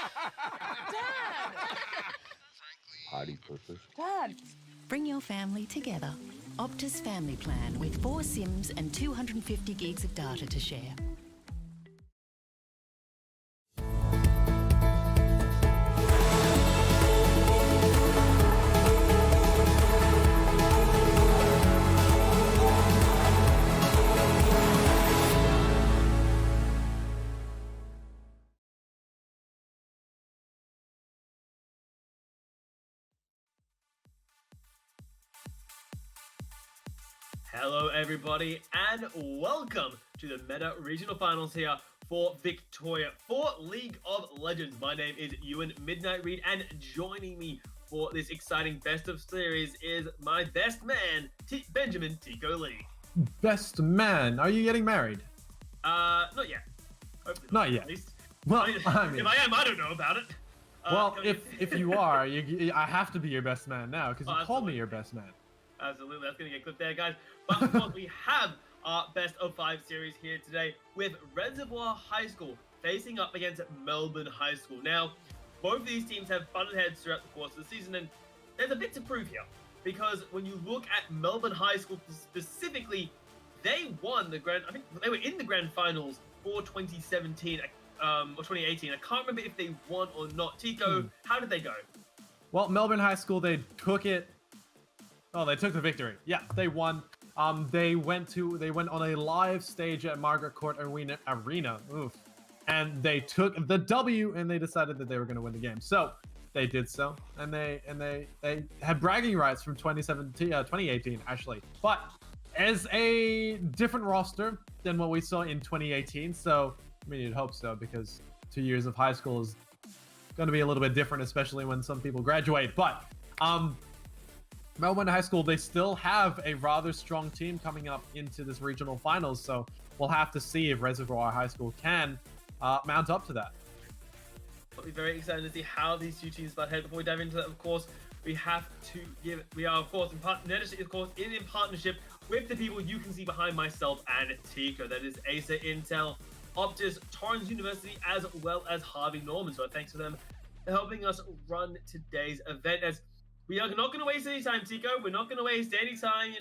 Dad! Party purpose. Dad! Bring your family together. Optus Family Plan with 4 SIMs and 250 gigs of data to share. Hello everybody and welcome to the Meta Regional Finals here for Victoria for League of Legends. My name is Ewan Midnight Reed and joining me for this exciting best of series is my best man, Benjamin Tico Lee. Best man, are you getting married? Not yet. Hopefully not yet. At least. Well, if I mean, I am, I don't know about it. Well, if you are, I have to be your best man now because you called me your best man. Absolutely, that's going to get clipped there, guys. But of course, we have our best of 5 series here today with Reservoir High School facing up against Melbourne High School. Now, both of these teams have butted heads throughout the course of the season, and there's a bit to prove here. Because when you look at Melbourne High School specifically, they won the grand. I think they were in the grand finals for 2017 or 2018. I can't remember if they won or not. Tico, how did they go? Well, Melbourne High School, they took it. Oh, they took the victory. Yeah, they won. They went on a live stage at Margaret Court Arena. Oof. And they took the W, and they decided that they were going to win the game. So they did so, and they had bragging rights from 2018 actually, but as a different roster than what we saw in 2018. So I mean, you'd hope so because 2 years of high school is going to be a little bit different, especially when some people graduate. But Melbourne High School, they still have a rather strong team coming up into this regional finals, so we'll have to see if Reservoir High School can mount up to that. It'll be very exciting to see how these two teams butt head. Before we dive into that, of course, we are of course in partnership with the people you can see behind myself and Tico. That is Acer Intel, Optus, Torrens University, as well as Harvey Norman. So thanks for them helping us run today's event. As we are not going to waste any time, Tico. We're not going to waste any time,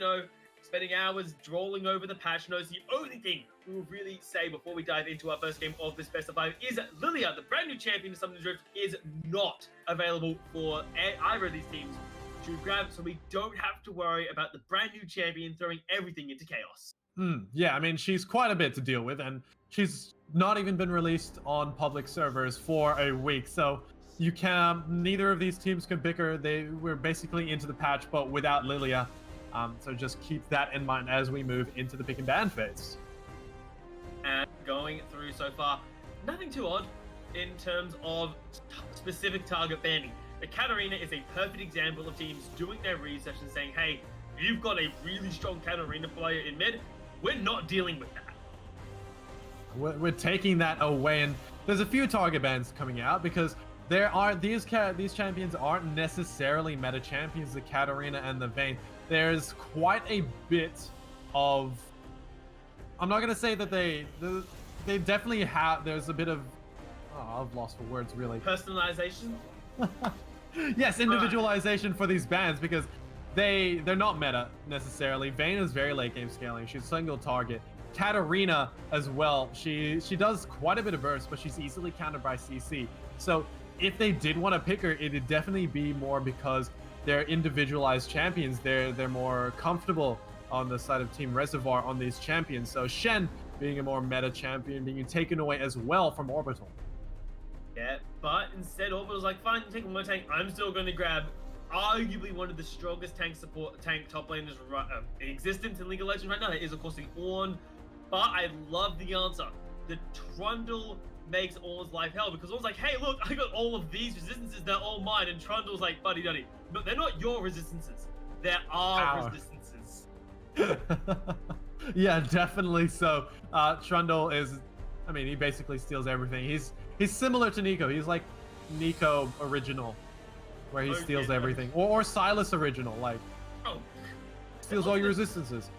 spending hours drawling over the patch notes. The only thing we will really say before we dive into our first game of this best of 5 is that Lilia, the brand new champion of Summoner's Rift, is not available for either of these teams to grab, so we don't have to worry about the brand new champion throwing everything into chaos. Yeah, I mean, she's quite a bit to deal with, and she's not even been released on public servers for a week, so neither of these teams can bicker. They were basically into the patch, but without Lilia. So just keep that in mind as we move into the pick and ban phase. And going through so far, nothing too odd in terms of specific target banning. The Katarina is a perfect example of teams doing their research and saying, hey, you've got a really strong Katarina player in mid. We're not dealing with that. We're taking that away, and there's a few target bans coming out because these champions aren't necessarily meta champions, the Katarina and the Vayne. There's quite a bit of, I'm not going to say that they definitely have, there's a bit of, I've lost for words really. Personalization? Yes, individualization for these bans because they're not meta necessarily. Vayne is very late game scaling. She's single target. Katarina as well. She does quite a bit of burst, but she's easily countered by CC. So if they did want to pick her, it'd definitely be more because they're individualized champions. They're more comfortable on the side of Team Reservoir on these champions. So Shen being a more meta champion, being taken away as well from Orbital. Yeah, but instead Orbital's like, fine, take one more tank. I'm still going to grab arguably one of the strongest tank top laners in existence in League of Legends right now. That is, of course, the Ornn. But I love the answer. The Trundle makes Ornn's life hell because Ornn's like, hey, look, I got all of these resistances. They're all mine. And Trundle's like, buddy, no, they're not your resistances. There are resistances. Yeah, definitely so. Trundle is, I mean, he basically steals everything. He's similar to Nico. He's like Nico original, where he steals everything. Or Silas original, like, steals all your resistances.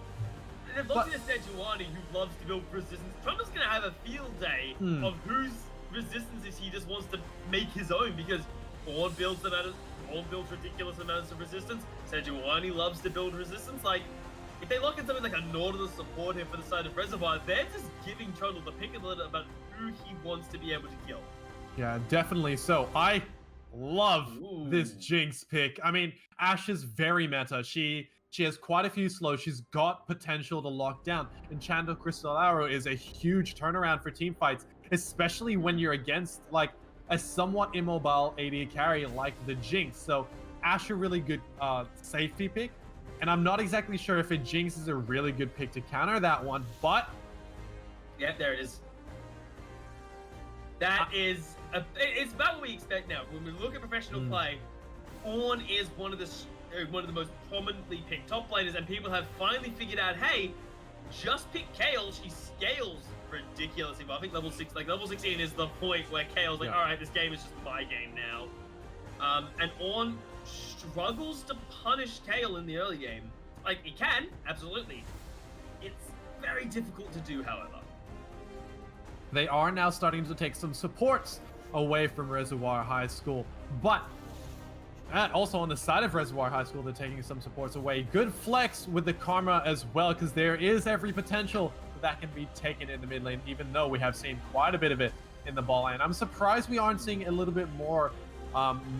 They've looked at Sejuani, who loves to build resistance. Trundle's going to have a field day of whose resistances he he just wants to make his own because Orn builds ridiculous amounts of resistance. Sejuani loves to build resistance. Like, if they lock in something like a Nord to support him for the side of Reservoir, they're just giving Trundle the pick a little about who he wants to be able to kill. Yeah, definitely. So I love this Jinx pick. I mean, Ashe is very meta. She has quite a few slows. She's got potential to lock down. Enchanted Crystal Arrow is a huge turnaround for team fights, especially when you're against like a somewhat immobile AD carry like the Jinx. So Ashe a really good safety pick. And I'm not exactly sure if a Jinx is a really good pick to counter that one, but... Yeah, there it is. That is... it's about what we expect now. When we look at professional play, Orn is one of the most prominently picked top laners, and people have finally figured out, hey, just pick Kayle. She scales ridiculously well. I think level 16 is the point where Kale's like, all right, this game is just my game now. And Orn struggles to punish Kayle in the early game. Like, he can, absolutely. It's very difficult to do, however. They are now starting to take some supports away from Reservoir High School, but also on the side of Reservoir High School, they're taking some supports away. Good flex with the Karma as well, because there is every potential that can be taken in the mid lane, even though we have seen quite a bit of it in the bot lane. I'm surprised we aren't seeing a little bit more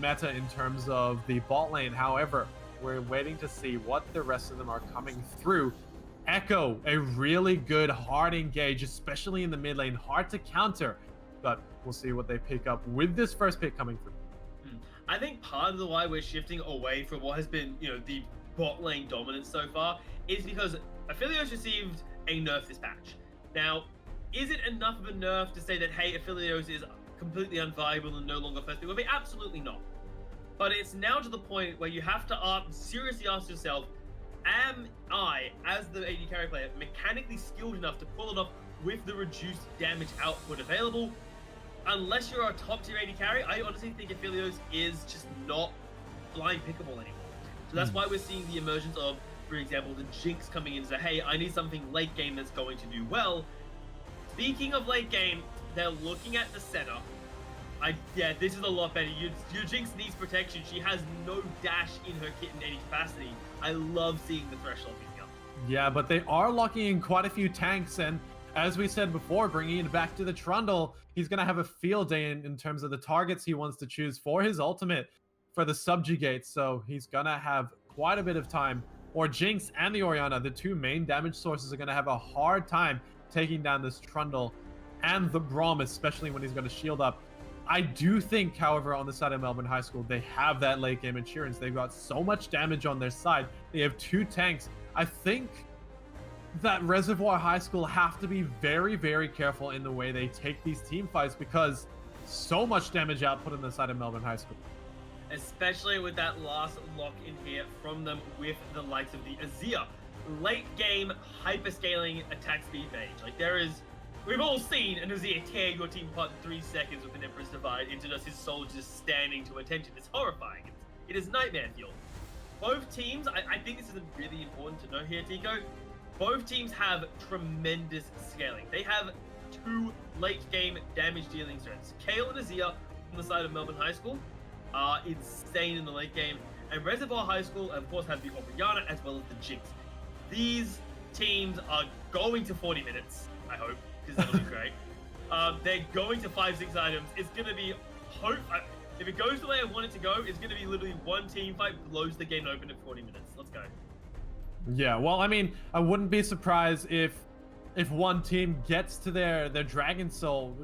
meta in terms of the bot lane. However, we're waiting to see what the rest of them are coming through. Echo, a really good hard engage, especially in the mid lane, hard to counter, but we'll see what they pick up with this first pick coming through. I think part of the why we're shifting away from what has been, the bot lane dominance so far is because Aphelios received a nerf this patch. Now, is it enough of a nerf to say that, hey, Aphelios is completely unviable and no longer first pick? Well, absolutely not. But it's now to the point where you have to seriously ask yourself, am I, as the AD carry player, mechanically skilled enough to pull it off with the reduced damage output available? Unless you're a top tier AD carry, I honestly think Aphelios is just not blind pickable anymore. So that's why we're seeing the emergence of, for example, the Jinx coming in and say, hey, I need something late game that's going to do well. Speaking of late game, they're looking at the center. This is a lot better. Your Jinx needs protection. She has no dash in her kit in any capacity. I love seeing the threshold picking up. Yeah, but they are locking in quite a few tanks, and as we said before, bringing it back to the Trundle, he's going to have a field day in terms of the targets he wants to choose for his ultimate for the subjugate, so he's going to have quite a bit of time. Or Jinx and the Orianna, the two main damage sources, are going to have a hard time taking down this Trundle and the Braum, especially when he's going to shield up. I do think, however, on the side of Melbourne High School, they have that late game insurance. They've got so much damage on their side. They have two tanks. I think that Reservoir High School have to be very, very careful in the way they take these team fights, because so much damage output on the side of Melbourne High School. Especially with that last lock in here from them with the likes of the Azir. Late game hyperscaling attack speed mage. Like, we've all seen an Azir tear your team apart in 3 seconds with an Emperor's Divide into just his soldiers standing to attention. It's horrifying. It is nightmare fuel. Both teams, I think this is really important to know here, Tico. Both teams have tremendous scaling. They have two late game damage dealing strengths. Kayle and Azir on the side of Melbourne High School are insane in the late game. And Reservoir High School, of course, have the Orianna as well as the Jinx. These teams are going to 40 minutes, I hope, because that'll be great. They're going to 5-6 items. It's going to be, if it goes the way I want it to go, it's going to be literally one team fight blows the game open at 40 minutes. Let's go. Yeah, well, I mean, I wouldn't be surprised if one team gets to their Dragon Soul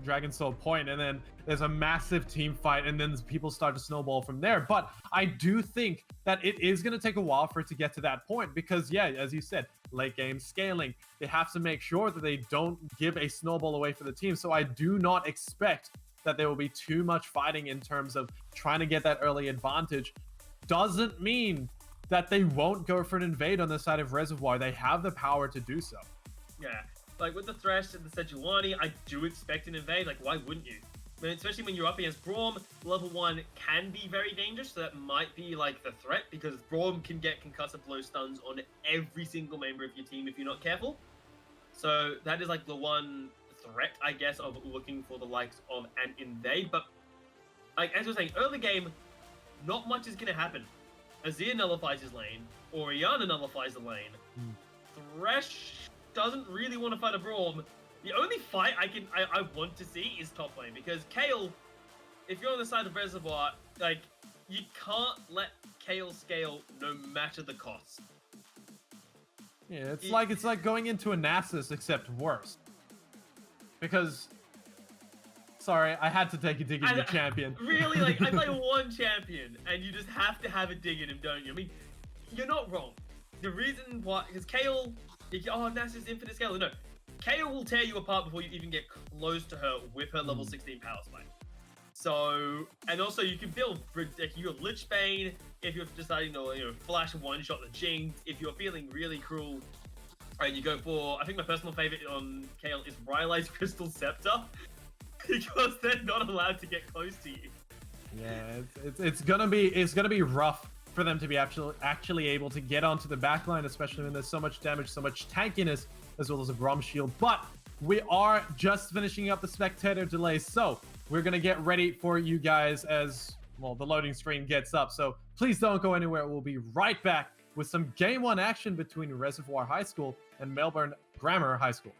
point, and then there's a massive team fight, and then people start to snowball from there. But I do think that it is going to take a while for it to get to that point, because, yeah, as you said, late game scaling, they have to make sure that they don't give a snowball away for the team. So I do not expect that there will be too much fighting in terms of trying to get that early advantage. Doesn't mean that they won't go for an invade on the side of Reservoir. They have the power to do so. Yeah, like with the Thresh and the Sejuani, I do expect an invade. Like, why wouldn't you? I mean, especially when you're up against Braum, level 1 can be very dangerous, so that might be like the threat, because Braum can get concussive blow stuns on every single member of your team if you're not careful. So that is like the one threat, I guess, of looking for the likes of an invade. But like as I was saying, early game, not much is gonna happen. Azir nullifies his lane, Orianna nullifies the lane. Thresh doesn't really want to fight a Braum. The only fight I want to see is top lane, because Kayle, if you're on the side of Reservoir, like, you can't let Kayle scale no matter the cost. Yeah, it's like going into a Nasus except worse. Because, sorry, I had to take a dig at your champion. Really, like, I play one champion, and you just have to have a dig at him, don't you? I mean, you're not wrong. The reason why, because Kayle, Nasus infinite scale. No, Kayle will tear you apart before you even get close to her with her level 16 power spike. So, and also you can build, you have Lich Bane, if you're deciding to, flash one-shot the Jinx, if you're feeling really cruel, and you go for, I think my personal favorite on Kayle is Rylai's Crystal Scepter, because they're not allowed to get close to you. Yeah, it's gonna be rough for them to be actually able to get onto the backline, especially when there's so much damage, so much tankiness, as well as a Braum shield. But we are just finishing up the spectator delay, so we're gonna get ready for you guys as well. The loading screen gets up, so please don't go anywhere. We'll be right back with some Game 1 action between Reservoir High School and Melbourne Grammar High School.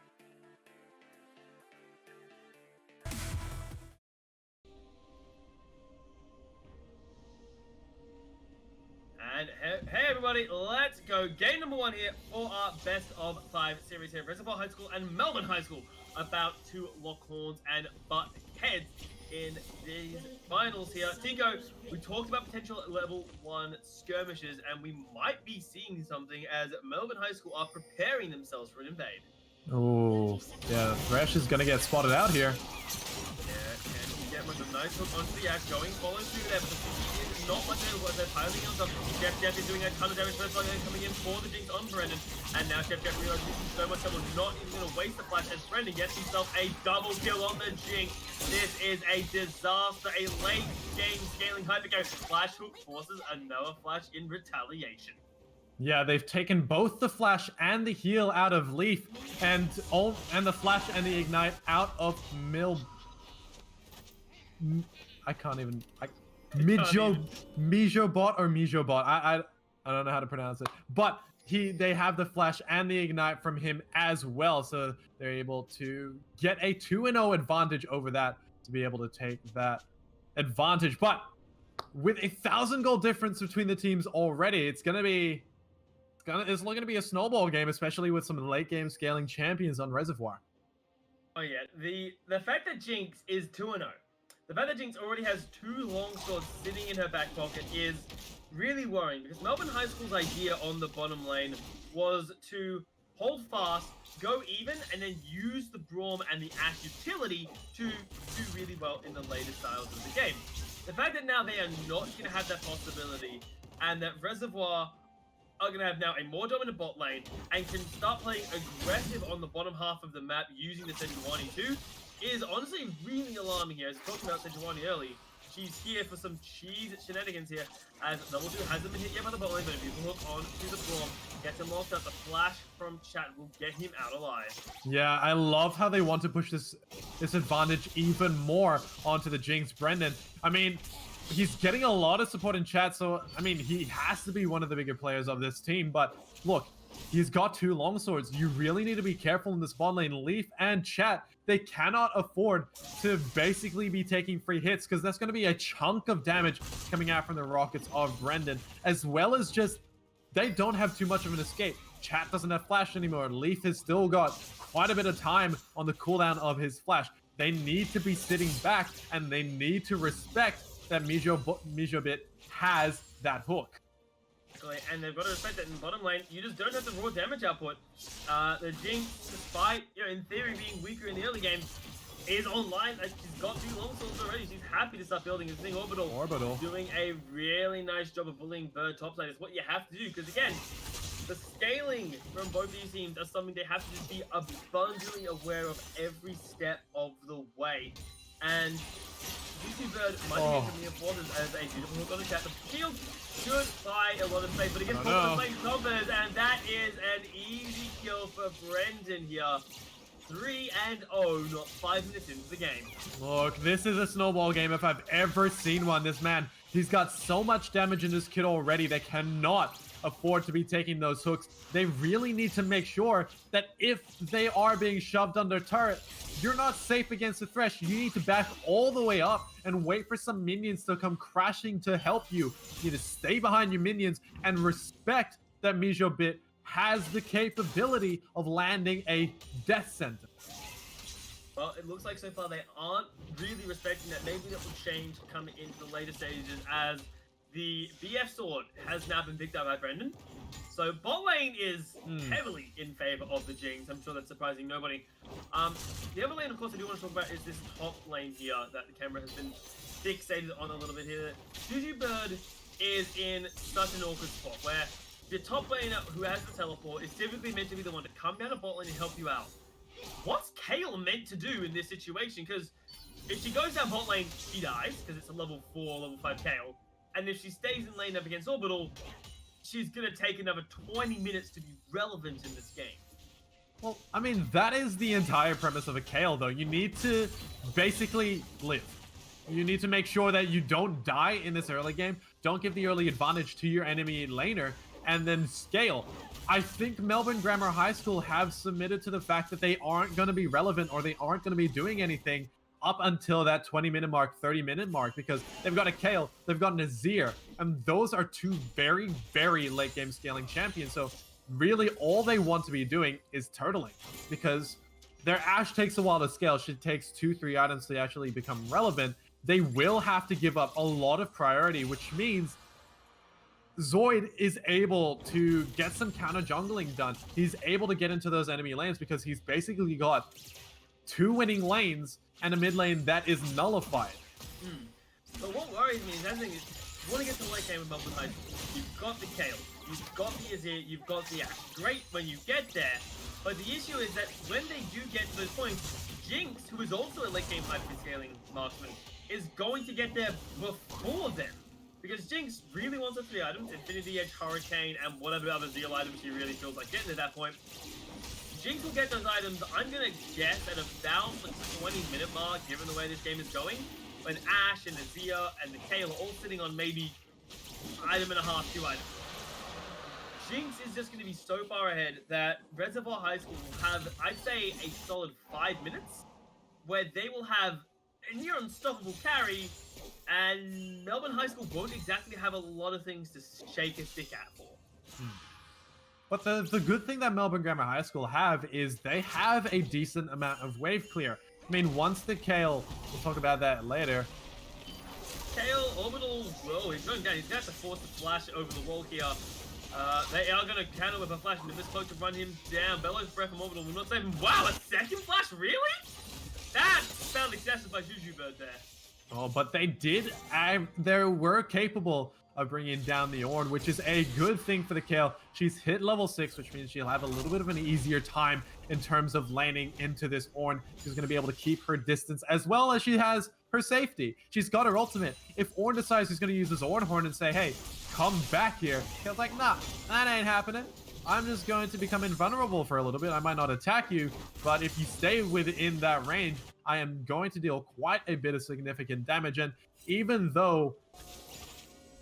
And hey everybody, let's go. Game number 1 here for our best of 5 series here. Reservoir High School and Melbourne High School about to lock horns and butt heads in these finals here. Tinko, we talked about potential level 1 skirmishes, and we might be seeing something as Melbourne High School are preparing themselves for an invade. Oh, yeah, Thresh is gonna get spotted out here. Yeah, and you get much of a nice hook onto the axe, follows through there, but the CC is not much of what they're piling on top. Chef is doing a ton of damage, first line coming in for the Jinx on Brendan, and now Chef realizes he's so much trouble, not even going to waste the flash, as Brendan gets himself a double kill on the Jinx. This is a disaster, a late game scaling hypergame. Flash hook forces another flash in retaliation. Yeah, they've taken both the flash and the heal out of Leaf, and the flash and the ignite out of Mijobot or Mijobot. I don't know how to pronounce it, but they have the flash and the ignite from him as well, so they're able to get a 2-0 advantage over that, to be able to take that advantage. But with 1,000 gold difference between the teams already, it's gonna be a snowball game, especially with some late game scaling champions on Reservoir. Oh yeah, the fact that Jinx is 2-0, the fact that Jinx already has 2 long swords sitting in her back pocket is really worrying, because Melbourne High School's idea on the bottom lane was to hold fast, go even, and then use the Braum and the Ashe utility to do really well in the later styles of the game. The fact that now they are not going to have that possibility, and that Reservoir are going to have now a more dominant bot lane and can start playing aggressive on the bottom half of the map using the Sejuani too, is honestly really alarming here. As talking about Sejuani early, she's here for some cheese shenanigans here, as Double 2 hasn't been hit yet by the bot lane, but if you hook on to the Braum, gets him locked up, the flash from chat will get him out alive. Yeah, I love how they want to push this advantage even more onto the Jinx Brendan. I mean, he's getting a lot of support in chat, so I mean, he has to be one of the bigger players of this team. But look, he's got 2 longswords. You really need to be careful in this bot lane. Leaf and chat, they cannot afford to basically be taking free hits, because that's going to be a chunk of damage coming out from the rockets of Brendan, as well as just they don't have too much of an escape. Chat doesn't have flash anymore. Leaf has still got quite a bit of time on the cooldown of his flash. They need to be sitting back, and they need to respect that Mijobit has that hook. And they've got to respect that in the bottom lane, you just don't have the raw damage output. The Jinx, despite, in theory being weaker in the early game, is online. She's got 2 longswords already. She's happy to start building his thing. Orbital doing a really nice job of bullying Bird topside. It's what you have to do, because again, the scaling from both these teams are something they have to just be abundantly aware of every step of the way. And GC Bird might be from the importance as a beautiful hook on the chat. The shield should buy a lot of space, but it gets caught in the flame toppers, and that is an easy kill for Brendan here. 3-0, not 5 minutes into the game. Look, this is a snowball game if I've ever seen one. This man, he's got so much damage in this kit already. They cannot afford to be taking those hooks. They really need to make sure that if they are being shoved under turret, you're not safe against the Thresh. You need to back all the way up and wait for some minions to come crashing to help you. You need to stay behind your minions and respect that Mijo Bit has the capability of landing a death sentence. Well, it looks like so far they aren't really respecting that. Maybe that will change coming into the later stages as the BF sword has now been picked up by Brendan. So bot lane is heavily in favor of the Jinx. I'm sure that's surprising nobody. The other lane, of course, I do want to talk about is this top lane here that the camera has been fixated on a little bit here. Juju Bird is in such an awkward spot where the top laner who has the teleport is typically meant to be the one to come down to bot lane and help you out. What's Kale meant to do in this situation? Because if she goes down bot lane, she dies because it's a level 4, level 5 Kale. And if she stays in lane up against Orbital, she's going to take another 20 minutes to be relevant in this game. Well, I mean, that is the entire premise of a Kale, though. You need to basically live. You need to make sure that you don't die in this early game. Don't give the early advantage to your enemy laner, and then scale. I think Melbourne Grammar High School have submitted to the fact that they aren't going to be relevant or they aren't going to be doing anything up until that 20-minute mark, 30-minute mark, because they've got a Kale, they've got an Azir, and those are two very, very late-game scaling champions. So really all they want to be doing is turtling, because their Ashe takes a while to scale. She takes 2-3 items to actually become relevant. They will have to give up a lot of priority, which means Zoid is able to get some counter jungling done. He's able to get into those enemy lanes because he's basically got 2 winning lanes and a mid lane that is nullified. But what worries me is that thing is, you want to get to the late game with Melbourne High School. You've got the Kale, you've got the Azir, you've got the Ashe. Great when you get there, but the issue is that when they do get to those points, Jinx, who is also a late game high scaling marksman, is going to get there before them. Because Jinx really wants the 3 items, Infinity Edge, Hurricane, and whatever other Zeal items she really feels like getting at that point. Jinx will get those items, I'm going to guess, at about the 20-minute mark, given the way this game is going, when Ashe and Azir and the Kale are all sitting on maybe item and a half, 2 items. Jinx is just going to be so far ahead that Reservoir High School will have, I'd say, a solid 5 minutes, where they will have a near unstoppable carry, and Melbourne High School won't exactly have a lot of things to shake a stick at for. But the good thing that Melbourne Grammar High School have is they have a decent amount of wave clear. I mean, once the Kale, we'll talk about that later. Kale, Orbital, whoa, he's going down. He's going to have to force the flash over the wall here. They are going to counter with a flash, and if this cloak to run him down. Bellows breath from Orbital will not save him. Wow, a second flash? Really? That sounded excessive by Juju Bird there. Oh, but they did, they were capable of bringing down the Ornn, which is a good thing for the Kale. She's hit level 6, which means she'll have a little bit of an easier time in terms of laning into this Ornn. She's going to be able to keep her distance as well as she has her safety. She's got her ultimate. If Ornn decides he's going to use his Ornn Horn and say, hey, come back here, Kale's like, nah, that ain't happening. I'm just going to become invulnerable for a little bit. I might not attack you, but if you stay within that range, I am going to deal quite a bit of significant damage. And even though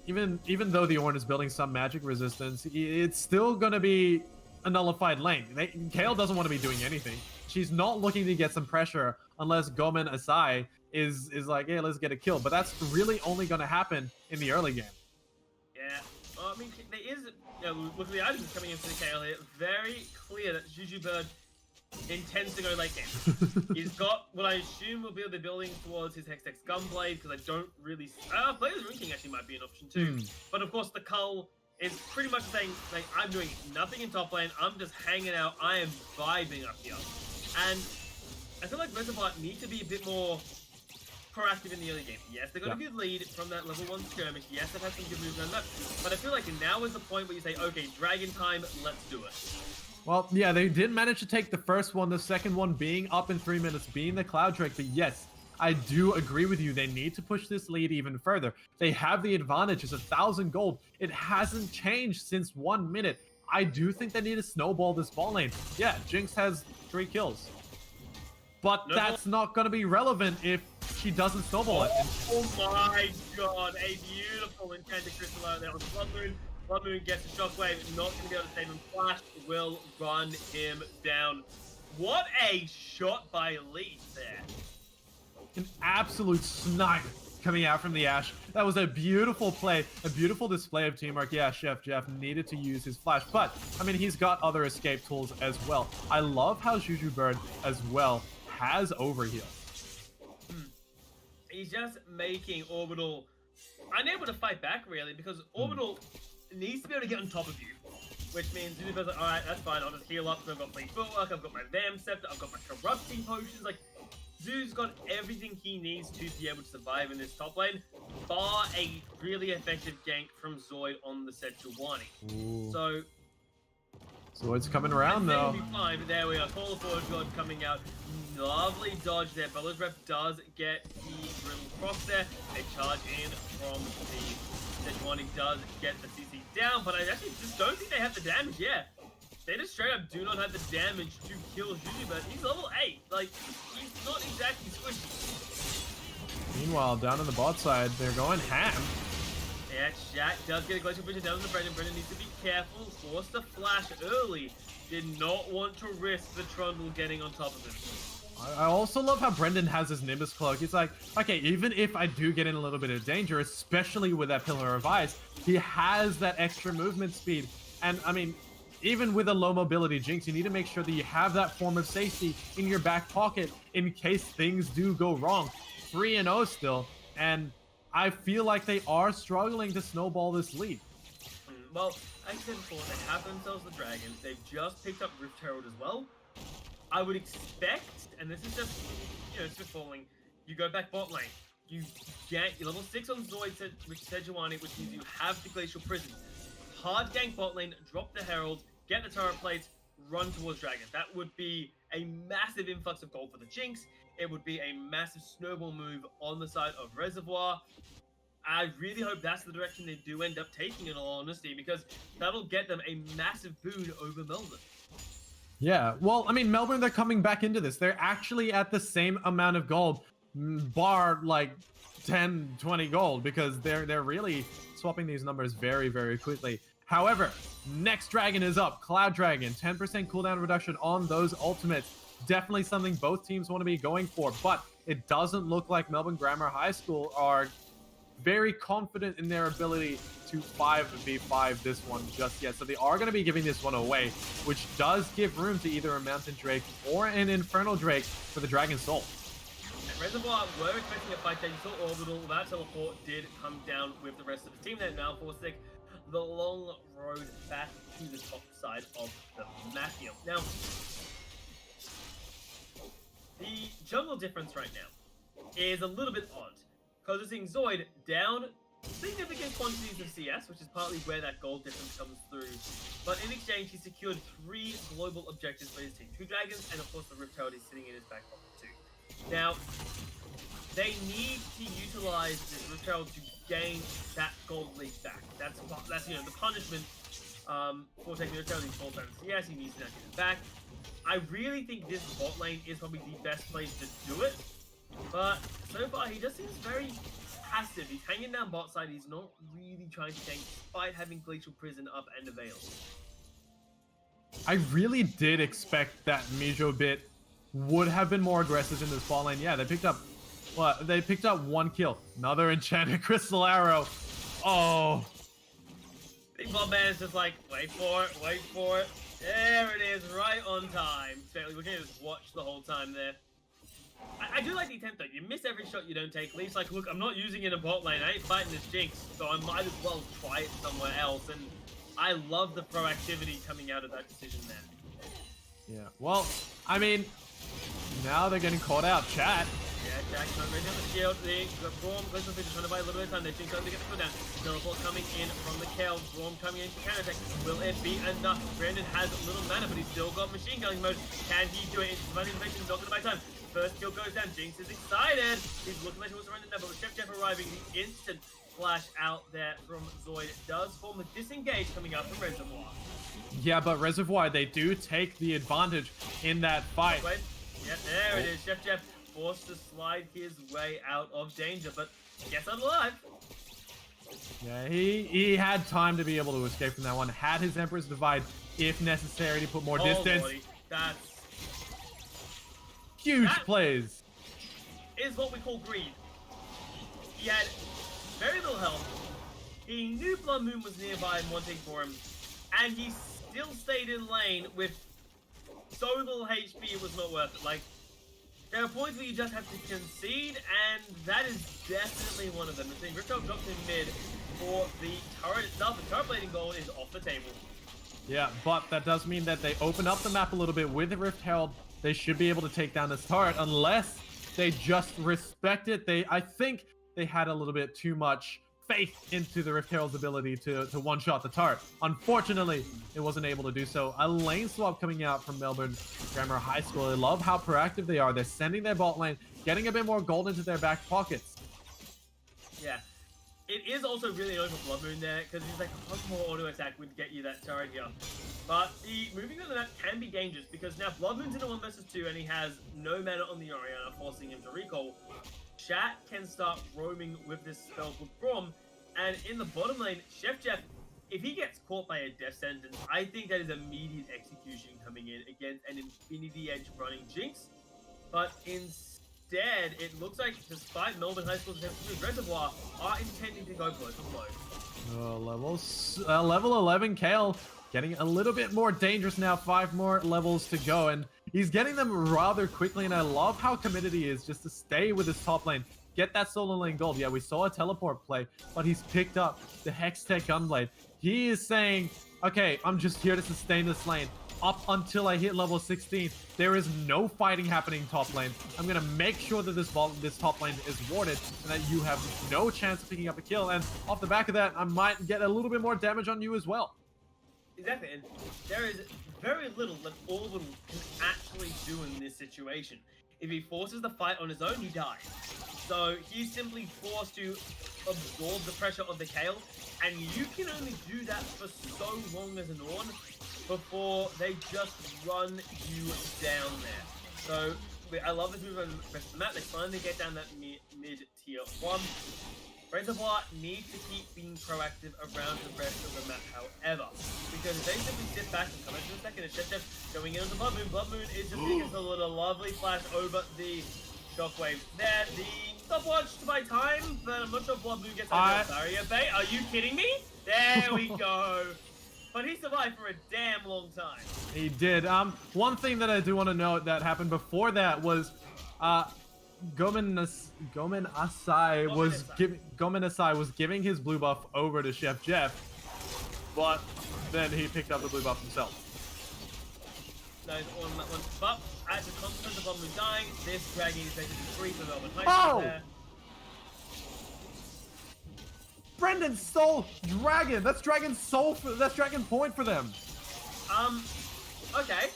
the Ornn is building some magic resistance, it's still going to be a nullified lane. Kale doesn't want to be doing anything. She's not looking to get some pressure unless Gomen Asai is like, hey, let's get a kill. But that's really only going to happen in the early game. Yeah, well, I mean, there is, look at the items coming into the Kale here. Very clear that Juju Bird intends to go late game. He's got what I assume will be the building towards his Hextech Gunblade, because I don't really... Player's Rune King actually might be an option too. But of course the Cull is pretty much saying, like, I'm doing nothing in top lane, I'm just hanging out, I am vibing up here. And I feel like Reservoir need to be a bit more proactive in the early game. Yes, they got a good lead from that level 1 skirmish. Yes, they've had some good moves on that. But I feel like now is the point where you say, okay, Dragon time, let's do it. Well, yeah, they did manage to take the first one, the second one being up in 3 minutes, being the Cloud Drake. But yes, I do agree with you. They need to push this lead even further. They have the advantage. It's 1,000 gold. It hasn't changed since 1 minute. I do think they need to snowball this ball lane. Yeah, Jinx has 3 kills. but that's not going to be relevant if she doesn't snowball it. Oh my god, a beautiful enchanted crystal out there on Blood Moon. Blood Moon gets a shockwave, not going to be able to save him. Flash will run him down. What a shot by Leaf there. An absolute snipe coming out from the Ashe. That was a beautiful play, a beautiful display of teamwork. Yeah, Chef Jeff needed to use his flash, but I mean, he's got other escape tools as well. I love how Juju Bird as well has overheal. He's just making Orbital unable to fight back, really, because Orbital needs to be able to get on top of you, which means Juju Bird's like, all right, that's fine, I'll just heal up. I've got Fleet Footwork, I've got my Vam Scepter, I've got my Corrupting Potions. Like, Zu's got everything he needs to be able to survive in this top lane, bar a really effective gank from Zoid on the Sejuani. So Zoid's coming around though. Be fine, but there we are. Call of Forge God coming out. Lovely dodge there. Bella's Rep does get the Riddle Cross there. A charge in from the Sejuani does get the CC down, but I actually just don't think they have the damage. Yeah. They just straight up do not have the damage to kill Juju, but he's level 8. Like, he's not exactly squishy. Meanwhile, down on the bot side, they're going ham. Yeah, Shaq does get a glacial vision down on the Brendan. Brendan needs to be careful. Forced to flash early. Did not want to risk the Trundle getting on top of him. I also love how Brendan has his Nimbus Cloak. He's like, okay, even if I do get in a little bit of danger, especially with that Pillar of Ice, he has that extra movement speed. And, I mean, even with a low mobility Jinx, you need to make sure that you have that form of safety in your back pocket in case things do go wrong. 3-0 still, and I feel like they are struggling to snowball this lead. Well, like I said before, they have themselves the Dragon. They've just picked up Rift Herald as well. I would expect, and this is just, it's just falling, you go back bot lane. You get your level 6 on Zoid Sejuani, which means you have the Glacial Prison. Hard gank bot lane, drop the Herald, get the turret plates, run towards Dragon. That would be a massive influx of gold for the Jinx. It would be a massive snowball move on the side of Reservoir. I really hope that's the direction they do end up taking, in all honesty, because that'll get them a massive boon over Melbourne. Yeah, well, I mean, Melbourne, they're coming back into this. They're actually at the same amount of gold, bar like 10, 20 gold, because they're really swapping these numbers very, very quickly. However, next dragon is up. Cloud Dragon, 10% cooldown reduction on those ultimates. Definitely something both teams want to be going for, but it doesn't look like Melbourne Grammar High School are very confident in their ability to 5v5 this one just yet. So they are going to be giving this one away, which does give room to either a Mountain Drake or an Infernal Drake for the Dragon Soul. Reservoir were expecting a fight. They saw Orbital. That teleport did come down with the rest of the team. They're now forcing the long road back to the top side of the map here. Now, the jungle difference right now is a little bit odd, because we're seeing Zoid down significant quantities of CS, which is partly where that gold difference comes through. But in exchange, he secured 3 global objectives for his team. 2 dragons, and of course the Rift Herald is sitting in his back pocket too. Now, they need to utilize this Rift Herald to gain that gold lead back. That's the punishment for taking the Rift Herald. He's 4 times CS, he needs to now get it back. I really think this bot lane is probably the best place to do it. But so far, he just seems very passive. He's hanging down bot side. He's not really trying to gank, despite having Glacial Prison up and available. I really did expect that Mijo bit would have been more aggressive in this bot lane. Yeah, they picked up 1 kill. Another Enchanted Crystal Arrow. Oh. Big Bob Man is just like, wait for it, wait for it. There it is, right on time. We can just watch the whole time there. I do like the attempt though. You miss every shot you don't take. Leaf's like, look, I'm not using it in bot lane. I ain't fighting this Jinx, so I might as well try it somewhere else. And I love the proactivity coming out of that decision there. Yeah, well, I mean, now they're getting caught out. Chat. Yeah, Jack's not ready on the shield. The Braum, Glacial Fish is trying to buy a little bit of time. They think they're going to get the cooldown. Teleport coming in from the Kale. Braum coming in to counter-attack. Will it be enough? Brandon has a little mana, but he's still got machine gunning mode. Can he do it? It's divine intervention, not going to buy time. First kill goes down. Jinx is excited. He's looking like he was surrendering now, but with Chef Jeff arriving, the instant flash out there from Zoid does form a disengage coming out from Reservoir. Yeah, but Reservoir, they do take the advantage in that fight. Wait. Yep, there it is. Chef Jeff forced to slide his way out of danger, but gets out alive. Yeah, he had time to be able to escape from that one. Had his Emperor's Divide, if necessary, to put more distance. Lordy, that's Huge that plays. is what we call greed. He had very little health. He knew Blood Moon was nearby and wanting for him, and he still stayed in lane with so little HP it was not worth it. Like, there are points where you just have to concede, and that is definitely one of them. The thing, Rico dropped in mid for the turret itself. The turret blading goal is off the table. Yeah, but that does mean that they open up the map a little bit with the Rift Herald. They should be able to take down this turret unless they just respect it. I think they had a little bit too much faith into the Rift Herald's ability to one-shot the turret. Unfortunately, it wasn't able to do so. A lane swap coming out from Melbourne Grammar High School. I love how proactive they are. They're sending their bot lane, getting a bit more gold into their back pockets. Yeah. It is also really annoying for Blood Moon there, because he's like, one more auto attack would get you that turret here. But the moving on the map can be dangerous, because now Blood Moon's in a 1 vs 2 and he has no mana on the Orianna, forcing him to recall. Chat can start roaming with this spell with Brom, and in the bottom lane, Chef Jeff, if he gets caught by a death sentence, I think that is immediate execution coming in against an Infinity Edge running Jinx. But instead, it looks like despite Melbourne High School's attempts to use Reservoir, are intending to go blow for blow. Level 11 Kale getting a little bit more dangerous now. 5 more levels to go, and he's getting them rather quickly, and I love how committed he is just to stay with his top lane. Get that solo lane gold. Yeah, we saw a teleport play, but he's picked up the Hextech Gunblade. He is saying, okay, I'm just here to sustain this lane up until I hit level 16. There is no fighting happening top lane. I'm going to make sure that this top lane is warded and that you have no chance of picking up a kill. And off the back of that, I might get a little bit more damage on you as well. Exactly, and there is very little that Orban can actually do in this situation. If he forces the fight on his own, he dies. So he's simply forced to absorb the pressure of the Kale, and you can only do that for so long as an Ornn before they just run you down there. So I love this move on the rest of the map. They finally get down that mid-tier 1. Reservoir needs to keep being proactive around the rest of the map, however, because if they simply sit back and come into a second, and Chef going in on the Blood Moon. Blood Moon is just getting a little lovely flash over the shockwave there. The stopwatch to buy time, but I'm not sure Blood Moon gets over the barrier bait. Are you kidding me? There we go. But he survived for a damn long time. He did. One thing that I do want to note that happened before that was, Gomen Asai was giving his blue buff over to Chef Jeff, but then he picked up the blue buff himself. Nice on that one. But as a consequence of Blood Moon dying, this dragon is basically free for Melbourne High School there. Brendan stole Dragon. That's Dragon Soul. That's Dragon Point for them. Okay.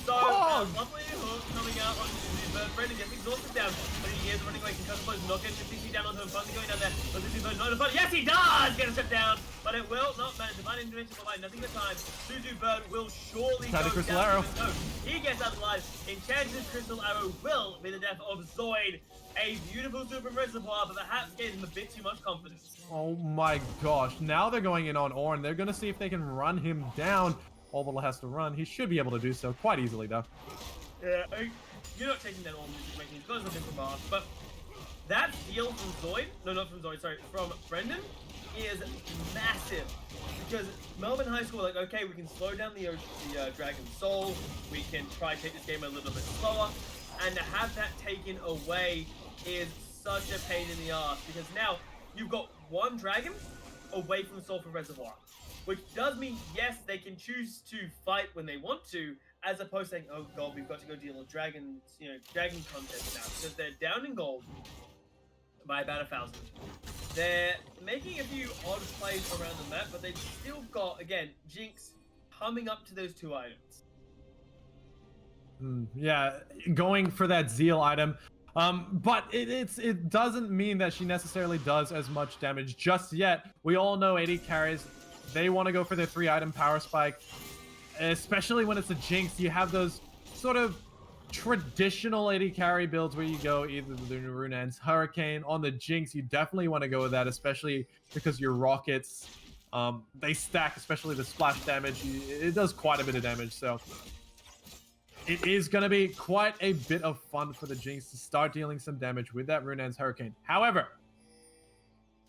So, lovely hook coming out on Zuzu. Brendan gets exhausted down, but he is running away. He comes close, not getting the CC down onto him. Finally going down there. But Zuzu not in front. Yes, he does get a step down, but it will not manage. Divine Intervention will nothing but time. Zuzu Bird will surely go Crystal down. Arrow. No, he gets out alive. Enchanted Crystal Arrow will be the death of Zoid. A beautiful super Reservoir, but perhaps gave him a bit too much confidence. Oh my gosh. Now they're going in on Ornn. They're going to see if they can run him down. Orbital has to run. He should be able to do so quite easily, though. Yeah, you're not taking that on making it because of him from Mars, but that steal from Zoid, no, not from Zoid, sorry, from Brendan is massive. Because Melbourne High School, like, okay, we can slow down the Dragon Soul, we can try to take this game a little bit slower, and to have that taken away is such a pain in the ass, because now you've got one dragon away from Sulphur Reservoir. Which does mean, yes, they can choose to fight when they want to, as opposed to saying, oh god, we've got to go deal with dragon contest now, because they're down in gold by about 1,000. They're making a few odd plays around the map, but they've still got, again, Jinx coming up to those 2 items. Yeah, going for that Zeal item. But it doesn't mean that she necessarily does as much damage just yet. We all know AD carries, they want to go for their 3-item power spike, especially when it's a Jinx. You have those sort of traditional AD carry builds where you go either the Runan's Hurricane. On the Jinx, you definitely want to go with that, especially because your rockets, they stack, especially the splash damage. It does quite a bit of damage, so it is going to be quite a bit of fun for the Jinx to start dealing some damage with that Runan's Hurricane. However,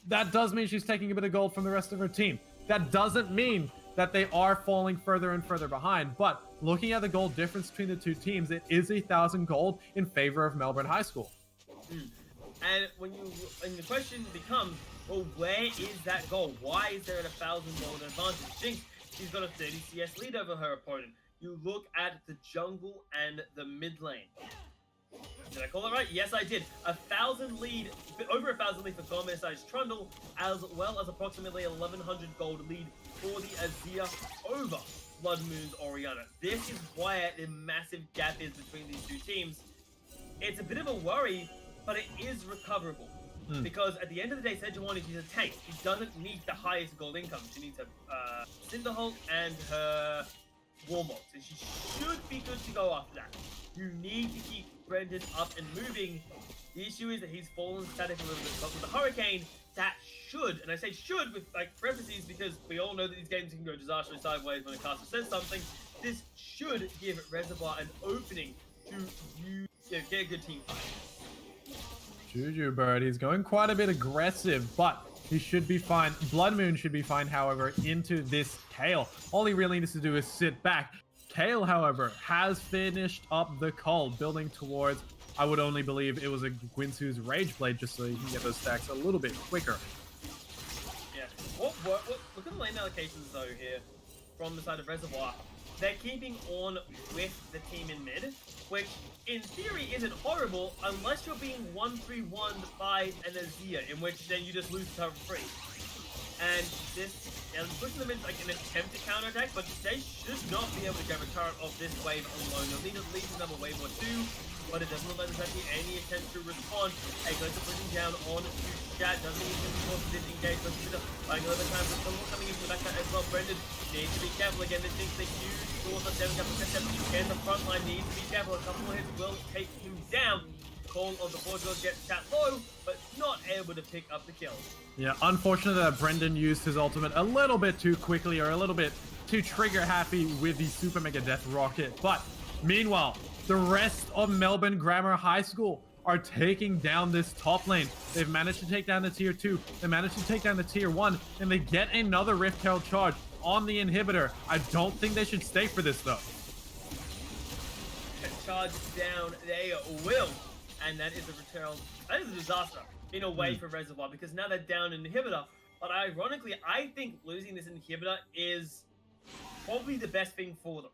that does mean she's taking a bit of gold from the rest of her team. That doesn't mean that they are falling further and further behind, but looking at the gold difference between the two teams, it is 1,000 gold in favor of Melbourne High School. And and the question becomes, well, where is that gold? Why is there an 1,000 gold advantage? Jinx, she's got a 30 CS lead over her opponent. You look at the jungle and the mid lane. Did I call it right? Yes, I did. 1,000 lead, over 1,000 lead for Gomez-sized Trundle, as well as approximately 1,100 gold lead for the Azir over Blood Moon's Orianna. This is where the massive gap is between these two teams. It's a bit of a worry, but it is recoverable. Because at the end of the day, Sejuani, she's a tank. She doesn't need the highest gold income. She needs her Cinderhulk and her Warmox, and she should be good to go after that. You need to keep Brendan up and moving. The issue is that he's fallen static a little bit, but with the Hurricane, that should, and I say should with like parentheses because we all know that these games can go disastrously sideways when a caster says something. This should give Reservoir an opening to get a good team fight. Juju Bird, he's going quite a bit aggressive, but he should be fine. Blood Moon should be fine, however, into this Kale. All he really needs to do is sit back. Kale, however, has finished up the call, building towards, I would only believe it was a Guinsoo's Rage Blade, just so you can get those stacks a little bit quicker. Yeah. Look at the lane allocations, though, here, from the side of Reservoir. They're keeping on with the team in mid, which, in theory, isn't horrible, unless you're being 1-3-1 by an Azir, in which then you just lose turret free. And this, pushing them into like an attempt to counterattack, but they should not be able to grab a turret off this wave alone. You'll need at least another wave or two, but it doesn't look like there's actually any attempt to respond. A goes to pushing down on to Chat, doesn't even force to disengage, but she's buying another time, but someone coming in from the backside as well. Brendan needs to be careful again. This thing's a huge source of damage, in the front line, needs to be careful. A couple more hits will take him down. Call of the Portugal gets Chat low, but not able to pick up the kill. Yeah, unfortunate that Brendan used his ultimate a little bit too quickly, or a little bit too trigger happy with the Super Mega Death Rocket. But meanwhile, the rest of Melbourne Grammar High School are taking down this top lane. They've managed to take down the tier 2, they managed to take down the tier 1, and they get another Rift Herald charge on the inhibitor. I don't think they should stay for this though. Charge down, they will. And that is a disaster in a way for Reservoir, because now they're down an inhibitor. But ironically, I think losing this inhibitor is probably the best thing for them,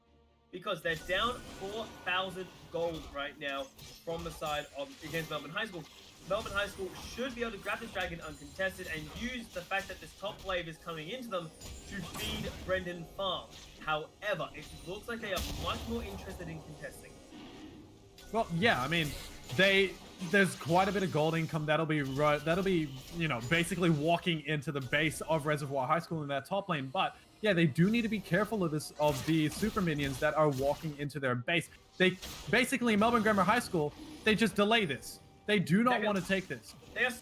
because they're down 4,000 gold right now from the side of against Melbourne High School. Melbourne High School should be able to grab this dragon uncontested and use the fact that this top wave is coming into them to feed Brendan farm. However, it looks like they are much more interested in contesting. Well, yeah, I mean, there's quite a bit of gold income that'll be basically walking into the base of Reservoir High School in that top lane. But yeah, they do need to be careful of the super minions that are walking into their base. They basically, Melbourne Grammar High School, they just delay this. They do not want to take this. They have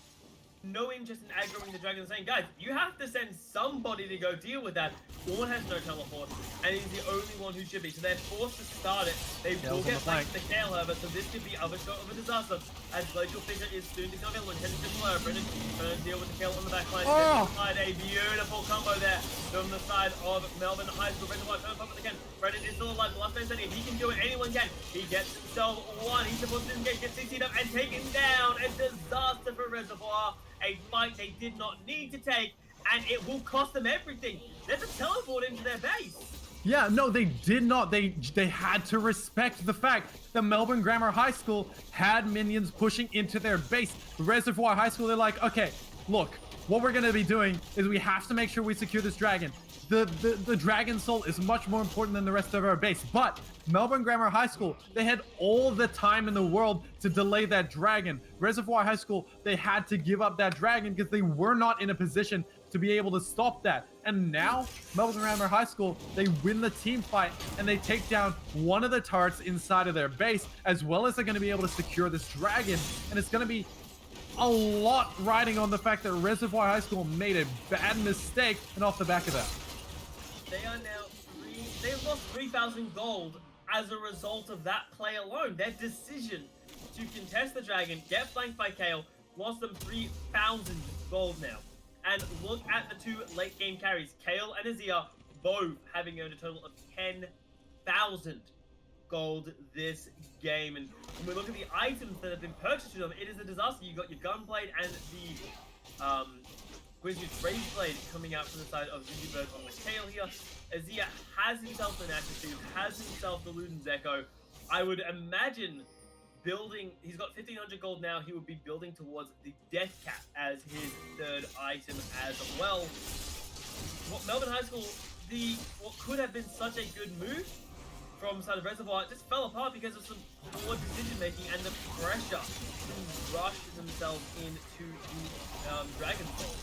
no interest in aggroing the dragon, saying, guys, you have to send somebody to go deal with that. Ornn has no teleport, and he's the only one who should be. So they're forced to start it. They will get flanked the Kale, however, so this could be other short of a disaster. As Glacial Fissure is soon to come available, intended to blow. Brendan trying to deal with the Kale on the back line. A beautiful combo there from the side of Melbourne High School. Reservoir trying to pump it again. Brendan is still alive. The last man standing. If he can do it, anyone can. He gets himself one. He's supposed to engage, get CC'd up, and taken down. A disaster for Reservoir. A fight they did not need to take, and it will cost them everything. There's a teleport into their base. Yeah, no, they did not. They had to respect the fact that Melbourne Grammar High School had minions pushing into their base. Reservoir High School, they're like, okay, look, what we're going to be doing is we have to make sure we secure this dragon. the Dragon Soul is much more important than the rest of our base. But Melbourne Grammar High School, they had all the time in the world to delay that dragon. Reservoir High School, they had to give up that dragon because they were not in a position to be able to stop that. And now, Melbourne Grammar High School, they win the team fight and they take down one of the turrets inside of their base, as well as they're going to be able to secure this dragon. And it's going to be a lot riding on the fact that Reservoir High School made a bad mistake, and off the back of that. They are now they've lost 3,000 gold as a result of that play alone. Their decision to contest the dragon, get flanked by Kale, lost them 3,000 gold now. And look at the two late game carries. Kale and Azir both having earned a total of 10,000 gold this game. And when we look at the items that have been purchased to them, it is a disaster. You got your Gunblade and the Quincy's Razorblade coming out from the side of Zingyberg on the Kale here. Azir has himself the Nash's has himself the Luden's Echo. I would imagine building, he's got 1,500 gold now, he would be building towards the Death Cap as his third item as well. What Melbourne High School, what could have been such a good move from the side of Reservoir just fell apart because of some poor decision making and the pressure to rush themselves into the Dragon Ball.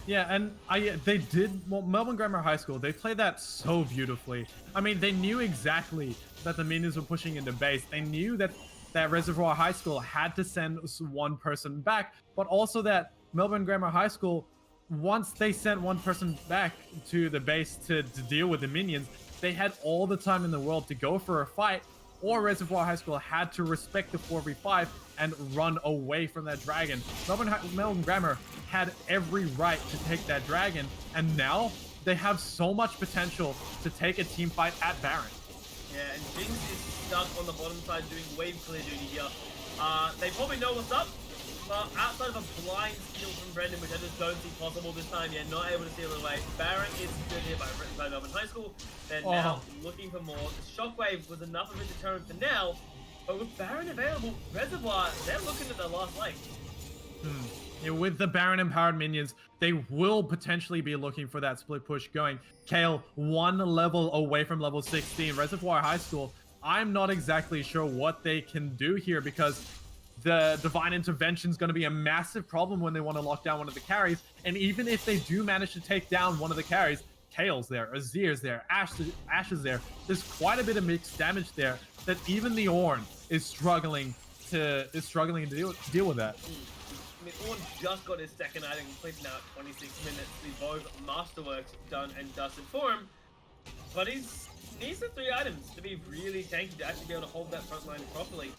Yeah, and Melbourne Grammar High School, they played that so beautifully. I mean, they knew exactly that the minions were pushing into base. They knew that Reservoir High School had to send one person back, but also that Melbourne Grammar High School, once they sent one person back to the base to deal with the minions, they had all the time in the world to go for a fight, or Reservoir High School had to respect the 4v5 and run away from that dragon. Melbourne Grammar had every right to take that dragon, and now they have so much potential to take a team fight at Baron. Yeah, and Jinx is stuck on the bottom side doing wave clear duty here. They probably know what's up, but outside of a blind steal from Brendan, which I just don't see possible this time, yeah, not able to steal it away. Baron is good here by Melbourne High School. They're now looking for more. The Shockwave was enough of a deterrent for now, but with Baron available, Reservoir, they're looking at their last leg. Yeah, with the Baron empowered minions, they will potentially be looking for that split push going. Kale, one level away from level 16. Reservoir High School, I'm not exactly sure what they can do here because the Divine Intervention is going to be a massive problem when they want to lock down one of the carries. And even if they do manage to take down one of the carries, Kale's there, Azir's there, Ash is there. There's quite a bit of mixed damage there that even the Ornn is struggling to deal with that. I mean, Ornn just got his second item completed now at 26 minutes. The both Masterworks done and dusted for him. But he needs the 3 items to be really tanky to actually be able to hold that front line properly,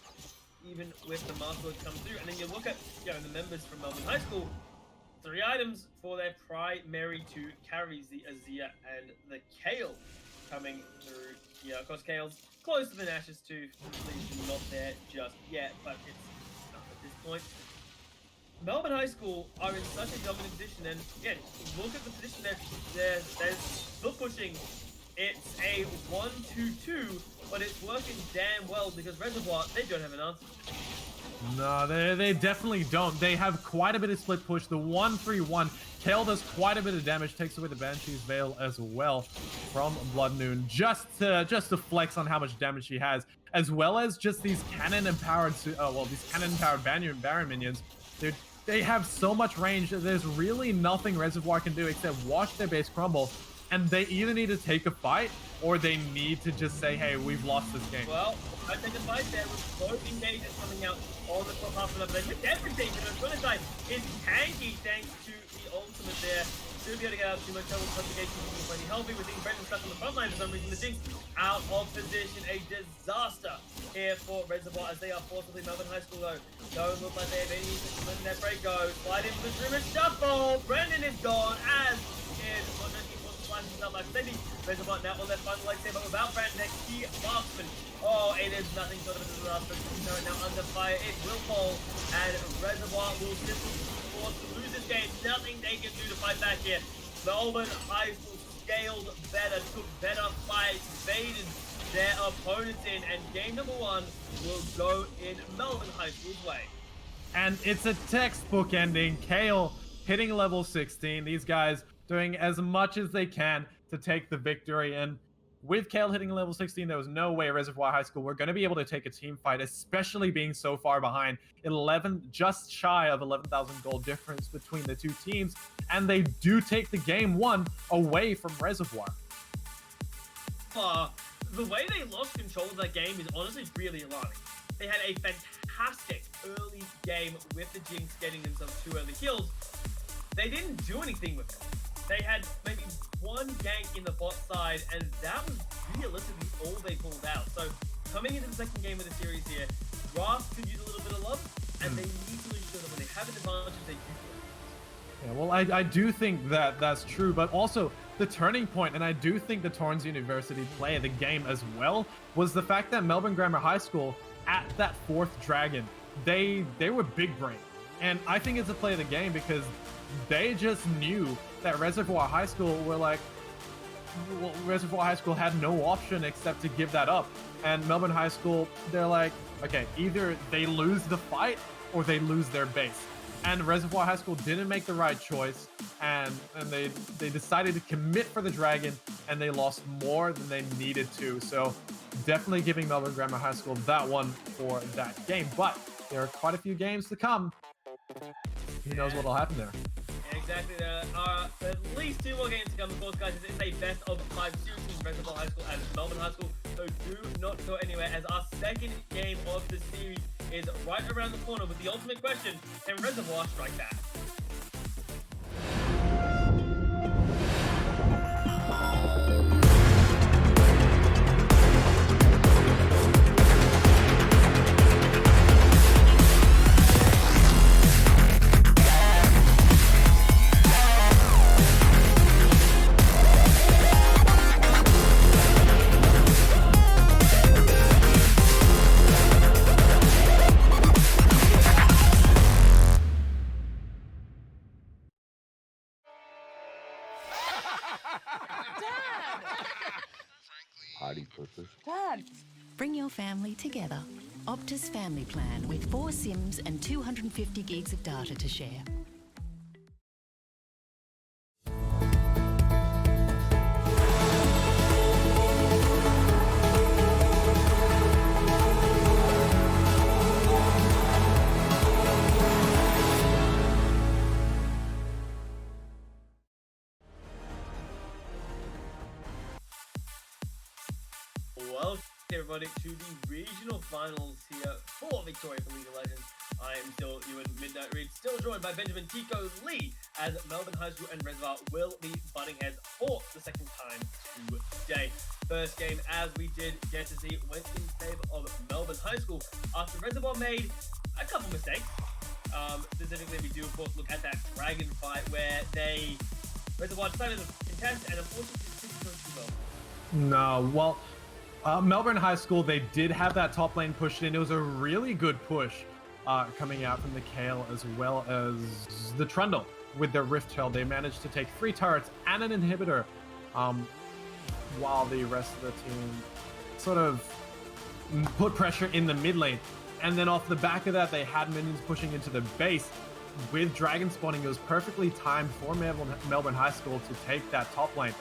even with the Masterworks come through. And then you look at the members from Melbourne High School, 3 items for their primary 2 carries, the Azir and the Kale coming through here. Of course, Kale's close to the Nash's too. Completely not there just yet, but it's not at this point. Melbourne High School are in such a dominant position, and again, look at the position they're still pushing. It's a 1-2-2, but it's working damn well because Reservoir, they don't have an answer. No, they definitely don't. They have quite a bit of split push. The 1-3-1, Kale does quite a bit of damage, takes away the Banshee's Veil as well from Blood Moon, just to flex on how much damage she has, as well as just these cannon-empowered, Baron minions. They have so much range that there's really nothing Reservoir can do except watch their base crumble, and they either need to take a fight or they need to just say, hey, we've lost this game. Well, I take a fight there with both engages coming out on the top half of the bench. Everything, but on the other side is tanky thanks to the ultimate there. Should be able to get out too much trouble. Subjugation is plenty healthy. We're seeing Brendan stuck on the front line for some reason. The Jinx out of position. A disaster here for Reservoir as they are forcibly Melbourne High School though. Don't look like they have any to letting that break go. Slide into the Dreamer Shuffle. Brendan is gone as is himself like Cindy. Reservoir now on their final legs here, but without Brand next key marksman. Oh, it is nothing short of a disaster. Now under fire, it will fall, and Reservoir will simply be forced to lose this game. Nothing they can do to fight back here. Melbourne High School scaled better, took better fights, baited their opponents in, and game number 1 will go in Melbourne High School's way. And it's a textbook ending. Kale hitting level 16. These guys doing as much as they can to take the victory. And with Kale hitting level 16, there was no way Reservoir High School were going to be able to take a team fight, especially being so far behind. 11, just shy of 11,000 gold difference between the two teams, and they do take the game 1 away from Reservoir. The way they lost control of that game is honestly really alarming. They had a fantastic early game with the Jinx getting themselves 2 early kills. They didn't do anything with it. They had maybe 1 gank in the bot side, and that was realistically all they pulled out. So coming into the second game of the series here, Wrath could use a little bit of love, and they need to ensure that when they have an advantage, they utilize it. Yeah, well, I do think that that's true, but also the turning point, and I do think the Torrens University play of the game as well, was the fact that Melbourne Grammar High School, at that 4th dragon, they were big brain. And I think it's a play of the game because they just knew that Reservoir High School were like, well, Reservoir High School had no option except to give that up. And Melbourne High School, they're like, okay, either they lose the fight or they lose their base. And Reservoir High School didn't make the right choice, and they decided to commit for the dragon, and they lost more than they needed to. So definitely giving Melbourne Grammar High School that one for that game. But there are quite a few games to come. Who knows what'll happen there? Exactly. There are at least 2 more games to come. Of course, guys, this is a best of 5 series between Reservoir High School and Melbourne High School. So do not go anywhere, as our second game of the series is right around the corner with the ultimate question: can Reservoir strike back? Party pussy. Dad! Bring your family together. Optus Family Plan with 4 SIMs and 250 gigs of data to share. Welcome everybody to the regional finals here for Victoria for League of Legends. I am still Ewan Midnight Reed, still joined by Benjamin Tico Lee, as Melbourne High School and Reservoir will be butting heads for the second time today. First game, as we did get to see, went in favor of Melbourne High School after Reservoir made a couple mistakes. Specifically, we do of course look at that dragon fight where Reservoir decided to contest and unfortunately didn't go too well. No, well, Melbourne High School, they did have that top lane pushed in. It was a really good push coming out from the Kale as well as the Trundle with their Rift Tail. They managed to take 3 turrets and an inhibitor while the rest of the team sort of put pressure in the mid lane. And then off the back of that, they had minions pushing into the base. With dragon spawning, it was perfectly timed for Melbourne High School to take that top lane.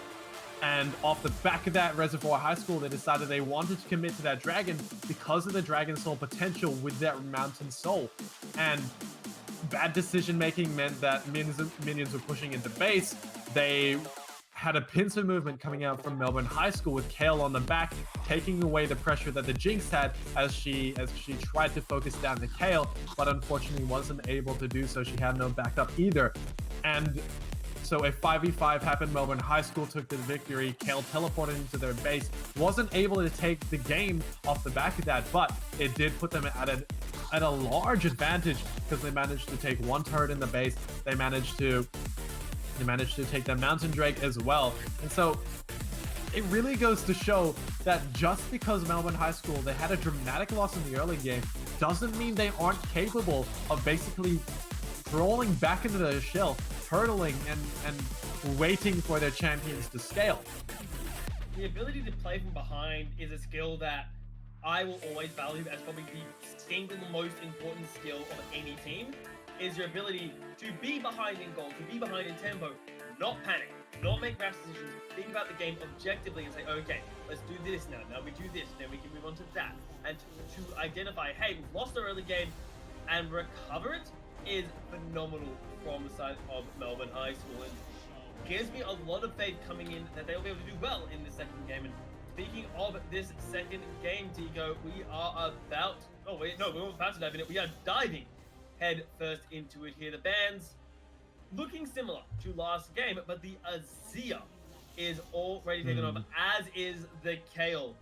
And off the back of that, Reservoir High School, they decided they wanted to commit to that dragon because of the Dragon Soul potential with that Mountain Soul. And bad decision making meant that minions were pushing into base. They had a pincer movement coming out from Melbourne High School with Kale on the back, taking away the pressure that the Jinx had as she tried to focus down the Kale, but unfortunately wasn't able to do so. She had no backup either. And so a 5v5 happened. Melbourne High School took the victory. Kale teleported into their base. Wasn't able to take the game off the back of that, but it did put them at a large advantage because they managed to take 1 turret in the base. They managed to take the Mountain Drake as well. And so it really goes to show that just because Melbourne High School, they had a dramatic loss in the early game, doesn't mean they aren't capable of basically crawling back into their shell, hurtling and waiting for their champions to scale. The ability to play from behind is a skill that I will always value as probably the single most important skill of any team, is your ability to be behind in goal, to be behind in tempo, not panic, not make rash decisions, think about the game objectively and say, okay, let's do this now. Now we do this, then we can move on to that. And to identify, hey, we've lost our early game and recover it is phenomenal from the side of Melbourne High School. And gives me a lot of faith coming in that they'll be able to do well in the second game. And speaking of this second game, Tico, we are about... Oh, wait, no, we're not about to dive in it. We are diving head first into it here. The bands looking similar to last game, but the Azia is already taken over, as is the Kale.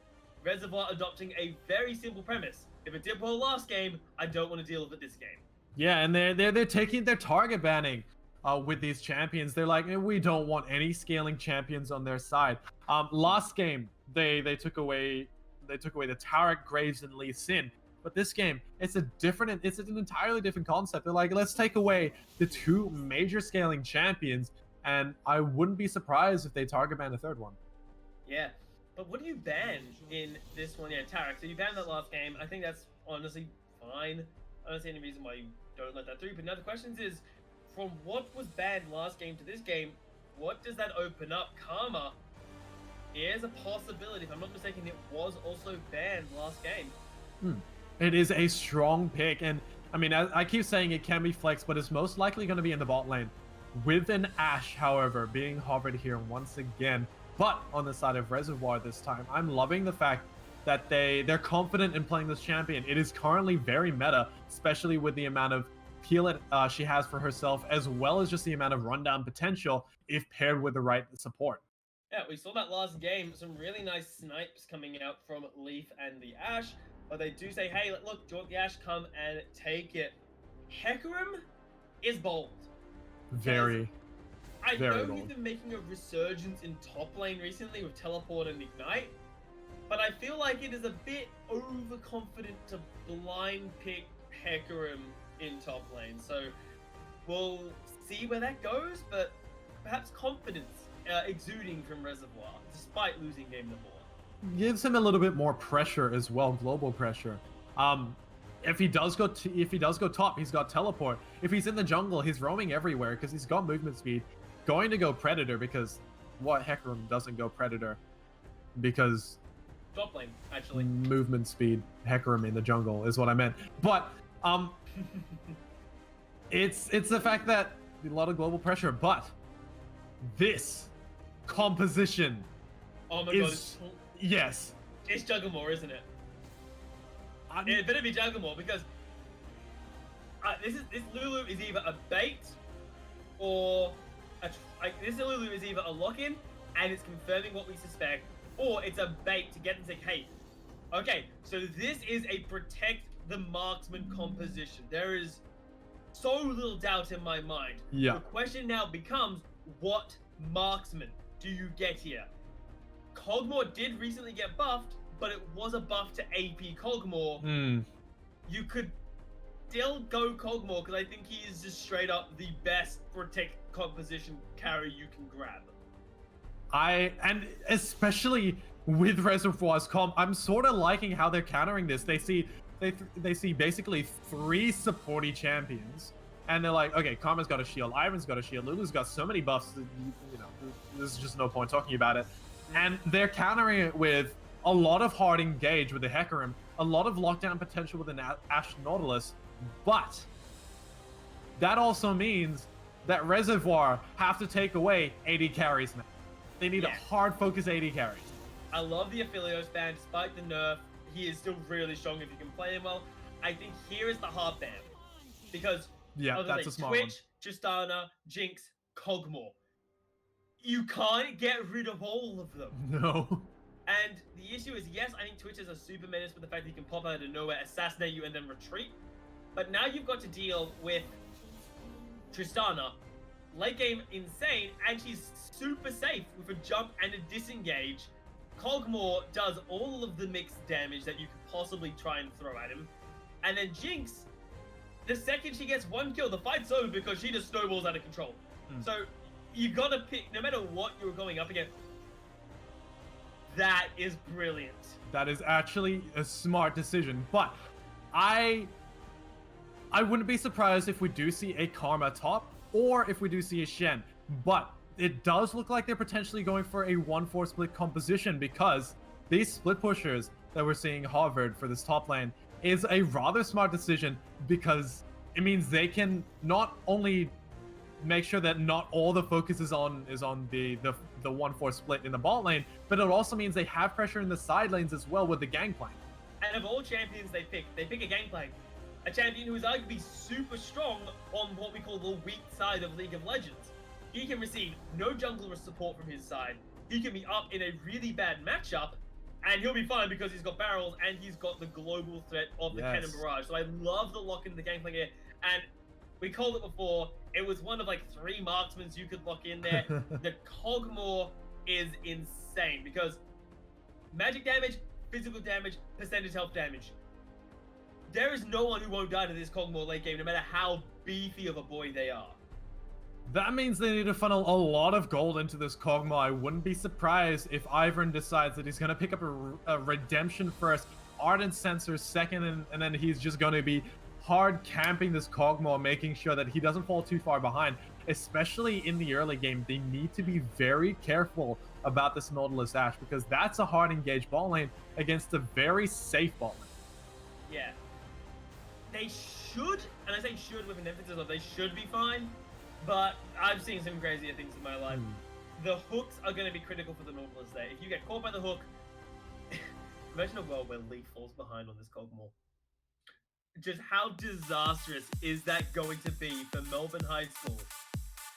Reservoir adopting a very simple premise. If it did well last game, I don't want to deal with it this game. Yeah, and they're taking their target banning with these champions. They're like, we don't want any scaling champions on their side. Last game they took away the Tarek, Graves, and Lee Sin. But this game, it's an entirely different concept. They're like, let's take away the two major scaling champions, and I wouldn't be surprised if they target ban a third one. Yeah, but what do you ban in this one? Yeah, Tarek. So you banned that last game. I think that's honestly fine. I don't see any reason why you don't let that through. But now the question is, from what was banned last game to this game, what does that open up? Karma is a possibility. If I'm not mistaken, it was also banned last game. It is a strong pick, and I mean, I keep saying it can be flexed, but it's most likely going to be in the bot lane. With an Ashe, however, being hovered here once again, but on the side of Reservoir this time. I'm loving the fact that they're confident in playing this champion. It is currently very meta, especially with the amount of heal she has for herself, as well as just the amount of rundown potential if paired with the right support. Yeah, we saw that last game. Some really nice snipes coming out from Leaf and the Ashe. But they do say, hey, look, do you want the Ashe? Come and take it. Hecarim is bold. Very know bold. he's been making a resurgence in top lane recently with Teleport and Ignite. But I feel like it is a bit overconfident to blind pick Hecarim in top lane. So we'll see where that goes, but perhaps confidence exuding from Reservoir, despite losing game number 1. Gives him a little bit more pressure as well, global pressure. If he does go top, he's got teleport. If he's in the jungle, he's roaming everywhere because he's got movement speed. Going to go predator because what Hecarim doesn't go predator? Because top lane, actually. Movement speed, Hecarim in the jungle is what I meant. But it's the fact that a lot of global pressure, but this composition oh my is god, yes. It's Juggermore, isn't it? It better be Juggermore because this Lulu is either a bait or this Lulu is either a lock-in and it's confirming what we suspect, or it's a bait to get them to say, hey, okay, so this is a protect the marksman composition. There is so little doubt in my mind. Yeah. The question now becomes, what marksman do you get here? Cogmore did recently get buffed, but it was a buff to AP Cogmore. You could still go Cogmore because I think he is just straight up the best protect composition carry you can grab. And especially with Reservoir's comp, I'm sort of liking how they're countering this. They see basically 3 supporty champions, and they're like, okay, Karma's got a shield, Ivan's got a shield, Lulu's got so many buffs that, you know, there's just no point talking about it. And they're countering it with a lot of hard engage with the Hecarim, a lot of lockdown potential with an Ashe Nautilus, but that also means that Reservoir have to take away AD carries now. They need a hard focus AD carries. I love the Aphelios ban, despite the nerf. He is still really strong if you can play him well. I think here is the hard ban. Because that's a smart Twitch, one. Tristana, Jinx, Cogmore. You can't get rid of all of them. No. And the issue is, yes, I think Twitch is a super menace with the fact that he can pop out of nowhere, assassinate you, and then retreat. But now you've got to deal with Tristana, late game insane, and she's super safe with a jump and a disengage. Cogmore does all of the mixed damage that you could possibly try and throw at him. And then Jinx, the second she gets 1 kill, the fight's over because she just snowballs out of control. So you gotta pick, no matter what you're going up against. That is brilliant. That is actually a smart decision, but I wouldn't be surprised if we do see a Karma top or if we do see a Shen. But it does look like they're potentially going for a 1-4 split composition, because these split pushers that we're seeing Harvard for this top lane is a rather smart decision, because it means they can not only make sure that not all the focus is on the 1-4 split in the bot lane, but it also means they have pressure in the side lanes as well with the gangplank. And of all champions they pick a gangplank. A champion who is arguably super strong on what we call the weak side of League of Legends. He can receive no jungler support from his side. He can be up in a really bad matchup, and he'll be fine because he's got barrels and he's got the global threat of the Cannon Barrage. So I love the lock in the gangplank here, and we called it before. It was one of like 3 marksmen you could lock in there. The Cogmore is insane because magic damage, physical damage, percentage health damage. There is no one who won't die to this Cogmore late game, no matter how beefy of a boy they are. That means they need to funnel a lot of gold into this Kog'Maw. I wouldn't be surprised if Ivern decides that he's going to pick up a Redemption first, Ardent Sensor second, and then he's just going to be hard camping this Kog'Maw, making sure that he doesn't fall too far behind. Especially in the early game, they need to be very careful about this Nautilus Ash, because that's a hard engaged ball lane against a very safe ball lane. Yeah. They should, and I say should with an emphasis of they should be fine, but I've seen some crazier things in my life. The hooks are going to be critical for the Nautilus there. If you get caught by the hook, imagine a world where Lee falls behind on this Cogmore. Just how disastrous is that going to be for Melbourne High School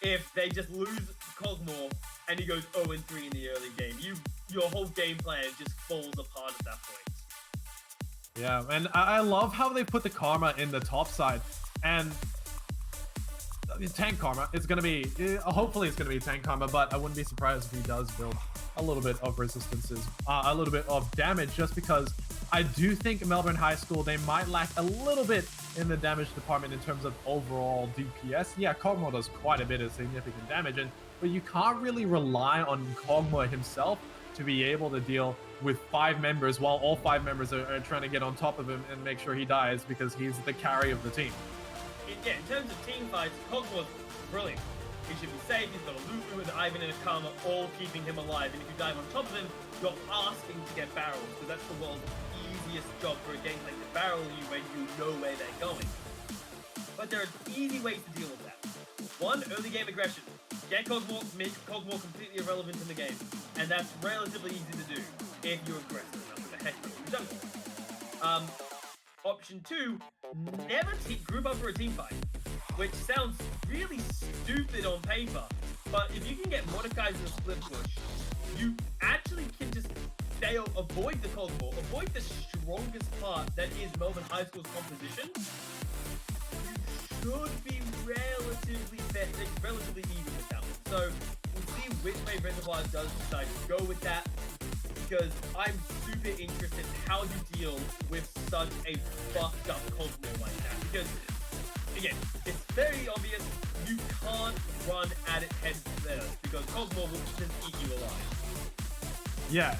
if they just lose Cogmore and he goes 0-3 in the early game? Your whole game plan just falls apart at that point. Yeah, and I love how they put the Karma in the top side, and tank Karma. It's gonna be, hopefully it's gonna be tank Karma, but I wouldn't be surprised if he does build a little bit of resistances, a little bit of damage, just because I do think Melbourne High School, they might lack a little bit in the damage department in terms of overall DPS. Yeah, Kog'Maw does quite a bit of significant damage, but you can't really rely on Kog'Maw himself to be able to deal with 5 members while all 5 members are trying to get on top of him and make sure he dies, because he's the carry of the team. Yeah, in terms of team fights, Cogmore's brilliant. He should be safe. He's got a Lufu and Ivan and a Karma all keeping him alive. And if you dive on top of him, you're asking to get barrels, because that's the world's easiest job for a game like to barrel you when you know where they're going. But there are easy ways to deal with that. One, early game aggression. Get Cogmore, make Cogmore completely irrelevant in the game. And that's relatively easy to do if you're aggressive enough with a heck of a jungle. Option 2, never group up for a team fight, which sounds really stupid on paper, but if you can get Mordekaiser in a split push, you actually can just avoid the Cogmore, avoid the strongest part that is Melbourne High School's composition. You should be relatively even with that one. So we'll see which way Reservoir does decide to go with that, because I'm super interested in how you deal with such a fucked up Cogmore like that. Because, again, it's very obvious you can't run at it head first, because Cogmore will just eat you alive. Yeah,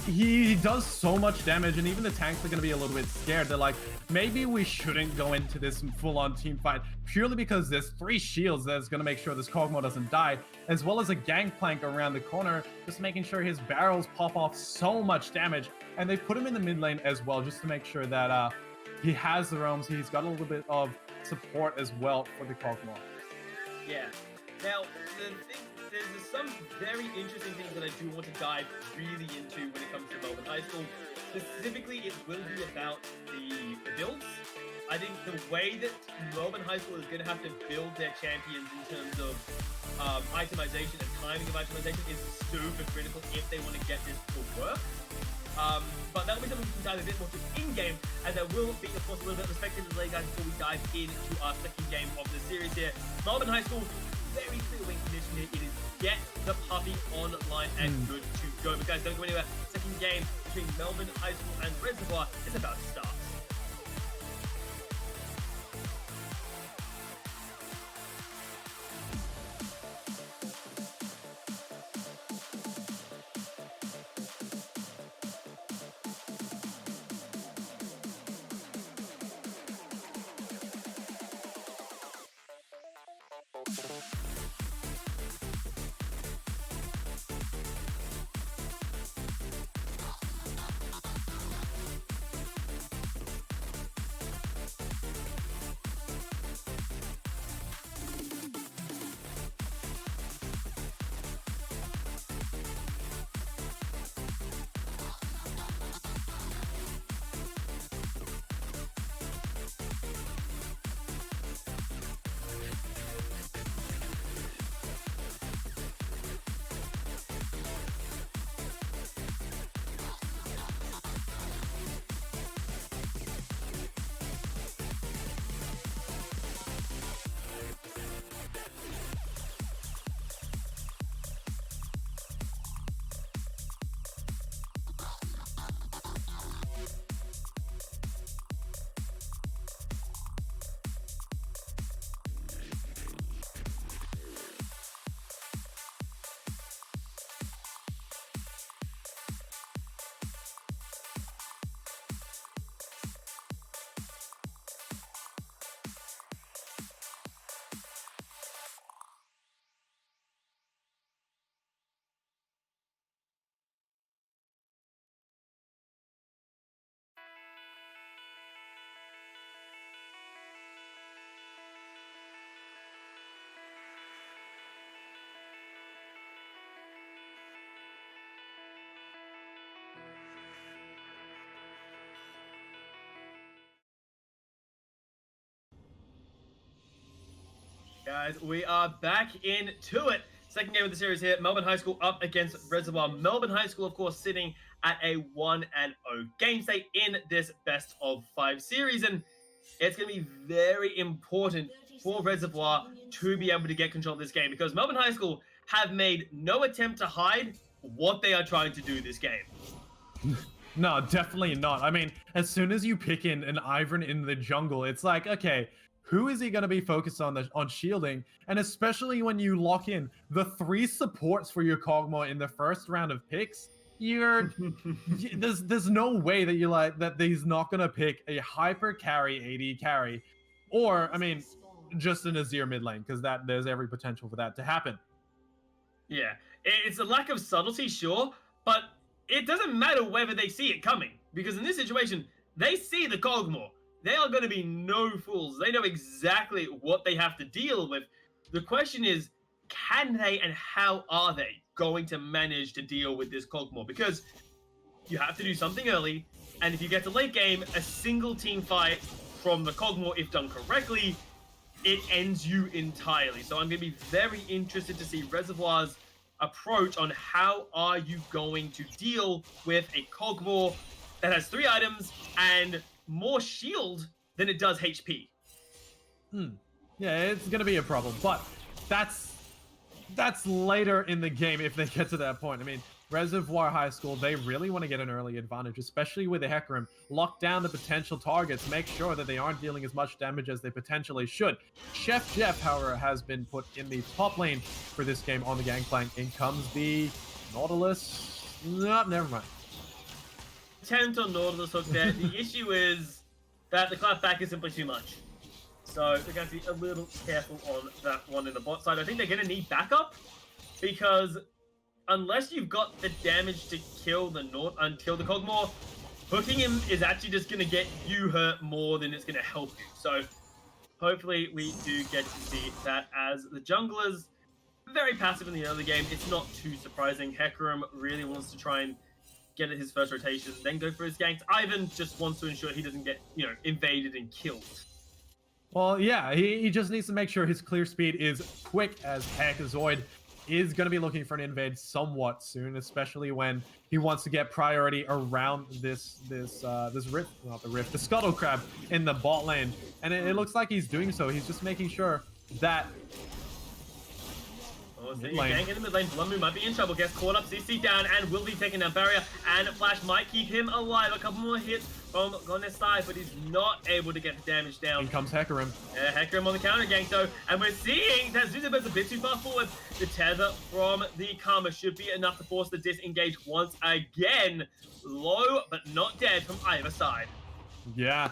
he does so much damage, and even the tanks are going to be a little bit scared. They're like, maybe we shouldn't go into this full-on team fight, purely because there's 3 shields that's going to make sure this Kog'Maw doesn't die, as well as a gangplank around the corner, just making sure his barrels pop off so much damage. And they put him in the mid lane as well, just to make sure that he has the realms. He's got a little bit of support as well for the Kog'Maw. Yeah. Now, there's some very interesting things that I do want to dive really into when it comes to Melbourne High School. Specifically, it will be about the builds. I think the way that Melbourne High School is going to have to build their champions in terms of itemization and timing of itemization is super critical if they want to get this to work. But that'll be something we can dive a bit more to in-game, as there will be, of course, a little bit of spectator delay, guys, before we dive into our second game of the series here. Melbourne High School, very clear win condition here. It is get the puppy online and good to go. But guys, don't go anywhere. Second game between Melbourne High School and Reservoir is about to start. Guys, we are back into it. Second game of the series here. Melbourne High School up against Reservoir. Melbourne High School, of course, sitting at a 1-0 game state in this best of 5 series. And it's going to be very important for Reservoir to be able to get control of this game because Melbourne High School have made no attempt to hide what they are trying to do this game. No, definitely not. I mean, as soon as you pick in an Ivern in the jungle, it's like, okay, who is he going to be focused on shielding? And especially when you lock in the 3 supports for your Kog'Maw in the first round of picks, there's no way that he's not going to pick a hyper carry, AD carry, or I mean, just an Azir mid lane because there's every potential for that to happen. Yeah, it's a lack of subtlety, sure, but it doesn't matter whether they see it coming because in this situation, they see the Kog'Maw. They are going to be no fools. They know exactly what they have to deal with. The question is, can they and how are they going to manage to deal with this Kog'Maw? Because you have to do something early, and if you get to late game, a single team fight from the Kog'Maw, if done correctly, it ends you entirely. So I'm going to be very interested to see Reservoir's approach on how are you going to deal with a Kog'Maw that has 3 items and more shield than it does HP. Yeah, it's gonna be a problem, but that's later in the game if they get to that point. I mean, Reservoir High School, they really want to get an early advantage, especially with the Hecarim. Lock down the potential targets, make sure that they aren't dealing as much damage as they potentially should. Chef Jeff, however, has been put in the top lane for this game on the Gangplank. In comes the Nautilus. No, never mind. Attempt on Nautilus hook there. The issue is that the clapback is simply too much. So they're going to be a little careful on that one in the bot side. I think they're going to need backup because unless you've got the damage to kill the Kog'Maw, hooking him is actually just going to get you hurt more than it's going to help you. So hopefully we do get to see that as the junglers very passive in the early game. It's not too surprising. Hecarim really wants to try and get at his first rotation, then go for his ganks. Ivan just wants to ensure he doesn't get, invaded and killed. Well, yeah, he just needs to make sure his clear speed is quick as heck. Zoid is going to be looking for an invade somewhat soon, especially when he wants to get priority around this rift, not the rift, the scuttle crab in the bot lane. And it looks like he's doing so. He's just making sure that Gang in the mid lane. Blummu might be in trouble. Gets caught up. CC down and will be taking down barrier. And Flash might keep him alive. A couple more hits from Gonne's side, but he's not able to get the damage down. In comes Hecarim. Yeah, Hecarim on the counter gang. So, and we're seeing that Zuzabet's a bit too far forward. The tether from the Karma should be enough to force the disengage once again. Low, but not dead from either side. Yeah,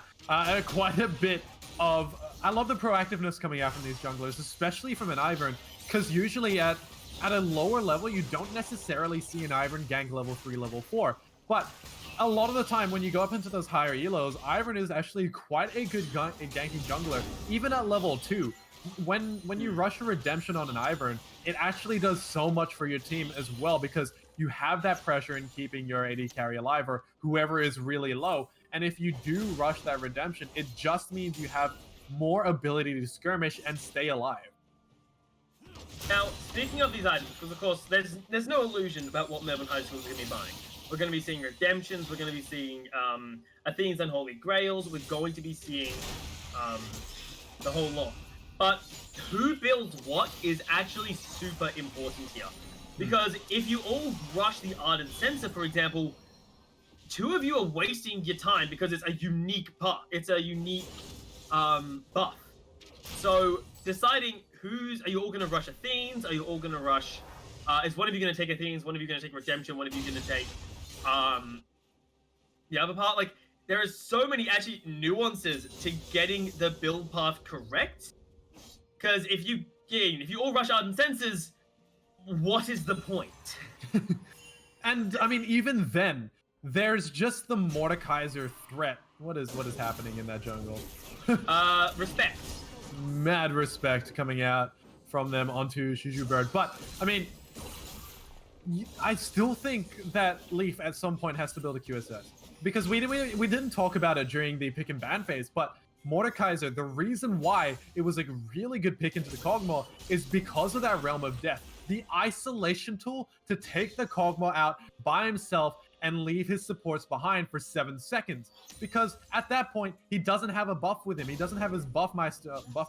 quite a bit of... I love the proactiveness coming out from these junglers, especially from an Ivern. Because usually at a lower level, you don't necessarily see an Ivern gank level 3, level 4. But a lot of the time, when you go up into those higher elos, Ivern is actually quite a good ganking jungler, even at level 2. When you rush a redemption on an Ivern, it actually does so much for your team as well, because you have that pressure in keeping your AD carry alive, or whoever is really low. And if you do rush that redemption, it just means you have more ability to skirmish and stay alive. Now, speaking of these items, because of course there's no illusion about what Melbourne High School is going to be buying. We're going to be seeing redemptions, we're going to be seeing Athene's Unholy Grails, we're going to be seeing the whole lot. But who builds what is actually super important here. Because if you all rush the Ardent Sensor, for example, 2 of you are wasting your time because it's a unique buff. It's a unique buff. So deciding are you all going to rush Athenes? Are you all going to rush... is one of you going to take Athenes? One of you going to take Redemption? One of you going to take the other part? Like, there are so many actually nuances to getting the build path correct. Because if you all rush Ardent Sensors, what is the point? And, I mean, even then, there's just the Mordekaiser threat. What is happening in that jungle? Respect. Mad respect coming out from them onto Shiju Bird. But, I mean, I still think that Leaf at some point has to build a QSS. Because we didn't talk about it during the pick and ban phase, but Mordekaiser, the reason why it was a really good pick into the Kog'Maw is because of that Realm of Death. The isolation tool to take the Kog'Maw out by himself and leave his supports behind for 7 seconds. Because at that point, he doesn't have a buff with him. He doesn't have his buff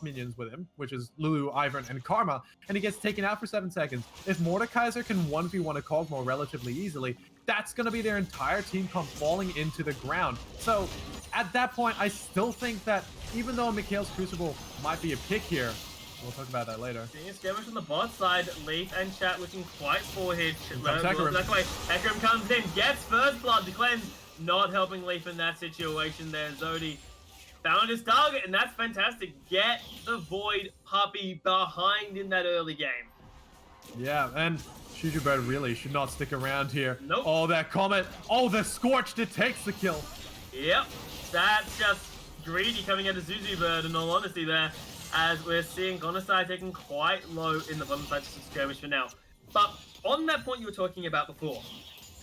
minions with him, which is Lulu, Ivern, and Karma, and he gets taken out for 7 seconds. If Mordekaiser can 1v1 a Kog'Maw relatively easily, that's going to be their entire team come falling into the ground. So at that point, I still think that even though Mikhail's Crucible might be a pick here, we'll talk about that later. Seeing a skirmish on the bot side, Leaf and Chat looking quite poor here. Hecarim. That's why Hecarim comes in, gets first blood to cleanse, not helping Leaf in that situation there. Zodi found his target, and that's fantastic. Get the Void Puppy behind in that early game. Yeah, and Shujubird really should not stick around here. Nope. Oh, that Comet. Oh, the Scorched, it takes the kill. Yep, that's just greedy coming out of Zuzubird in all honesty there, as we're seeing Gonosai taking quite low in the bottom side skirmish for now. But on that point you were talking about before,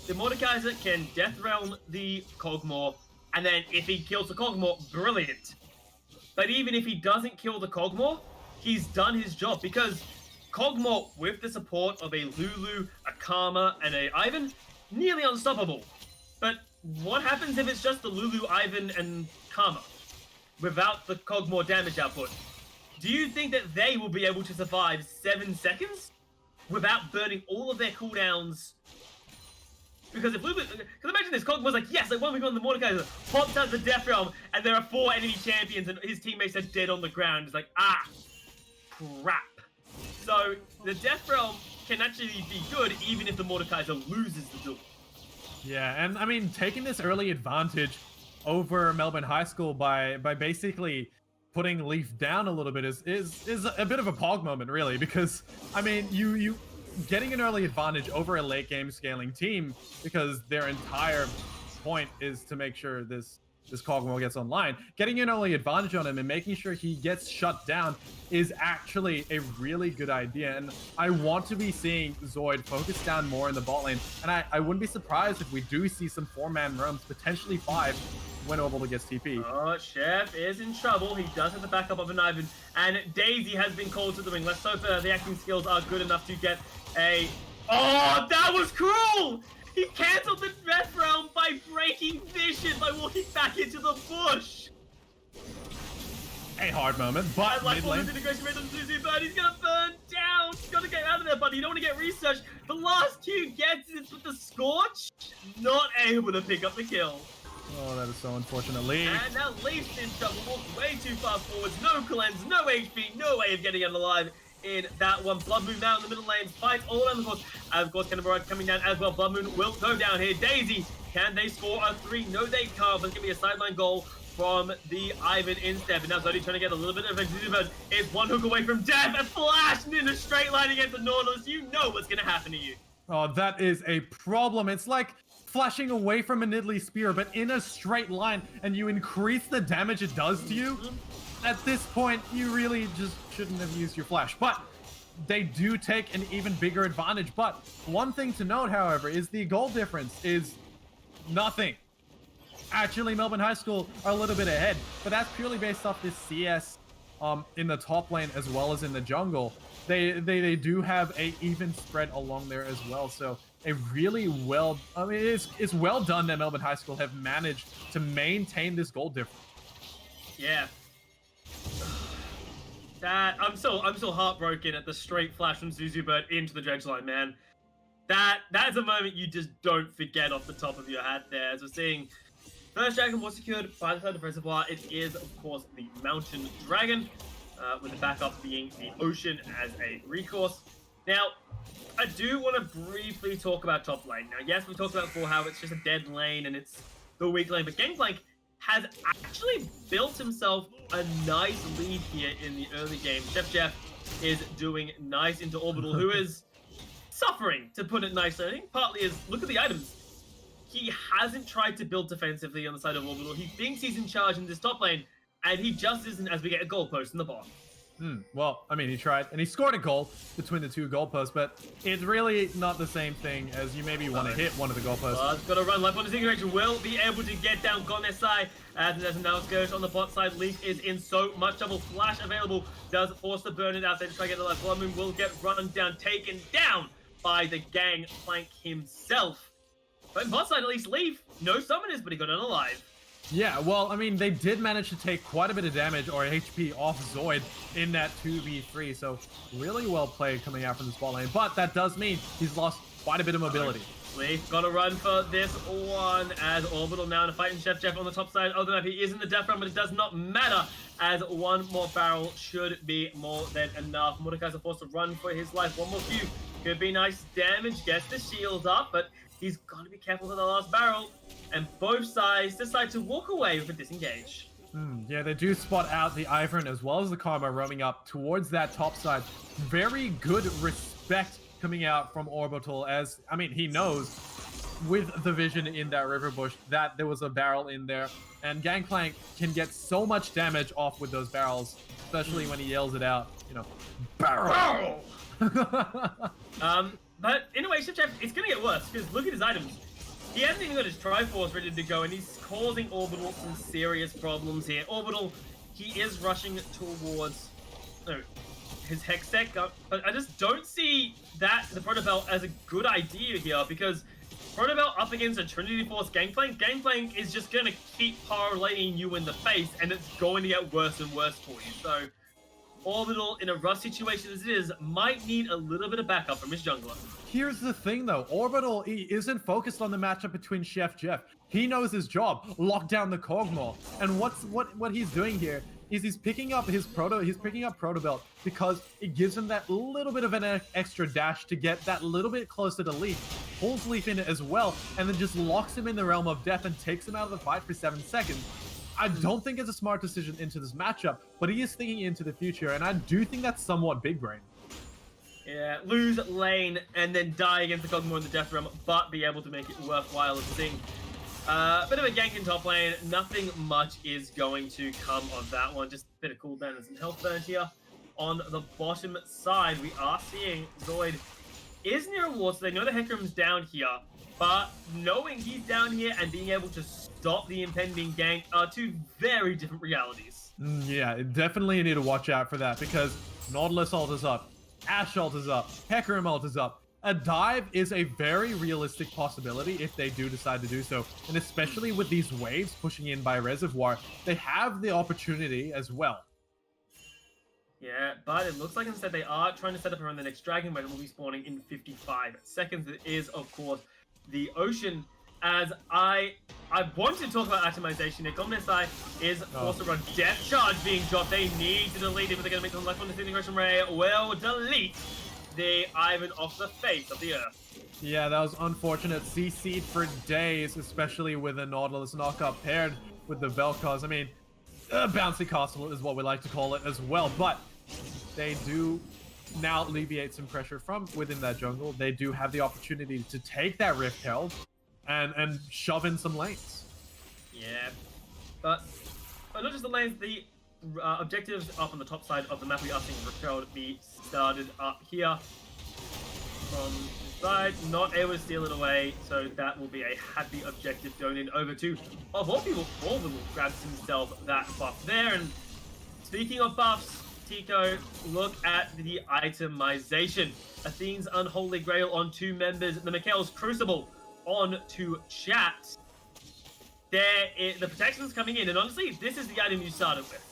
the Mordekaiser can Death Realm the Kog'Maw, and then if he kills the Kog'Maw, brilliant. But even if he doesn't kill the Kog'Maw, he's done his job, because Kog'Maw, with the support of a Lulu, a Karma, and a Ivern, nearly unstoppable. But what happens if it's just the Lulu, Ivern, and Karma, without the Kog'Maw damage output? Do you think that they will be able to survive 7 seconds without burning all of their cooldowns? Because if Lulu, because imagine this, Kog'Maw's like, yes, I won, we got the Mordekaiser, pops out the Death Realm, and there are 4 enemy champions, and his teammates are dead on the ground. It's like, ah, crap. So the Death Realm can actually be good even if the Mordekaiser loses the duel. Yeah, and I mean, taking this early advantage over Melbourne High School by basically putting Leaf down a little bit is a bit of a pog moment, really, because I mean, you getting an early advantage over a late game scaling team, because their entire point is to make sure this Kog'Maw gets online. Getting an early advantage on him and making sure he gets shut down is actually a really good idea, and I want to be seeing Zoid focus down more in the bot lane, and I wouldn't be surprised if we do see some 4-man roams, potentially 5, when Orbital gets TP. Oh, Chef is in trouble. He does have the backup of an Ivan, and Daisy has been called to the ring. Let's hope the acting skills are good enough to get a... Oh, that was cruel! He cancelled the Death Realm by breaking vision by walking back into the bush. A hard moment, but I like mid all lane. this integration rate on Zuzubird. He's gonna burn down. He's gotta get out of there, buddy. You don't want to get researched. The last 2 gets is with the Scorch, not able to pick up the kill. Oh, that is so unfortunate. Leaf. And now Leaf's in trouble. Walked way too far forwards. No cleanse, no HP, no way of getting out alive in that one. Blood Moon now in the middle lane. Fights all around the course. And of course, Kenneberg coming down as well. Blood Moon will go down here. Daisy, can they score a 3? No, they can't. But it's going to be a sideline goal from the Ivan instead. But now Zodi trying to get a little bit of advantage. It's 1 hook away from death. And flash in a straight line against the Nautilus. You know what's going to happen to you. Oh, that is a problem. It's like flashing away from a Nidalee Spear, but in a straight line, and you increase the damage it does to you. At this point, you really just shouldn't have used your flash. But they do take an even bigger advantage. But one thing to note, however, is the goal difference is nothing. Actually, Melbourne High School are a little bit ahead, but that's purely based off this CS in the top lane as well as in the jungle. They do have a even spread along there as well. So a really well, I mean, it's well done that Melbourne High School have managed to maintain this goal difference. Yeah. That I'm still heartbroken at the straight flash from Zuzubird into the dredge line, man. That's a moment you just don't forget off the top of your hat there. As we're seeing, first dragon was secured by the side of Reservoir. It is, of course, the Mountain Dragon, with the backup being the Ocean as a recourse. Now, I do want to briefly talk about top lane. Now, yes, we talked about before how it's just a dead lane and it's the weak lane, but Gangplank has actually built himself a nice lead here in the early game. Jeff is doing nice into Orbital, who is suffering, to put it nicely. I think partly is, look at the items. He hasn't tried to build defensively on the side of Orbital. He thinks he's in charge in this top lane, and he just isn't as we get a goalpost in the bottom. Well, I mean, he tried, and he scored a goal between the two goalposts, but it's really not the same thing as you maybe want to hit one of the goalposts. It's got to run. Life on the direction will be able to get down on their side. As there's now Skirmish on the bot side. Leaf is in so much trouble. Flash available. Does force the burn it out there to try to get the life. Blood Moon will get run down, taken down by the Gangplank himself. But in bot side, at least Leaf, no summoners, but he got unalive. Yeah, well, I mean, they did manage to take quite a bit of damage or HP off Zoid in that 2v3, so really well played coming out from the spot lane. But that does mean he's lost quite a bit of mobility. Leaf got to run for this one as Orbital now in a fight, and Chef on the top side of the map. He is in the death run, but it does not matter as one more barrel should be more than enough. Mordekaiser forced to run for his life. One more cube could be nice damage, gets the shield up, but he's got to be careful for the last barrel. And both sides decide to walk away with a disengage. Yeah, they do spot out the Ivern as well as the Karma roaming up towards that top side. Very good respect coming out from Orbital as, I mean, he knows with the vision in that river bush that there was a barrel in there. And Gangplank can get so much damage off with those barrels, especially when he yells it out, you know, barrel! But in a way, Chef, it's going to get worse because look at his items. He hasn't even got his Triforce ready to go, and he's causing Orbital some serious problems here. Orbital, he is rushing towards his Hextech, but I just don't see that the Protobelt as a good idea here, because Protobelt up against a Trinity Force Gangplank is just going to keep parlaying you in the face, and it's going to get worse and worse for you. So Orbital, in a rough situation as it is, might need a little bit of backup from his jungler. Here's the thing though, Orbital, he isn't focused on the matchup between Chef Jeff. He knows his job, lock down the Kog'Maw. And what he's doing here is he's picking up Protobelt because it gives him that little bit of an extra dash to get that little bit closer to Leaf, pulls Leaf in it as well, and then just locks him in the realm of death and takes him out of the fight for 7 seconds. I don't think it's a smart decision into this matchup, but he is thinking into the future, and I do think that's somewhat big brain. Yeah, lose lane and then die against the Kog'Maw in the Death Realm, but be able to make it worthwhile as a thing. Bit of a gank in top lane. Nothing much is going to come of that one. Just a bit of cooldown and some health burn here. On the bottom side, we are seeing Zoid is near a wall, so they know the Hecarim's down here. But knowing he's down here and being able to stop the impending gank are two very different realities. Yeah, definitely need to watch out for that because Nautilus alters up, Ashe alters up, Hecarim alters up. A dive is a very realistic possibility if they do decide to do so. And especially with these waves pushing in by Reservoir, they have the opportunity as well. Yeah, but it looks like instead they are trying to set up around the next dragon, but it will be spawning in 55 seconds. It is, of course, the Ocean. As I want to talk about atomization here. Gomnesai is forced to run Death Charge being dropped. They need to delete it, but they're going to make them left on the Disintegration Ray. Will delete the Ivan off the face of the earth. Yeah, that was unfortunate. CC'd for days, especially with a Nautilus knockup paired with the Vel'Koz. I mean, bouncy castle is what we like to call it as well, but they do now alleviate some pressure from within that jungle. They do have the opportunity to take that Rift Herald and shove in some lanes. Yeah, but not just the lanes, the objectives up on the top side of the map. We are seeing Rift Herald be started up here from the side, not able to steal it away, so that will be a happy objective donated over to, of all people, Orbital grabs himself that buff there. And speaking of buffs, Tico, look at the itemization. Athene's Unholy Grail on 2 members, the Mikhail's Crucible on to Chat. The protection's coming in, and honestly, this is the item you started with.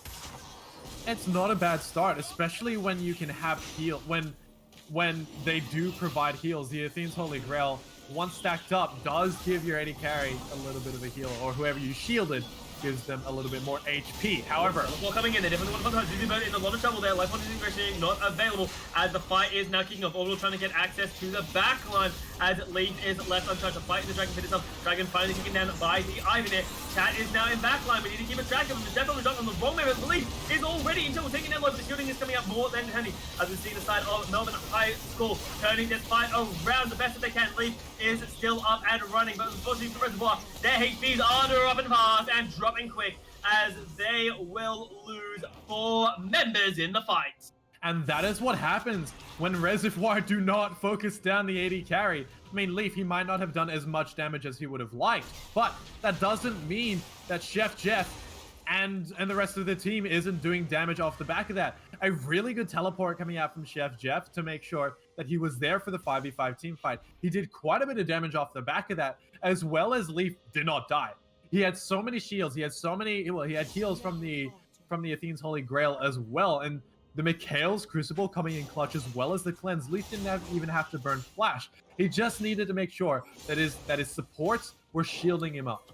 It's not a bad start, especially when you can have heal, when they do provide heals. The Athene's Holy Grail, once stacked up, does give your AD carry a little bit of a heal, or whoever you shielded gives them a little bit more HP. However, well, coming in, they definitely want to Dizzy Bird in a lot of trouble there. Life on Disintegration not available as the fight is now kicking off. Orbital trying to get access to the back line as Leaf is left untouched to fight in the Dragon Pit itself. Dragon finally taken down by the Ivy there. Chat is now in back line. We need to keep a track of him. The death on the drop on the wrong way, but Leaf is already until we're taking down low. The shielding is coming up more than handy as we see the side of Melbourne High School turning this fight around the best that they can. Leaf is still up and running, but unfortunately for Reservoir, their HPs are up and fast and dropping quick. as they will lose 4 members in the fight. And that is what happens when Reservoir do not focus down the AD carry. I mean, Leaf, he might not have done as much damage as he would have liked, but that doesn't mean that Chef Jeff and the rest of the team isn't doing damage off the back of that. A really good teleport coming out from Chef Jeff to make sure that he was there for the 5v5 team fight. He did quite a bit of damage off the back of that, as well as Leaf did not die. He had so many shields, he had so many, well, he had heals from the Athene's Holy Grail as well, and the Mikhail's Crucible coming in clutch, as well as the cleanse. Leaf didn't even have to burn flash. He just needed to make sure that his supports were shielding him up.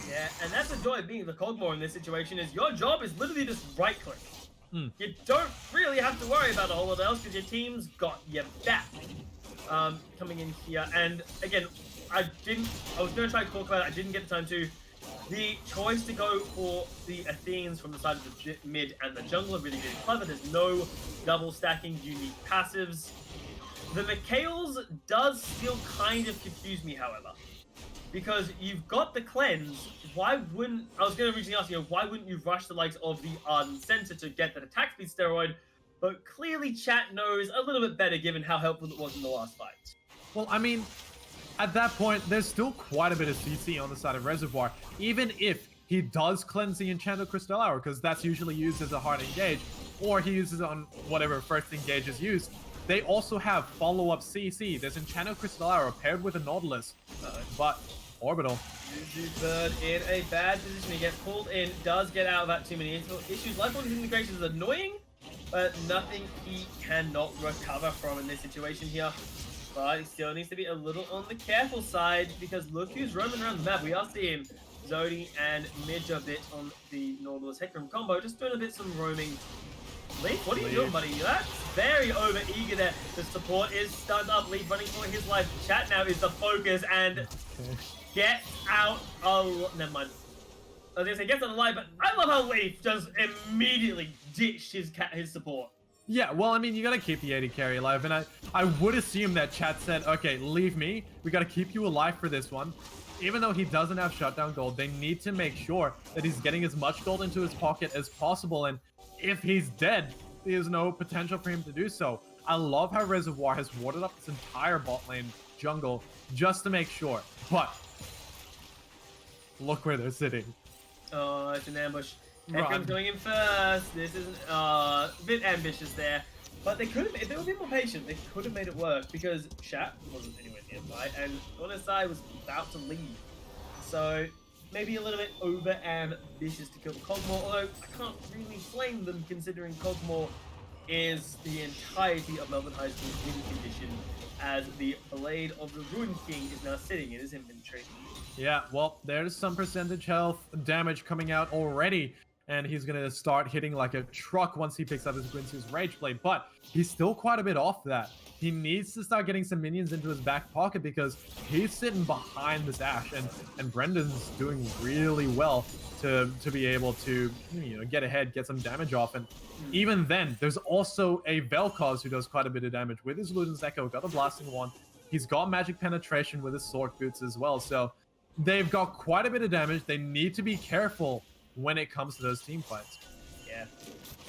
Yeah, and that's the joy of being the Cogmore in this situation, is your job is literally just right-click. You don't really have to worry about a whole lot else because your team's got your back. Coming in here, and again, I was going to try to talk about it, I didn't get the time to. The choice to go for the Athenes from the side of the mid and the jungle are really, really clever. There's no double stacking unique passives. The Mikhail's does still kind of confuse me, however, because you've got the cleanse. Why wouldn't, I was going to originally ask you, why wouldn't you rush the likes of the Ardent Center to get that attack speed steroid? But clearly chat knows a little bit better given how helpful it was in the last fight. Well, I mean, at that point, there's still quite a bit of CC on the side of Reservoir, even if he does cleanse the Enchanted Crystal Hour, because that's usually used as a hard engage, or he uses it on whatever first engage is used. They also have follow-up CC. There's Enchanted Crystal Hour paired with a Nautilus, but Orbital. Bird in a bad position. He gets pulled in, does get out without too many issues. Lifeline integration is annoying, but nothing he cannot recover from in this situation here. But he still needs to be a little on the careful side, because look who's roaming around the map. We are seeing Zodi and Midge a bit on the Nautilus Hecarim combo, just doing a bit some roaming. Leaf, what are you doing, buddy? That's very over-eager there. The support is stunned up. Leaf running for his life. Chat now is the focus, and get out of... Never mind. I was going to say gets out alive, but I love how Leaf just immediately ditched his support. Yeah, well, I mean, you gotta keep the AD carry alive, and I would assume that chat said, okay, leave me. We gotta keep you alive for this one. Even though he doesn't have shutdown gold, they need to make sure that he's getting as much gold into his pocket as possible, and if he's dead, there's no potential for him to do so. I love how Reservoir has warded up this entire bot lane jungle just to make sure, but look where they're sitting. Oh, it's an ambush. Hecarim's going in first. This is a bit ambitious there. But they could have, if they were a bit more patient, they could have made it work, because Shat wasn't anywhere nearby, and Onesai was about to leave. So maybe a little bit over ambitious to kill the Cogmore, although I can't really blame them considering Cogmore is the entirety of Melbourne High School's win condition, as the Blade of the Ruined King is now sitting in his inventory. Yeah, well, there's some percentage health damage coming out already, and he's going to start hitting like a truck once he picks up his Gwynsu's Rage Blade, but he's still quite a bit off that. He needs to start getting some minions into his back pocket, because he's sitting behind this Ashe, and Brendan's doing really well to be able to, you know, get ahead, get some damage off. And even then, there's also a Vel'Koz who does quite a bit of damage with his Luden's Echo, got the Blasting Wand. He's got magic penetration with his Sword Boots as well, so they've got quite a bit of damage. They need to be careful when it comes to those team fights. Yeah.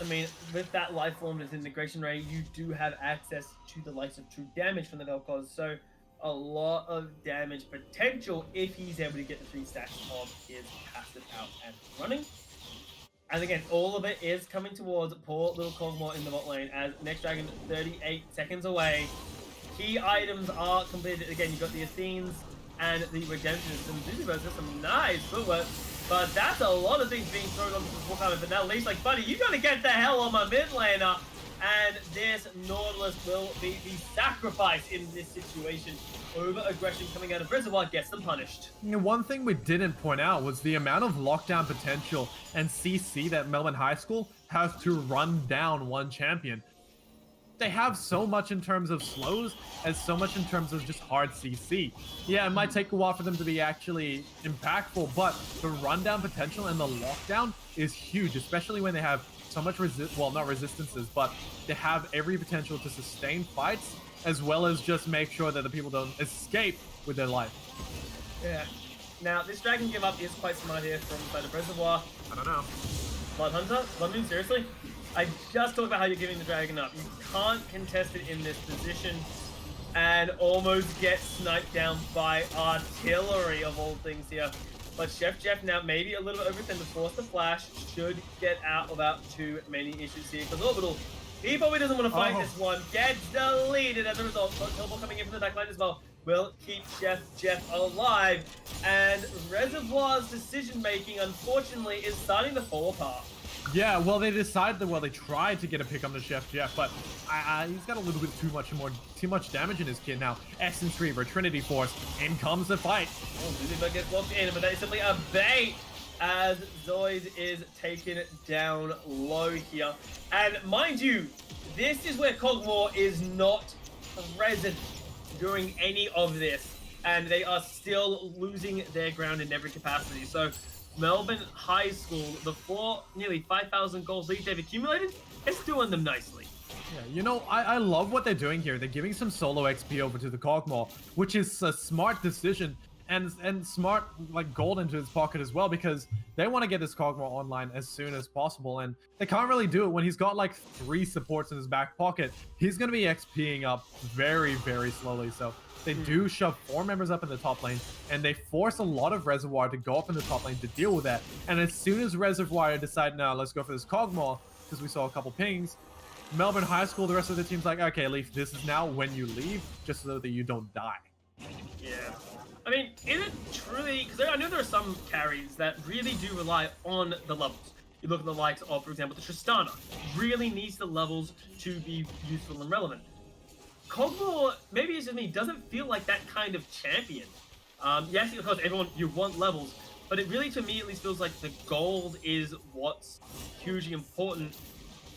I mean, with that life form disintegration ray, you do have access to the likes of true damage from the Vel'Koz, so a lot of damage potential if he's able to get the 3 stacks of his passive out and running. And again, all of it is coming towards poor little Cogmore in the bot lane, as Next Dragon 38 seconds away. Key items are completed. Again, you've got the Athenes and the Redemption. Some Zuzibos got some nice footwork, but that's a lot of things being thrown onto the Warhammer. But now Leaf's like, buddy, you gotta get the hell on my mid laner. And this Nautilus will be the sacrifice in this situation. Over-aggression coming out of Reservoir gets them punished. You know, one thing we didn't point out was the amount of lockdown potential and CC that Melbourne High School has to run down one champion. They have so much in terms of slows and so much in terms of just hard CC. Yeah, it might take a while for them to be actually impactful, but the rundown potential and the lockdown is huge, especially when they have so much not resistances, but they have every potential to sustain fights, as well as just make sure that the people don't escape with their life. Yeah. Now, this Dragon give up is quite smart here from side of Reservoir. I don't know. Blood Hunter? Blood Moon, seriously? I just talked about how you're giving the Dragon up. You can't contest it in this position and almost get sniped down by artillery of all things here. But Chef Jeff now maybe a little bit overextended, force the flash, should get out without too many issues here. Because Orbital, he probably doesn't want to fight this one, gets deleted as a result. Teleport coming in from the backline as well will keep Chef Jeff alive. And Reservoir's decision making, unfortunately, is starting to fall apart. Yeah, well, they tried to get a pick on the Chef Jeff, but he's got a little bit too much damage in his kit now. Essence Reaver, Trinity Force, in comes the fight. Oh, Zuzuba gets locked in, but that is simply a bait as Zoid is taken down low here. And mind you, this is where Cogmore is not present during any of this, and they are still losing their ground in every capacity. So Melbourne High School, the nearly 5,000 goals lead they've accumulated, it's doing them nicely. Yeah, you know, I love what they're doing here. They're giving some solo XP over to the Cogmore, which is a smart decision and smart like gold into his pocket as well, because they want to get this Cogmore online as soon as possible, and they can't really do it when he's got like 3 supports in his back pocket. He's going to be XPing up very, very slowly. So they do shove 4 members up in the top lane, and they force a lot of Reservoir to go up in the top lane to deal with that. And as soon as Reservoir decide, no, let's go for this Cogmore, because we saw a couple pings, Melbourne High School, the rest of the team's like, okay, Leaf, this is now when you leave, just so that you don't die. Yeah. I mean, is it truly, because I know there are some carries that really do rely on the levels. You look at the likes of, for example, the Tristana, really needs the levels to be useful and relevant. Cogmore, maybe it's just me, doesn't feel like that kind of champion. Yes, of course, everyone, you want levels, but it really, to me, at least feels like the gold is what's hugely important.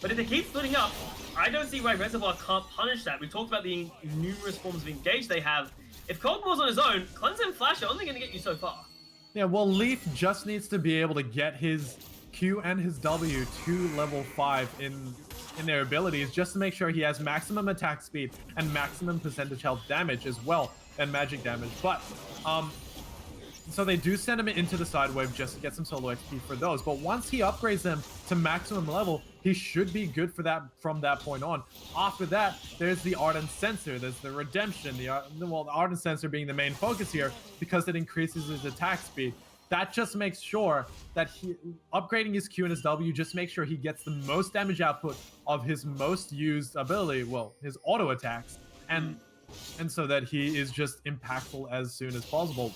But if they keep splitting up, I don't see why Reservoir can't punish that. We talked about the numerous forms of engage they have. If Cogmore's on his own, Cleanse and Flash are only going to get you so far. Yeah, well, Leaf just needs to be able to get his Q and his W to level 5 in their abilities, just to make sure he has maximum attack speed and maximum percentage health damage as well, and magic damage. But so they do send him into the side wave just to get some solo XP for those. But once he upgrades them to maximum level, he should be good for that from that point on. After that, there's the Ardent Sensor, there's the Redemption, the Ardent Sensor being the main focus here because it increases his attack speed. That just makes sure that upgrading his Q and his W just makes sure he gets the most damage output of his most used ability, well, his auto attacks, and so that he is just impactful as soon as possible.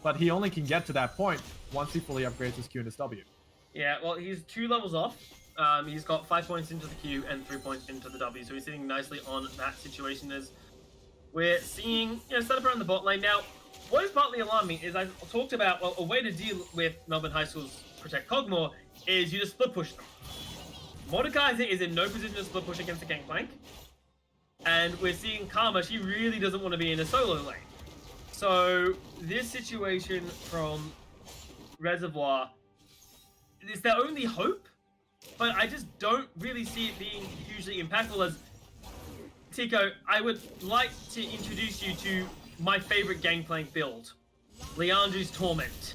But he only can get to that point once he fully upgrades his Q and his W. Yeah, well, he's 2 levels off. He's got 5 points into the Q and 3 points into the W, so he's sitting nicely on that situation as we're seeing, set up around the bot lane. Now, what is partly alarming is I talked about, well, a way to deal with Melbourne High School's Protect Cogmore is you just split push them. Mordekaiser is in no position to split push against the Gangplank, and we're seeing Karma, she really doesn't want to be in a solo lane. So this situation from Reservoir is their only hope, but I just don't really see it being hugely impactful. As Tico, I would like to introduce you to my favorite Gangplank build, Leandru's Torment.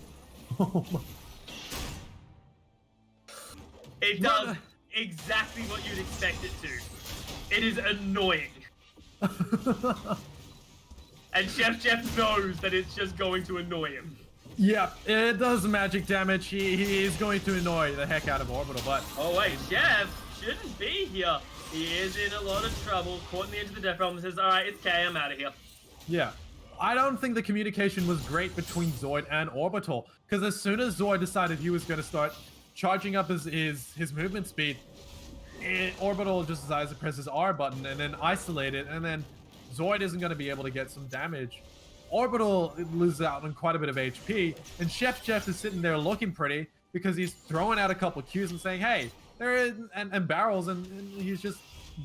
It does exactly what you'd expect it to. It is annoying. And Chef Jeff knows that it's just going to annoy him. Yeah, it does magic damage. He is going to annoy the heck out of Orbital, but... Oh wait, Chef shouldn't be here. He is in a lot of trouble, caught in the edge of the death realm, and says, alright, it's K, I'm out of here. Yeah. I don't think the communication was great between Zoid and Orbital, because as soon as Zoid decided he was going to start charging up his movement speed, Orbital just decides to press his R button and then isolate it, and then Zoid isn't going to be able to get some damage. Orbital loses out on quite a bit of HP, and Chef Jeff is sitting there looking pretty because he's throwing out a couple of Qs and saying, hey, there is, and barrels, and he's just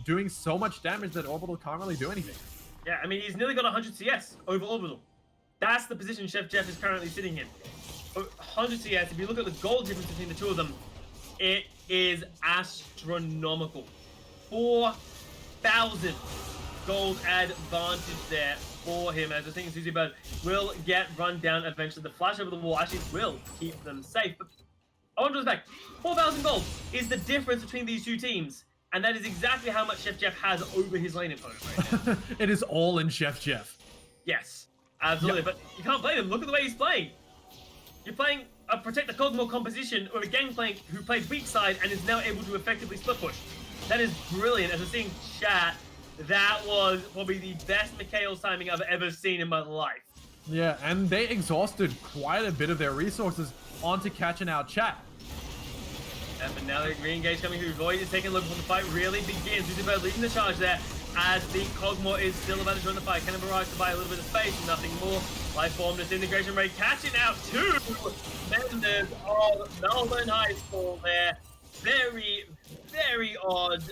doing so much damage that Orbital can't really do anything. Yeah, I mean, he's nearly got 100 CS over Orbital. That's the position Chef Jeff is currently sitting in. 100 CS, if you look at the gold difference between the two of them, it is astronomical. 4,000 gold advantage there for him, as I think Susie Bird will get run down eventually. The flash over the wall actually will keep them safe. But I want to respect 4,000 gold is the difference between these two teams. And that is exactly how much Chef Jeff has over his lane opponent right now. It is all in Chef Jeff. Yes, absolutely. Yep. But you can't blame him. Look at the way he's playing. You're playing a Protect the Cogmore composition with a Gangplank who played weak side and is now able to effectively split push. That is brilliant. As I'm seeing chat, that was probably the best Mikhail's timing I've ever seen in my life. Yeah, and they exhausted quite a bit of their resources onto catching out chat. But now the re-engage coming through. Void is taking a look before the fight really begins. Lucifer leading the charge there as the Cogmore is still about to join the fight. Cannon Barrage to buy a little bit of space, nothing more. Lifeform Disintegration Ray catching out two members of Melbourne High School there. Very, very odd.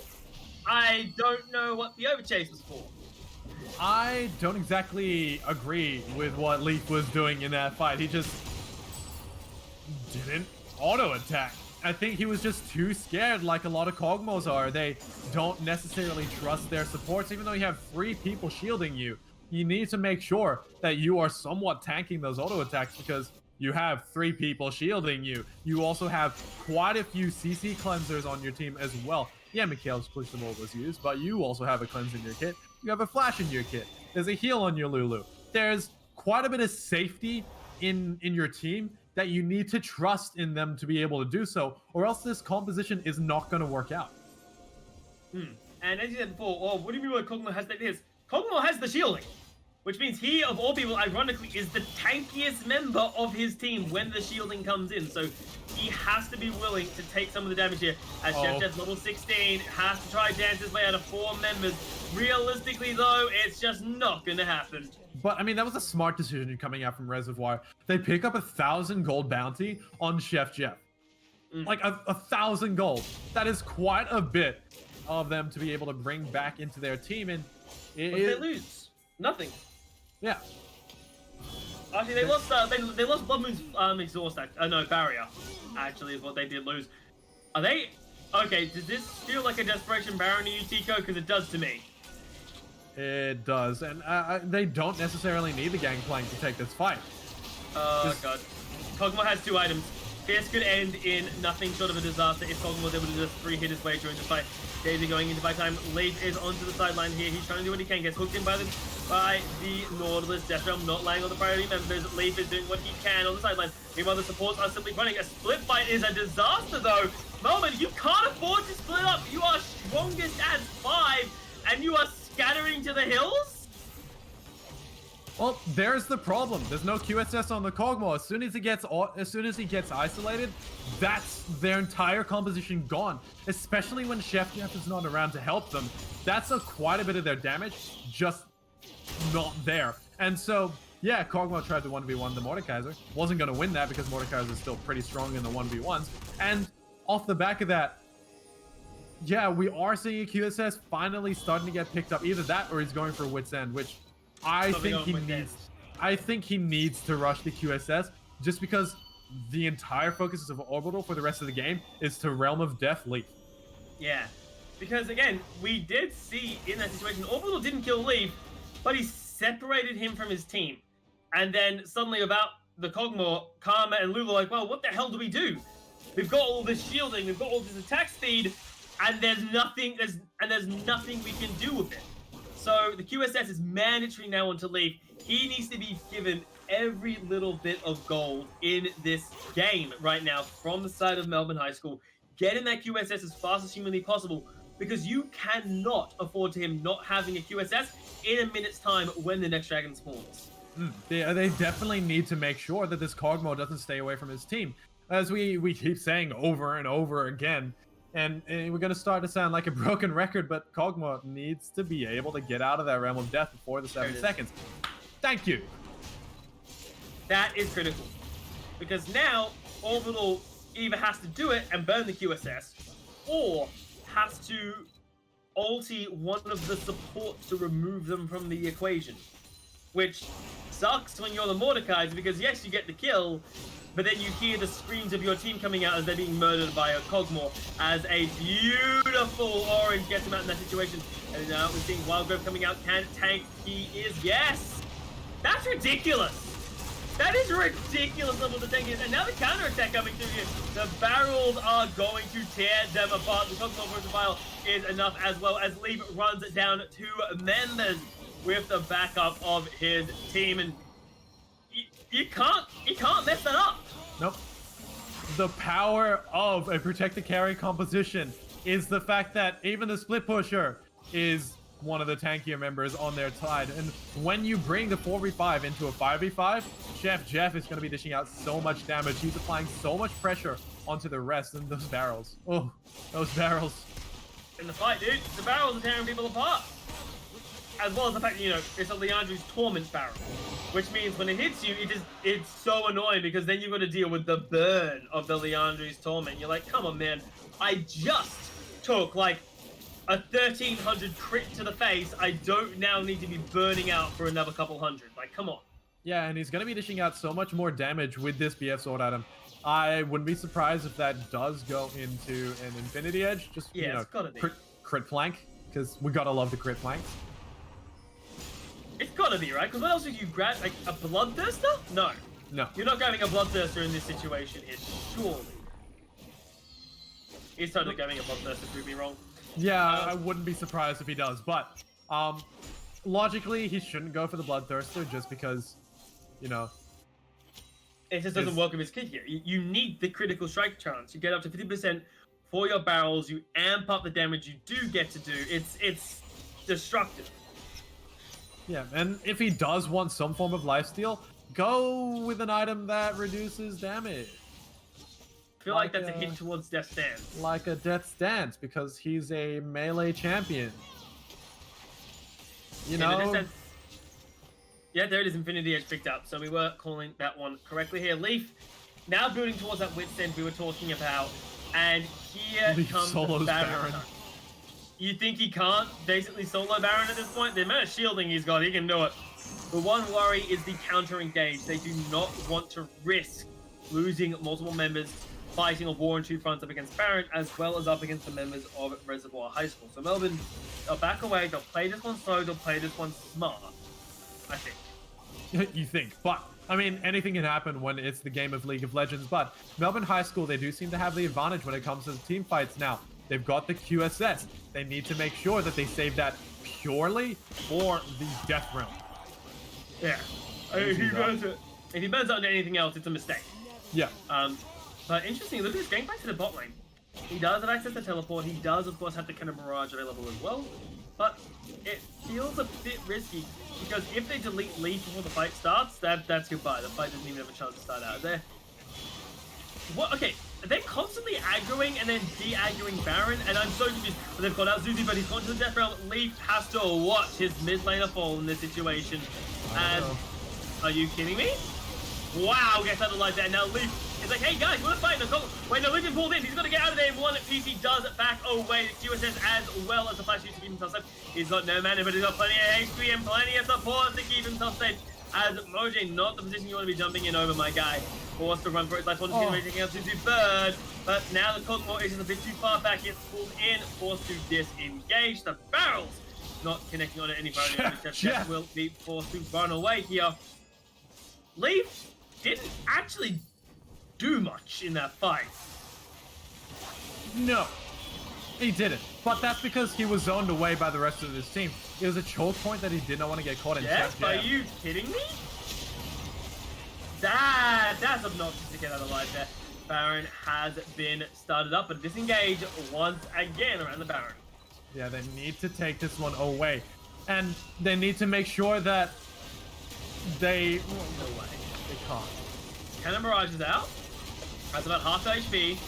I don't know what the overchase was for. I don't exactly agree with what Leaf was doing in that fight. He just didn't auto-attack. I think he was just too scared, like a lot of Kog'Maws are. They don't necessarily trust their supports, even though you have 3 people shielding you. You need to make sure that you are somewhat tanking those auto attacks because you have 3 people shielding you. You also have quite a few CC cleansers on your team as well. Yeah, Mikhail's push the was used, but you also have a cleanse in your kit. You have a flash in your kit. There's a heal on your Lulu. There's quite a bit of safety in your team that you need to trust in them to be able to do so, or else this composition is not going to work out. And as you said before, oh, what do you mean by Kog'Maw has that? Kog'Maw has the shielding, which means he, of all people, ironically, is the tankiest member of his team when the shielding comes in. So he has to be willing to take some of the damage here. As Chef Jeff's level 16 has to try dance his way out of 4 members. Realistically, though, it's just not going to happen. But, I mean, that was a smart decision coming out from Reservoir. They pick up 1,000 gold bounty on Chef Jeff. Like, 1,000 gold. That is quite a bit of them to be able to bring back into their team. And What did they lose? Nothing. Yeah. Actually, they lost Blood Moon's exhaust. No, barrier. Actually, is what they did lose. Are they? Okay. Does this feel like a desperation barrier to you, Tico? Because it does to me. It does, and they don't necessarily need the Gangplank to take this fight. Oh god. Kog'Maw has 2 items. This could end in nothing short of a disaster if Kog'Maw was able to just 3-hit his way during the fight. Daisy going into fight time. Leaf is onto the sideline here. He's trying to do what he can. Gets hooked in by the Nautilus. Death Realm not laying on the priority members. Leaf is doing what he can on the sideline. Meanwhile, the supports are simply running. A split fight is a disaster, though. Melbourne, you can't afford to split up. You are strongest at 5, and you are scattering to the hills? Well, there's the problem. There's no QSS on the Kog'Maw. As soon as he gets isolated, that's their entire composition gone. Especially when Chef Jeff is not around to help them. That's quite a bit of their damage just not there. And so, yeah, Kog'Maw tried to 1v1 the Mordekaiser. Wasn't going to win that because Mordekaiser is still pretty strong in the 1v1s. And off the back of that, yeah, we are seeing a QSS finally starting to get picked up. Either that or he's going for Wit's End, which I think he needs to rush the QSS just because the entire focus of Orbital for the rest of the game is to Realm of Death Leaf. Yeah, because again, we did see in that situation, Orbital didn't kill Leaf, but he separated him from his team. And then suddenly about the Kog'Maw, Karma and Lulu are like, well, what the hell do we do? We've got all this shielding, we've got all this attack speed, and there's nothing we can do with it. So the QSS is mandatory now onto Leaf. He needs to be given every little bit of gold in this game right now from the side of Melbourne High School. Get in that QSS as fast as humanly possible because you cannot afford to him not having a QSS in a minute's time when the next dragon spawns. They definitely need to make sure that this Kog'Maw doesn't stay away from his team. As we keep saying over and over again, and we're going to start to sound like a broken record, but Kog'Maw needs to be able to get out of that Realm of Death before the 7 seconds. Thank you. That is critical. Because now, Orbital either has to do it and burn the QSS, or has to ulti one of the supports to remove them from the equation. Which sucks when you're the Mordekaiser because yes, you get the kill, but then you hear the screams of your team coming out as they're being murdered by a Cogmore as a beautiful orange gets him out in that situation. And now we're seeing Wildgrove coming out. Can tank? He is. Yes! That's ridiculous! That is ridiculous level the tank is. And now the counter-attack coming through here. The barrels are going to tear them apart. The Cogmore Versatile is enough as well as Leaf runs down 2 members with the backup of his team. And you can't mess that up. Nope. The power of a protected carry composition is the fact that even the split pusher is one of the tankier members on their side. And when you bring the 4v5 into a 5v5, Chef Jeff is going to be dishing out so much damage. He's applying so much pressure onto the rest and those barrels. Oh, those barrels. In the fight, dude, the barrels are tearing people apart. As well as the fact that, you know, it's a Leandri's Torment barrel. Which means when it hits you, it's so annoying because then you've got to deal with the burn of the Leandri's Torment. You're like, come on, man. I just took, like, a 1300 crit to the face. I don't now need to be burning out for another couple hundred. Like, come on. Yeah, and he's going to be dishing out so much more damage with this BF sword item. I wouldn't be surprised if that does go into an Infinity Edge. Just, yeah, you know, it's gotta be. Crit flank, because we gotta love the crit flanks. It's gotta be, right? Because what else would you grab? Like, a Bloodthirster? No. No. You're not grabbing a Bloodthirster in this situation here, surely. He's totally grabbing a Bloodthirster, prove me wrong. Yeah, I wouldn't be surprised if he does, but logically, he shouldn't go for the Bloodthirster just because, you know... It just doesn't work with his kit here. You need the critical strike chance. You get up to 50% for your barrels. You amp up the damage you do get to do. It's destructive. Yeah, and if he does want some form of lifesteal, go with an item that reduces damage. I feel like that's a hint towards Death Stance. Like a Death Stance, because he's a melee champion. You know? Yeah, there it is, Infinity Edge picked up. So we were calling that one correctly here. Leaf, now building towards that Wit's End we were talking about. And here Leaf comes solos the Baron. You think he can't basically solo Baron at this point? The amount of shielding he's got, he can do it. The one worry is the counter engage. They do not want to risk losing multiple members fighting a war on 2 fronts up against Baron, as well as up against the members of Reservoir High School. So Melbourne, they'll back away, they'll play this one slow, they'll play this one smart, I think. You think, but I mean, anything can happen when it's the game of League of Legends. But Melbourne High School, they do seem to have the advantage when it comes to the team fights now. They've got the QSS. They need to make sure that they save that purely for the death realm. Yeah. If he burns out into anything else, it's a mistake. Yeah. But interesting, look at this, going back to the bot lane. He does have access to teleport. He does, of course, have the Cannon Barrage available as well. But it feels a bit risky because if they delete Leaf before the fight starts, that's goodbye. The fight doesn't even have a chance to start out. What? Okay, they're constantly aggroing and then de-aggroing Baron, and I'm so confused. But they've got out Zuzi, but he's gone to the death realm. Leaf has to watch his mid laner fall in this situation. And are you kidding me? Wow, gets out of life there. Now Leaf is like, hey guys, we're fighting. Wait, no, Leaf is pulled in. He's got to get out of there in one piece. He does back away. The QSS as well as the flash to keep himself safe. He's got no mana, but he's got plenty of HP and plenty of support to keep himself safe. As Mojang, not the position you want to be jumping in over, my guy. Forced to run for his life. One team taking out to Bird. But now the Cosmo is just a bit too far back. Gets pulled in, forced to disengage. The barrels not connecting on any barrier. Jeff will be forced to run away here. Leaf didn't actually do much in that fight. No, he didn't. But that's because he was zoned away by the rest of his team. It was a choke point that he did not want to get caught in. Yes, are you kidding me? That's obnoxious to get out alive there. Baron has been started up and disengaged once again around the Baron. Yeah, they need to take this one away. And they need to make sure that they... No way. They can't. Cannon Barrage is out. That's about half HP.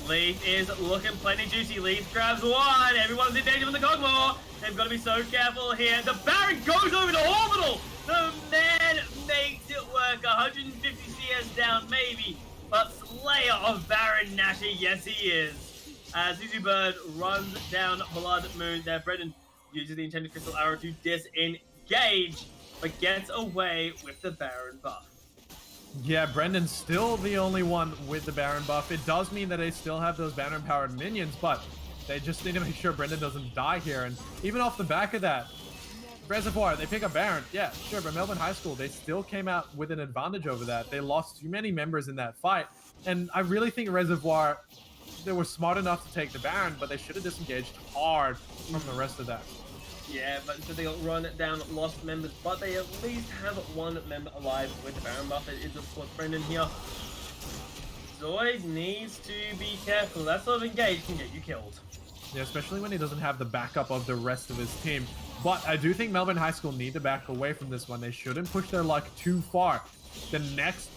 Leaf is looking plenty juicy. Leaf grabs one. Everyone's in danger with the Cogmore. They've got to be so careful here. The Baron goes over to Orbital. The man makes it work. 150 CS down, maybe. But Slayer of Baron Nashor, yes he is. As Zuzu Bird runs down Blood Moon there. Brendan uses the Enchanted Crystal Arrow to disengage. but gets away with the Baron buff. Yeah, Brendan's still the only one with the Baron buff. It does mean that they still have those Baron-powered minions, but they just need to make sure Brendan doesn't die here. And even off the back of that, Reservoir, they pick up Baron. Yeah, sure, but Melbourne High School, they still came out with an advantage over that. They lost too many members in that fight. And I really think Reservoir, they were smart enough to take the Baron, but they should have disengaged hard from the rest of that. Yeah, but so they got run down lost members, but they at least have one member alive with the Baron buff. It is, of course, Brendan here. Zoid needs to be careful. That sort of engage can get you killed. Yeah, especially when he doesn't have the backup of the rest of his team. But I do think Melbourne High School need to back away from this one. They shouldn't push their luck too far. The next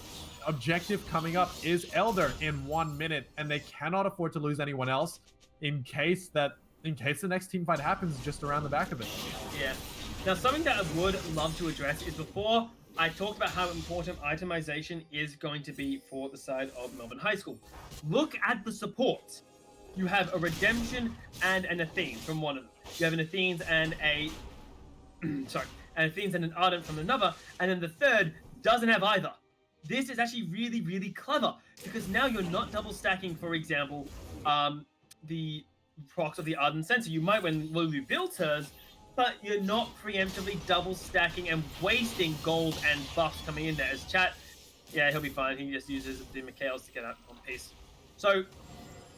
objective coming up is Elder in 1 minute, and they cannot afford to lose anyone else in case the next team fight happens just around the back of it. Yeah. Now, something that I would love to address is before I talked about how important itemization is going to be for the side of Melbourne High School. Look at the support. You have a Redemption and an Athene from one of them. You have an Athene's and a... sorry. An Athene's and an Ardent from another. And then the third doesn't have either. This is actually really, really clever. Because now you're not double stacking, for example, the procs of the Ardent Sensor. You might when Lulu builds hers, but you're not preemptively double stacking and wasting gold and buffs coming in there. As chat, yeah, he'll be fine. He just uses the Mikhails to get out one piece. So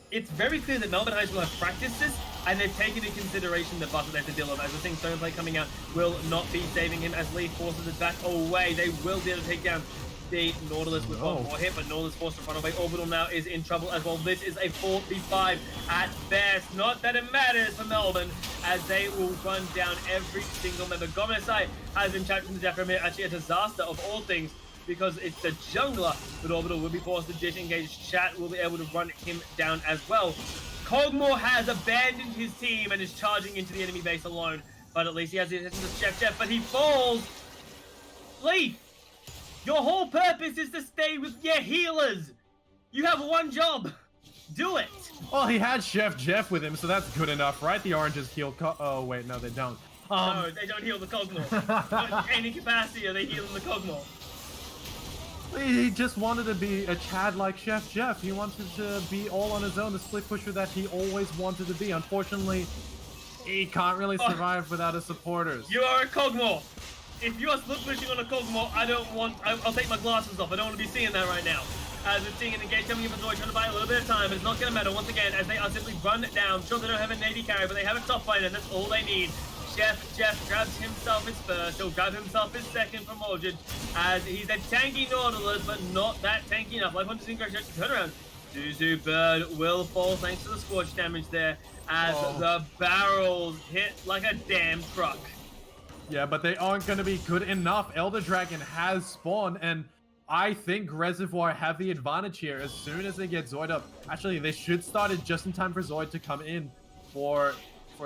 it's very clear that Melbourne High School have practiced this, and they've taken into consideration the buff that they have to deal with. As we're seeing Stoneplay coming out will not be saving him as Lee forces it back away. They will be able to take down the Nautilus with one more hit, but Nautilus forced to run away. Orbital now is in trouble as well. This is a 4v5 at best. Not that it matters for Melbourne, as they will run down every single member. Gomenesai has been trapped in the death room here. Actually a disaster of all things, because it's the jungler, but Orbital will be forced to disengage. Chat will be able to run him down as well. Cogmore has abandoned his team and is charging into the enemy base alone, but at least he has the attention of Chef, but he falls. Leaf, your whole purpose is to stay with your healers. You have one job. Do it. Well, he had Chef Jeff with him, so that's good enough, right? The oranges heal oh, wait, no, they don't. No, they don't heal the Cogmore. Not in any capacity are they healing the Cogmore. He just wanted to be a Chad like Chef Jeff. He wanted to be all on his own, the split pusher that he always wanted to be. Unfortunately, he can't really survive without his supporters. You are a Cogmore. If you are split pushing on a Cogmore, I'll take my glasses off. I don't want to be seeing that right now. As we're seeing an engage coming in for Zoid, trying to buy a little bit of time, but it's not going to matter once again, as they are simply run down. Sure, they don't have an AD carry, but they have a top fighter, and that's all they need. Chef Jeff grabs himself his first. He'll grab himself his second from Orchard, as he's a tanky Nautilus, but not that tanky enough. Life Hunter's Incorrect turn around. Zuzu Bird will fall thanks to the scorch damage there, as the barrels hit like a damn truck. Yeah, but they aren't going to be good enough. Elder Dragon has spawned, and I think Reservoir have the advantage here as soon as they get Zoid up. Actually, they should start it just in time for Zoid to come in for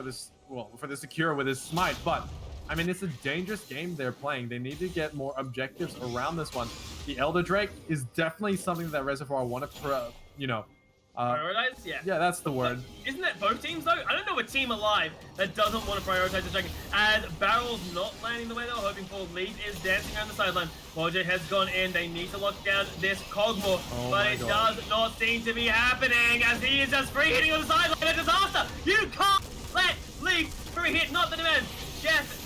this, well, for the secure with his smite. But, I mean, it's a dangerous game they're playing. They need to get more objectives around this one. The Elder Drake is definitely something that Reservoir want to, Prioritize? Yeah. Yeah, that's the word. Isn't that both teams, though? I don't know a team alive that doesn't want to prioritize the dragon. As Barrel's not landing the way they were hoping for, Leaf is dancing around the sideline. Mojo has gone in. They need to lock down this Cogmore, but it does not seem to be happening, as he is just free hitting on the sideline. A disaster! You can't let Leaf free hit, not the demand. Yes!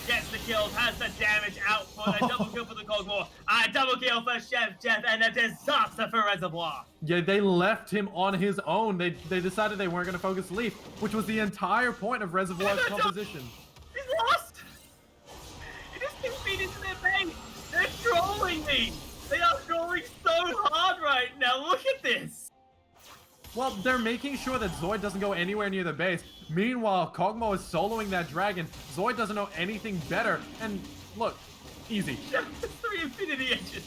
Gets the kills, has the damage output, a double kill for the Cogmore, a double kill for Chef Jeff, and a disaster for Reservoir. Yeah, they left him on his own. They decided they weren't going to focus Leaf, which was the entire point of Reservoir's composition. He's lost! He just can feed into their base. They're trolling me. They are trolling so hard right now. Look at this. Well, they're making sure that Zoid doesn't go anywhere near the base. Meanwhile, Cogmo is soloing that dragon. Zoid doesn't know anything better. And look, easy. 3 Infinity Edges.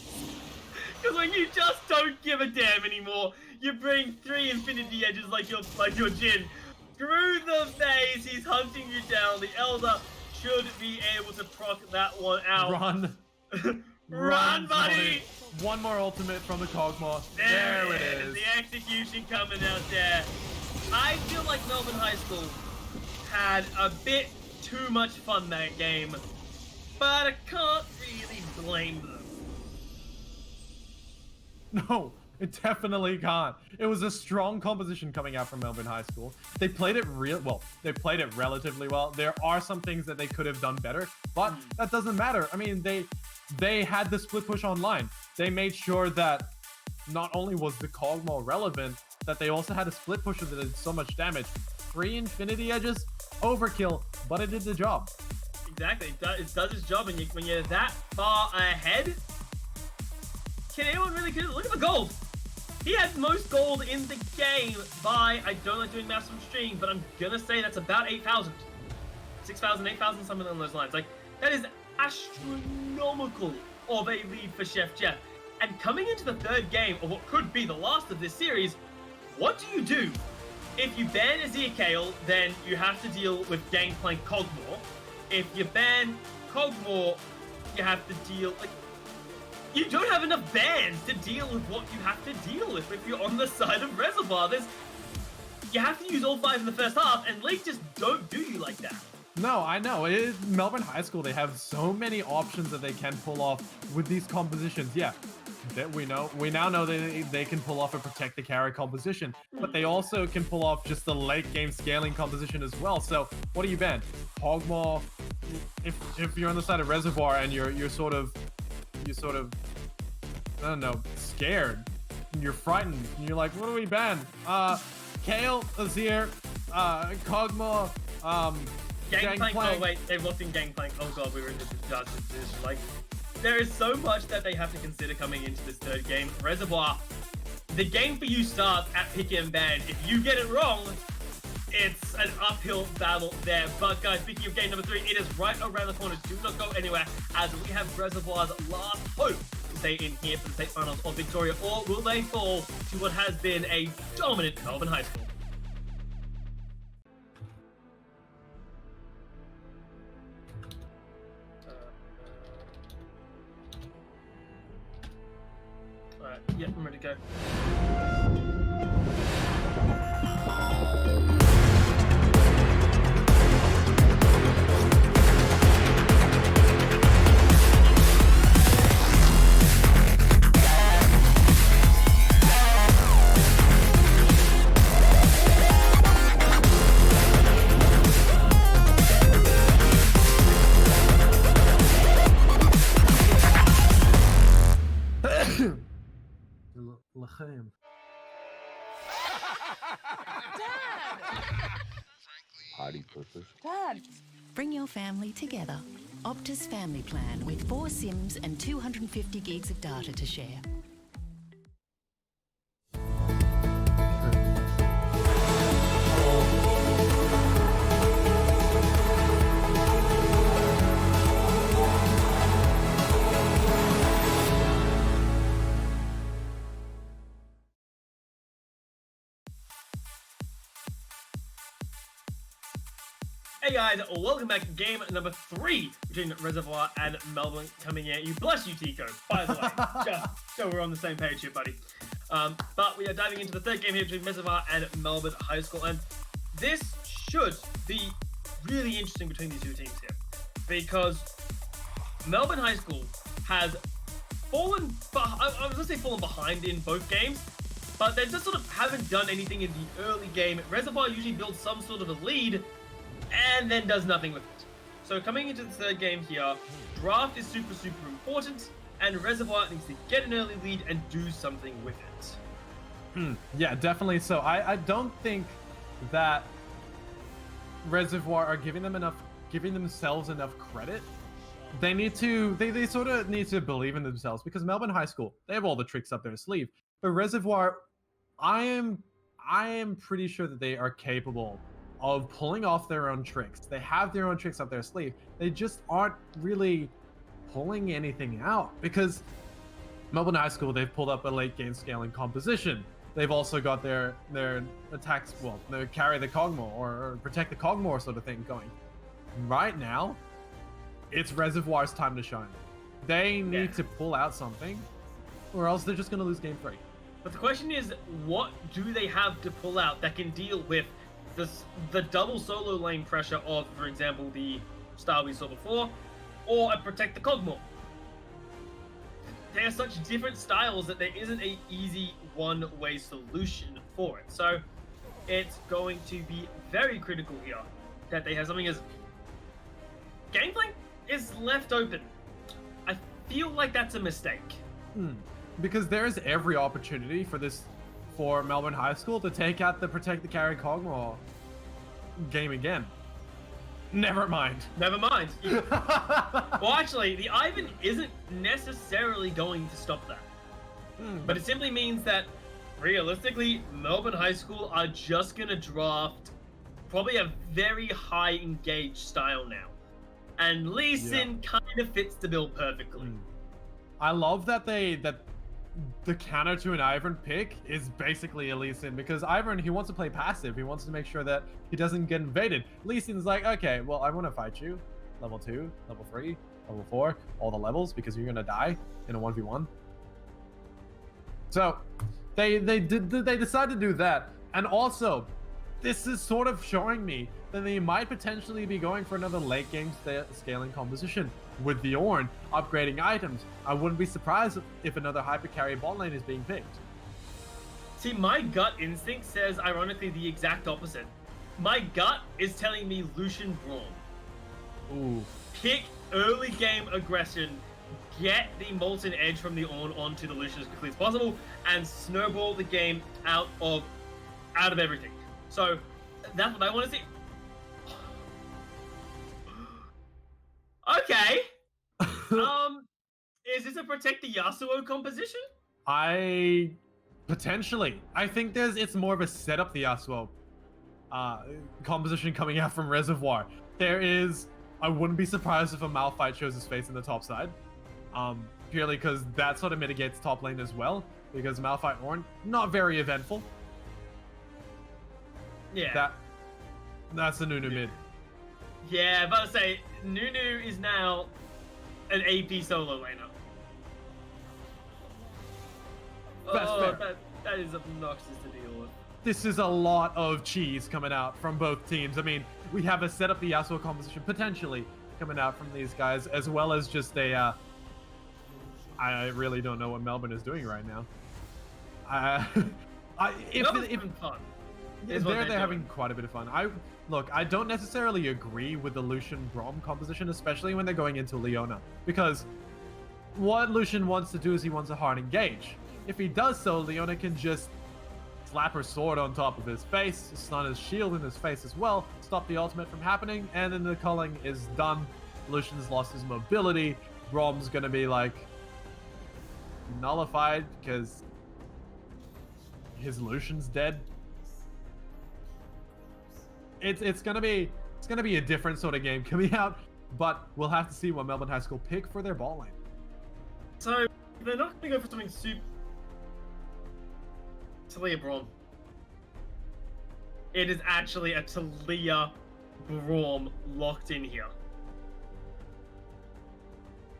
Because when you just don't give a damn anymore, you bring 3 Infinity Edges like your Jin. Through the base, he's hunting you down. The Elder should be able to proc that one out. Run. Run, buddy! One more ultimate from the Cogmo. There it is. The execution coming out there. I feel like Melbourne High School had a bit too much fun that game. but I can't really blame them. No, it definitely can't. It was a strong composition coming out from Melbourne High School. They played it they played it relatively well. There are some things that they could have done better, but that doesn't matter. I mean, they had the split push online. They made sure that not only was the cog more relevant, that they also had a split pusher that did so much damage. 3 Infinity Edges, overkill, but it did the job. Exactly, it does its job, and when you're that far ahead, can anyone really look at the gold? He had most gold in the game by, I don't like doing maths from stream, but I'm gonna say that's about 8,000. 6,000, 8,000, something along those lines. Like, that is astronomical of a lead for Chef Jeff. And coming into the third game of what could be the last of this series, what do? If you ban Ezekiel, then you have to deal with Gangplank Cogmore. If you ban Cogmore, you have to deal, like, you don't have enough bans to deal with what you have to deal with if you're on the side of Reservoir. You have to use all 5 in the first half, and League just don't do you like that. No, I know. It is Melbourne High School. They have so many options that they can pull off with these compositions. Yeah, that we now know that they can pull off a protect the carry composition, but they also can pull off just the late game scaling composition as well. So what do you ban? Hogmaw. If you're on the side of Reservoir and you're sort of I don't know, scared, you're frightened, and you're like, what do we ban? Kale, Azir, Cogmore, Gangplank. Oh wait, they've locked in Gangplank. Oh god, we were in this position. Like, there is so much that they have to consider coming into this third game. Reservoir, the game for you starts at pick and ban. If you get it wrong, it's an uphill battle there. But guys, speaking of game number 3, it is right around the corner. Do not go anywhere, as we have Reservoir's last hope to stay in here for the state finals of Victoria, or will they fall to what has been a dominant Melbourne High School? Alright, yep, I'm ready to go. L'chaim. Potty pussy. Dad. Bring your family together. Optus Family Plan with 4 SIMs and 250 gigs of data to share. Hey guys, welcome back to game number 3 between Reservoir and Melbourne coming in. You bless you, Tico, by the way. Just so we're on the same page here, buddy. But we are diving into the third game here between Reservoir and Melbourne High School, and this should be really interesting between these two teams here, because Melbourne High School has fallen, I was going to say fallen behind in both games, but they just sort of haven't done anything in the early game. Reservoir usually builds some sort of a lead, and then does nothing with it. So coming into the third game here, draft is super important, and Reservoir needs to get an early lead and do something with it. Yeah, definitely. So I don't think that Reservoir are giving themselves enough credit. They need to, they sort of need to believe in themselves, because Melbourne High School, they have all the tricks up their sleeve. But Reservoir, I am pretty sure that they are capable of pulling off their own tricks. They have their own tricks up their sleeve. They just aren't really pulling anything out, because Melbourne High School, they've pulled up a late game scaling composition. They've also got their attacks, well, they carry the Cogmore or protect the Cogmore sort of thing going. Right now, it's Reservoir's time to shine. They need to pull out something, or else they're just going to lose game 3. But the question is, what do they have to pull out that can deal with the double solo lane pressure of, for example, the style we saw before, or a Protect the Cogmore. They are such different styles that there isn't a easy one-way solution for it. So it's going to be very critical here that they have something as gameplay is left open. I feel like that's a mistake. Because there's every opportunity for Melbourne High School to take out the Protect the Carry Cogmore game again. Never mind. Never mind. Well, actually, the Ivan isn't necessarily going to stop that. But it simply means that, realistically, Melbourne High School are just going to draft probably a very high engaged style now. And Lee Sin kind of fits the bill perfectly. I love that the counter to an Ivern pick is basically a Lee Sin, because Ivern, he wants to play passive. He wants to make sure that he doesn't get invaded. Lee Sin's like, okay, well, I want to fight you. Level 2, level 3, level 4, all the levels, because you're going to die in a 1v1. So they decided to do that. And also, this is sort of showing me that they might potentially be going for another late game scaling composition with the Ornn upgrading items. I wouldn't be surprised if another hyper carry bot lane is being picked. See, my gut instinct says, ironically, the exact opposite. My gut is telling me Lucian Braum. Ooh. Pick early game aggression, get the Molten Edge from the Ornn onto the Lucian as quickly as possible, and snowball the game out of everything. So that's what I want to see. Okay. Is this a Protect the Yasuo composition? Potentially. I think it's more of a setup the Yasuo composition coming out from Reservoir. I wouldn't be surprised if a Malphite shows his face in the top side. Purely because that sort of mitigates top lane as well. Because Malphite Ornn, not very eventful. Yeah. That's the Nunu mid. Yeah, but I say Nunu is now an AP solo laner. That's fair. That is obnoxious to deal with. This is a lot of cheese coming out from both teams. I mean, we have a set up the Yasuo composition potentially coming out from these guys, as well as just a. I really don't know what Melbourne is doing right now. Melbourne's having fun. They're having quite a bit of fun. I don't necessarily agree with the Lucian Braum composition, especially when they're going into Leona, because what Lucian wants to do is he wants a hard engage. If he does so, Leona can just slap her sword on top of his face, stun his shield in his face as well, stop the ultimate from happening, and then the culling is done. Lucian's lost his mobility. Braum's gonna be like nullified because his Lucian's dead. It's gonna be a different sort of game coming out, but we'll have to see what Melbourne High School pick for their ball lane. So they're not gonna go for something super. Talia Braum. It is actually a Talia Braum locked in here.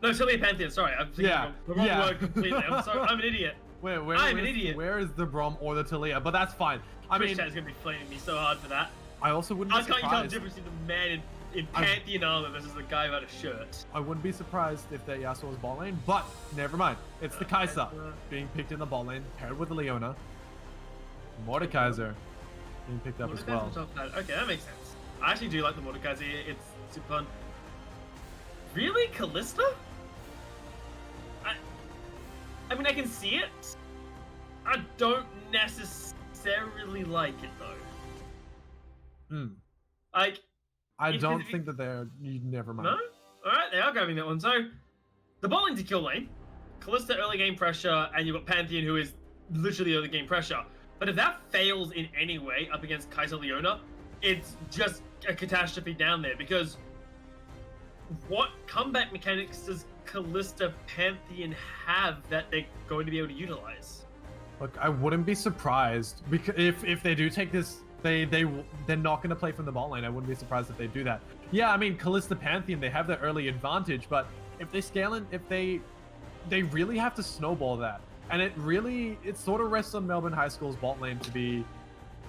No, Talia Pantheon. Sorry, I'm thinking the wrong word completely. I'm sorry. I'm an idiot. I'm an idiot. Where is the Braum or the Talia? But that's fine. I mean, Chat's gonna be flaming me so hard for that. I also wouldn't be surprised. I can't tell the difference between the man in Pantheon armor versus the guy without a shirt. I wouldn't be surprised if that Yasuo's ball lane, but never mind. It's the Kai'Sa being picked in the ball lane, paired with the Leona. Mordekaiser being picked up as well. Okay, that makes sense. I actually do like the Mordekaiser. It's super fun. Really, Callista? I mean, I can see it. I don't necessarily like it though. Like, I don't think that they're. Never mind. No. All right, they are grabbing that one. So, the bot lane's a kill lane. Callista early game pressure, and you've got Pantheon, who is literally early game pressure. But if that fails in any way up against Kai'Sa Leona, it's just a catastrophe down there, because what comeback mechanics does Callista Pantheon have that they're going to be able to utilize? Look, I wouldn't be surprised because if they do take this, they're not going to play from the ball lane. I wouldn't be surprised if they do that. Yeah, I mean, Callista Pantheon, they have the early advantage, but if they scale in, if they really have to snowball that. And it sort of rests on Melbourne High School's bot lane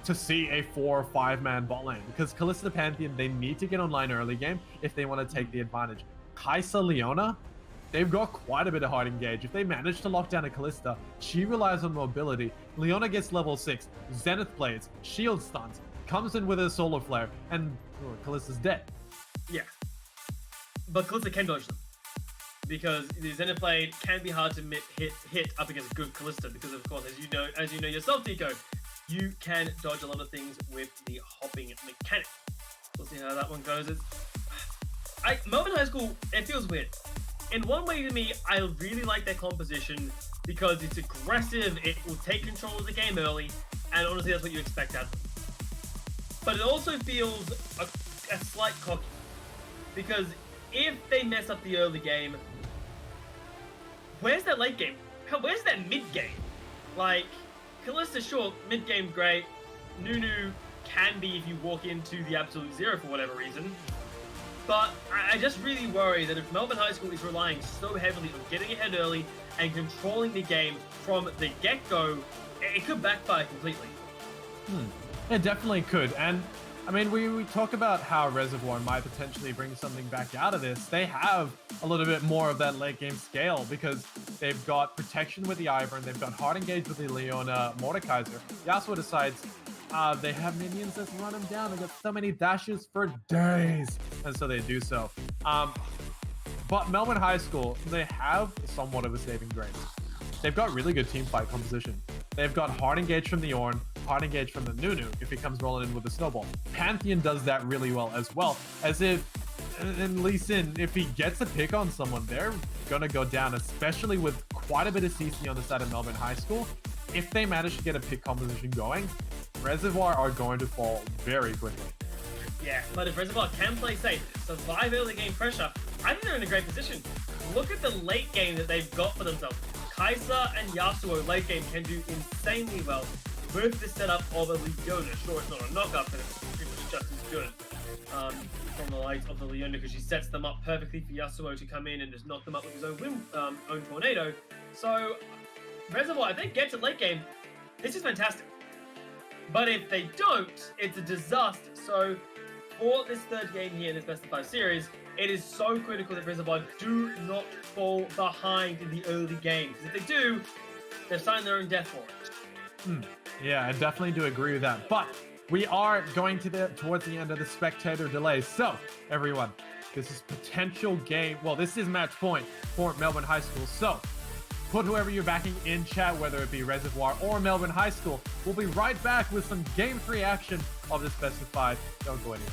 to see a 4 or 5 man bot lane, because Callista Pantheon, they need to get online early game if they want to take the advantage. Kaisa Leona, they've got quite a bit of hard engage. If they manage to lock down a Callista, she relies on mobility. Leona gets level 6, Zenith Blades, shield stuns, comes in with a solar flare, and Callista's dead. Yeah. But Kalista can dodge them. Because the Zenith Blade can be hard to hit up against good Callista, because of course, as you know yourself, Tico, you can dodge a lot of things with the hopping mechanic. We'll see how that one goes. Melbourne High School, it feels weird. In one way to me, I really like their composition because it's aggressive, it will take control of the game early, and honestly that's what you expect out of them. But it also feels a slight cocky, because if they mess up the early game, where's that late game? Where's that mid game? Like, Callista, sure, mid game great. Nunu can be if you walk into the absolute zero for whatever reason. But I just really worry that if Melbourne High School is relying so heavily on getting ahead early and controlling the game from the get-go, it could backfire completely. It definitely could. And I mean, we talk about how Reservoir might potentially bring something back out of this. They have a little bit more of that late game scale because they've got protection with the Ivern, they've got hard engage with the Leona Mordekaiser. Yasuo decides they have minions that run them down. They got so many dashes for days, and so they do so. But Melbourne High School, they have somewhat of a saving grace. They've got really good team fight composition. They've got hard engage from the Ornn, hard engage from the Nunu if he comes rolling in with the snowball. Pantheon does that really well as well, as if, and Lee Sin, if he gets a pick on someone, they're gonna go down, especially with quite a bit of CC on the side of Melbourne High School. If they manage to get a pick composition going, Reservoir are going to fall very quickly. Yeah, but if Reservoir can play safe, survive early game pressure, I think they're in a great position. Look at the late game that they've got for themselves. Kaisa and Yasuo late game can do insanely well with the setup of a Leona. Sure, it's not a knockup, but it's pretty much just as good from the likes of the Leona, because she sets them up perfectly for Yasuo to come in and just knock them up with his own tornado. So Reservoir, if they get to late game, this is fantastic. But if they don't, it's a disaster. So for this third game here in this best of 5 series, it is so critical that Reservoir do not fall behind in the early game. Because if they do, they've signed their own death for it. Yeah, I definitely do agree with that. But we are going towards the end of the spectator delay. So, everyone, this is potential game. Well, this is match point for Melbourne High School. So, put whoever you're backing in chat, whether it be Reservoir or Melbourne High School. We'll be right back with some game 3 action of this best of 5. Don't go anywhere.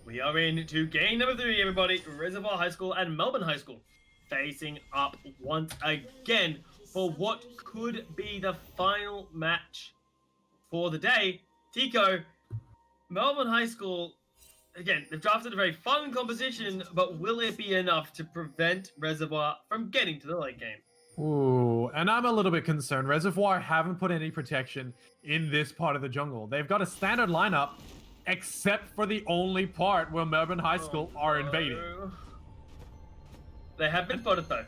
We are into game number 3, everybody. Reservoir High School and Melbourne High School facing up once again for what could be the final match for the day. Tico, Melbourne High School, again, they've drafted a very fun composition, but will it be enough to prevent Reservoir from getting to the late game? Ooh, and I'm a little bit concerned. Reservoir haven't put any protection in this part of the jungle. They've got a standard lineup, except for the only part where Melbourne High School are invading. They have been spotted though.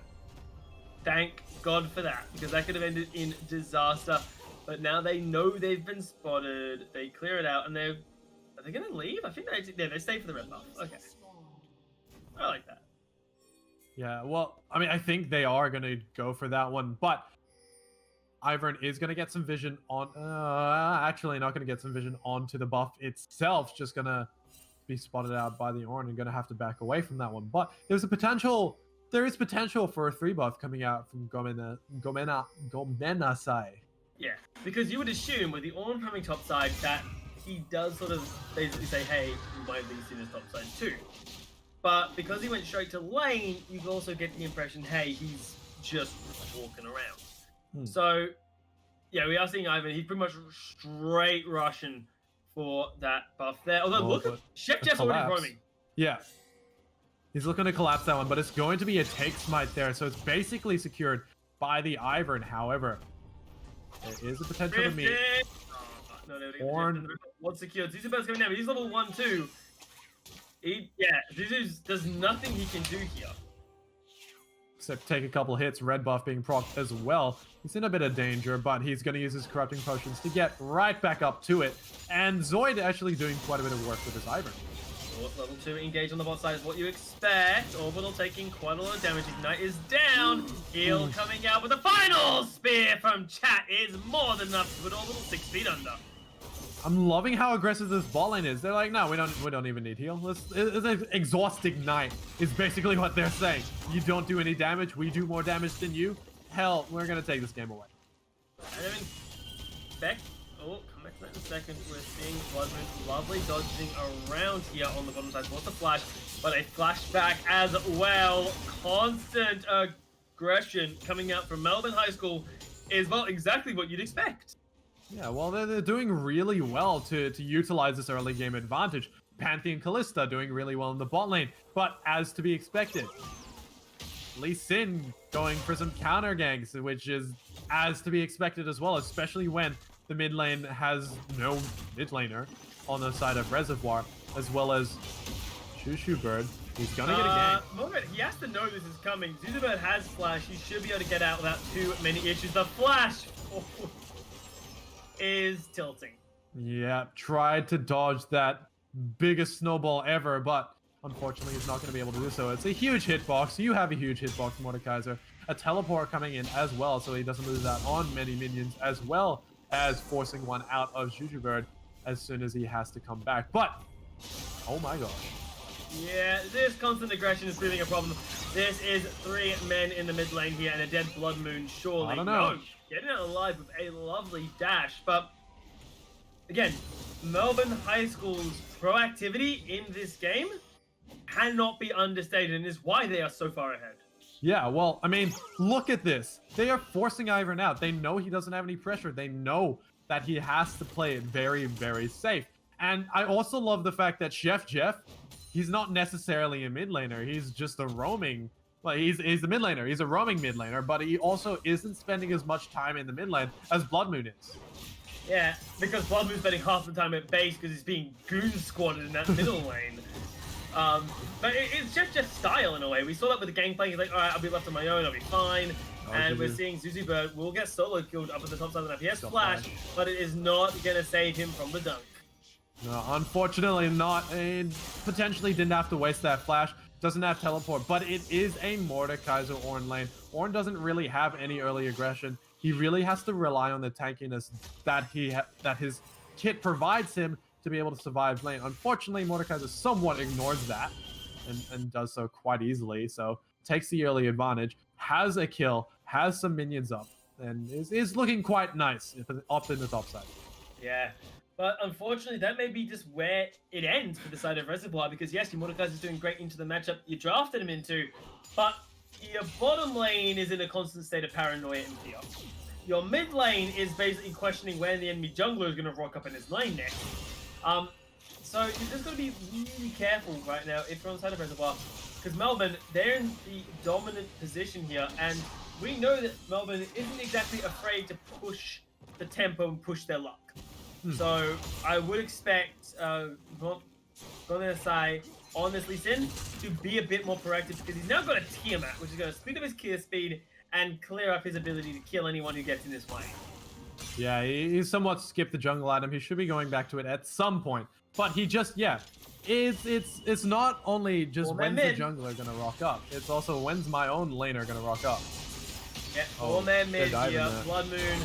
Thank God for that, because that could have ended in disaster. But now they know they've been spotted. They clear it out, and are they going to leave? I think they stay for the red buff. Okay, I like that. Yeah, well, I mean, I think they are going to go for that one, but Ivern is going to get some vision on... actually, not going to get some vision onto the buff itself. Just going to be spotted out by the Ornn and going to have to back away from that one. But there is potential for a 3 buff coming out from Gomenasai. Yeah, because you would assume with the Ornn coming topside that he does sort of basically say, hey, you might at least see this topside too. But because he went straight to lane, you can also get the impression, hey, he's just walking around. So, yeah, we are seeing Ivern. He's pretty much straight Russian for that buff there. Although, look, Chef Jeff's already roaming. Yeah. He's looking to collapse that one, but it's going to be a take smite there. So it's basically secured by the Ivern. However, there is a potential to meet. Ornn. What's secured? Zuzuber's coming down, but he's level 1 too. Zuzu there's nothing he can do here. Except take a couple hits, red buff being procced as well. He's in a bit of danger, but he's going to use his corrupting potions to get right back up to it. And Zoid actually doing quite a bit of work with his Ivern. Level 2 engage on the bot side is what you expect. Orbital taking quite a lot of damage. Ignite is down. Heal coming out with a final spear from chat is more than enough to put Orbital 6 feet under. I'm loving how aggressive this bot lane is. They're like, no, we don't even need heal. It's exhaust ignite is basically what they're saying. You don't do any damage. We do more damage than you. Hell, we're gonna take this game away. And then Beck. Oh, come back to that in a second. We're seeing Bloodmoon lovely dodging around here on the bottom side. What's the flash? But a flashback as well. Constant aggression coming out from Melbourne High School is, well, exactly what you'd expect. Yeah, well, they're doing really well to utilize this early game advantage. Pantheon Callista doing really well in the bot lane, but as to be expected, Lee Sin going for some counter ganks, which is as to be expected as well, especially when the mid lane has no mid laner on the side of Reservoir, as well as Shushu Bird. He's gonna get a gank. Moment, he has to know this is coming. Zuzubird has flash. He should be able to get out without too many issues. The flash is tilting. Yeah, tried to dodge that biggest snowball ever, but unfortunately he's not going to be able to do so. It's a huge hitbox. You have a huge hitbox, Mordekaiser. A teleport coming in as well, so he doesn't lose out on many minions, as well as forcing one out of Jujubird as soon as he has to come back. But, oh my gosh. Yeah, this constant aggression is proving a problem. This is 3 men in the mid lane here and a dead Blood Moon, surely. I don't know. No, getting out alive with a lovely dash, but again, Melbourne High School's proactivity in this game cannot be understated and is why they are so far ahead. Yeah, well, I mean, look at this. They are forcing Ivern out. They know he doesn't have any pressure. They know that he has to play it very, very safe. And I also love the fact that Chef Jeff, he's not necessarily a mid laner. He's just a roaming... Well, he's the mid laner. He's a roaming mid laner, but he also isn't spending as much time in the mid lane as Blood Moon is. Yeah, because Blood Moon's spending half the time at base because he's being goon squatted in that middle lane. But it's just style in a way. We saw that with the game playing. He's like, all right, I'll be left on my own. I'll be fine. And we're seeing Zuzubird will get solo killed up at the top side of the map. He has flash, but it is not going to save him from the dunk. No, unfortunately not. And potentially didn't have to waste that flash. Doesn't have teleport, but it is a Mordekaiser Ornn lane. Ornn doesn't really have any early aggression. He really has to rely on the tankiness that that his kit provides him to be able to survive lane. Unfortunately, Mordekaiser somewhat ignores that and does so quite easily. So takes the early advantage, has a kill, has some minions up, and is looking quite nice up in the top side. Yeah. But unfortunately, that may be just where it ends for the side of Reservoir, because yes, your Mordekaiser is doing great into the matchup you drafted him into, but your bottom lane is in a constant state of paranoia and fear. Your mid lane is basically questioning when the enemy jungler is going to rock up in his lane next. So So you just got to be really careful right now if you're on the side of Reservoir. Because Melbourne, they're in the dominant position here. And we know that Melbourne isn't exactly afraid to push the tempo and push their luck. So I would expect gonna say on this Lee Sin to be a bit more proactive because he's now got a Tiamat, which is going to speed up his kill speed and clear up his ability to kill anyone who gets in his way. Yeah, he's somewhat skipped the jungle item. He should be going back to it at some point. But he just, yeah, it's not only just when's the jungler gonna rock up. It's also when's my own laner gonna rock up. Yeah, four-man mid here. Blood Moon,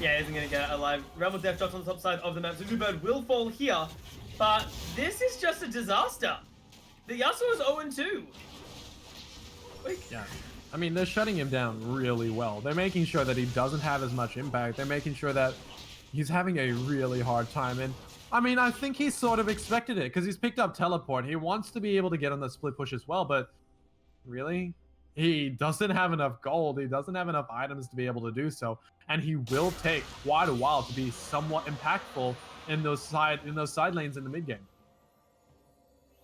yeah, isn't gonna get alive. Rebel Death Drops on the top side of the map. So Bluebird will fall here, but this is just a disaster. The Yasuo is 0-2. Yeah. I mean, they're shutting him down really well. They're making sure that he doesn't have as much impact. They're making sure that he's having a really hard time. And I mean, I think he sort of expected it because he's picked up teleport. He wants to be able to get on the split push as well, but really, he doesn't have enough gold. He doesn't have enough items to be able to do so. And he will take quite a while to be somewhat impactful in those side lanes in the mid game.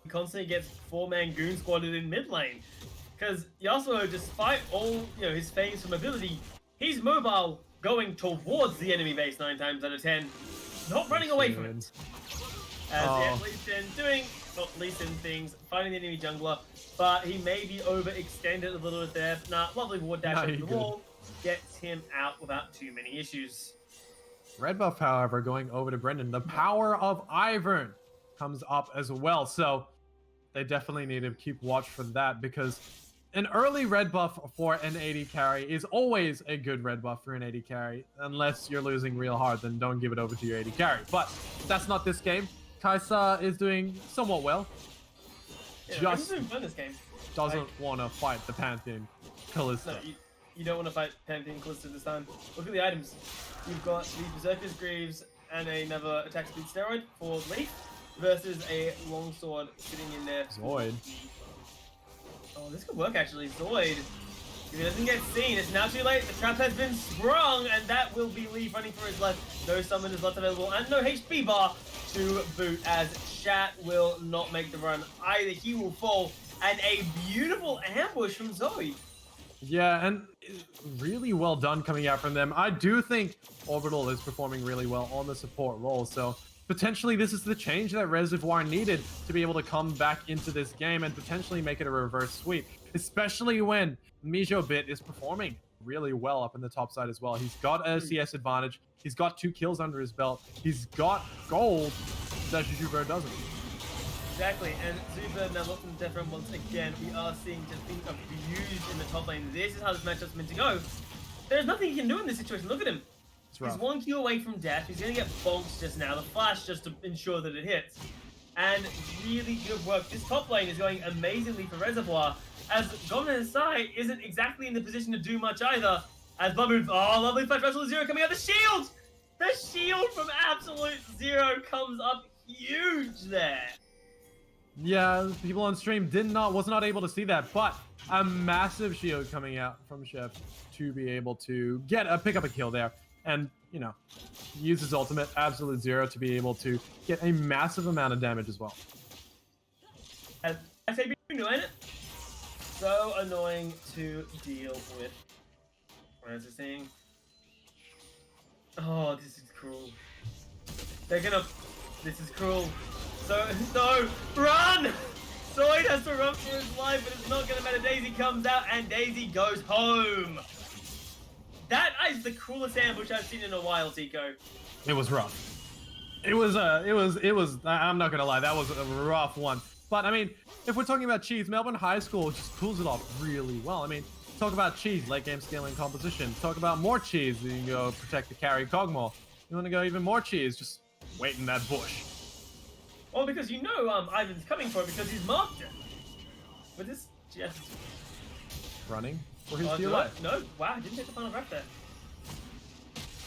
He constantly gets four-man goon squatted in mid lane. Because Yasuo, despite all his phase from ability, he's mobile going towards the enemy base 9 times out of 10, not running away from it. As Lee Sin doing Lee Sin things, fighting the enemy jungler, but he may be overextended a little bit there. Nah, lovely ward dash over the wall gets him out without too many issues. Red buff, however, going over to Brendan. The power of Ivern comes up as well, so they definitely need to keep watch for that because an early red buff for an AD carry is always a good red buff for an AD carry, unless you're losing real hard, then don't give it over to your AD carry. But that's not this game. Kai'Sa is doing somewhat well. Yeah, Just doing fun this game. doesn't want to fight the Pantheon Kalista. No, you don't want to fight Pantheon Kalista this time. Look at the items. You've got the Berserker's Greaves and another attack speed steroid for Leaf versus a longsword sitting in there. Zoid. Oh, this could work actually. Zoid. If he doesn't get seen, it's now too late. The trap has been sprung, and that will be Leaf running for his life. No summon is left available, and no HP bar to boot, as Shat will not make the run either. He will fall, and a beautiful ambush from Zoe. Yeah, and really well done coming out from them. I do think Orbital is performing really well on the support role, so potentially this is the change that Reservoir needed to be able to come back into this game and potentially make it a reverse sweep, especially when Mijobit is performing really well up in the top side as well. He's got a CS advantage. He's got 2 kills under his belt. He's got gold that Jujubird doesn't. Exactly, and Zubird now looking at the death run once again. We are seeing just being abused in the top lane. This is how this matchup's meant to go. There's nothing he can do in this situation. Look at him. He's 1 kill away from death. He's going to get bonked just now. The flash just to ensure that it hits. And really good work. This top lane is going amazingly for Reservoir, as Goblin Sai isn't exactly in the position to do much either. As Bubba, oh, lovely flash Absolute Zero coming out. The shield! The shield from Absolute Zero comes up huge there. Yeah, people on stream was not able to see that, but a massive shield coming out from Chef to be able to pick up a kill there. And, use his ultimate, Absolute Zero, to be able to get a massive amount of damage as well. And I say, ain't it? So annoying to deal with. What is it saying? Oh, this is cruel. This is cruel. So, run! Zoid has to run for his life, but it's not gonna matter. Daisy comes out, and Daisy goes home. That is the cruelest ambush I've seen in a while, Tico. It was rough. It was, I'm not gonna lie, that was a rough one. But, I mean, if we're talking about cheese, Melbourne High School just pulls it off really well. I mean, talk about cheese, late game scaling composition. Talk about more cheese, you can go protect the carry Cogmore. You wanna go even more cheese, just wait in that bush. Well, because Ivan's coming for it because he's marked it. But this just... Running for his dear life. No, wow, I didn't take the final breath there.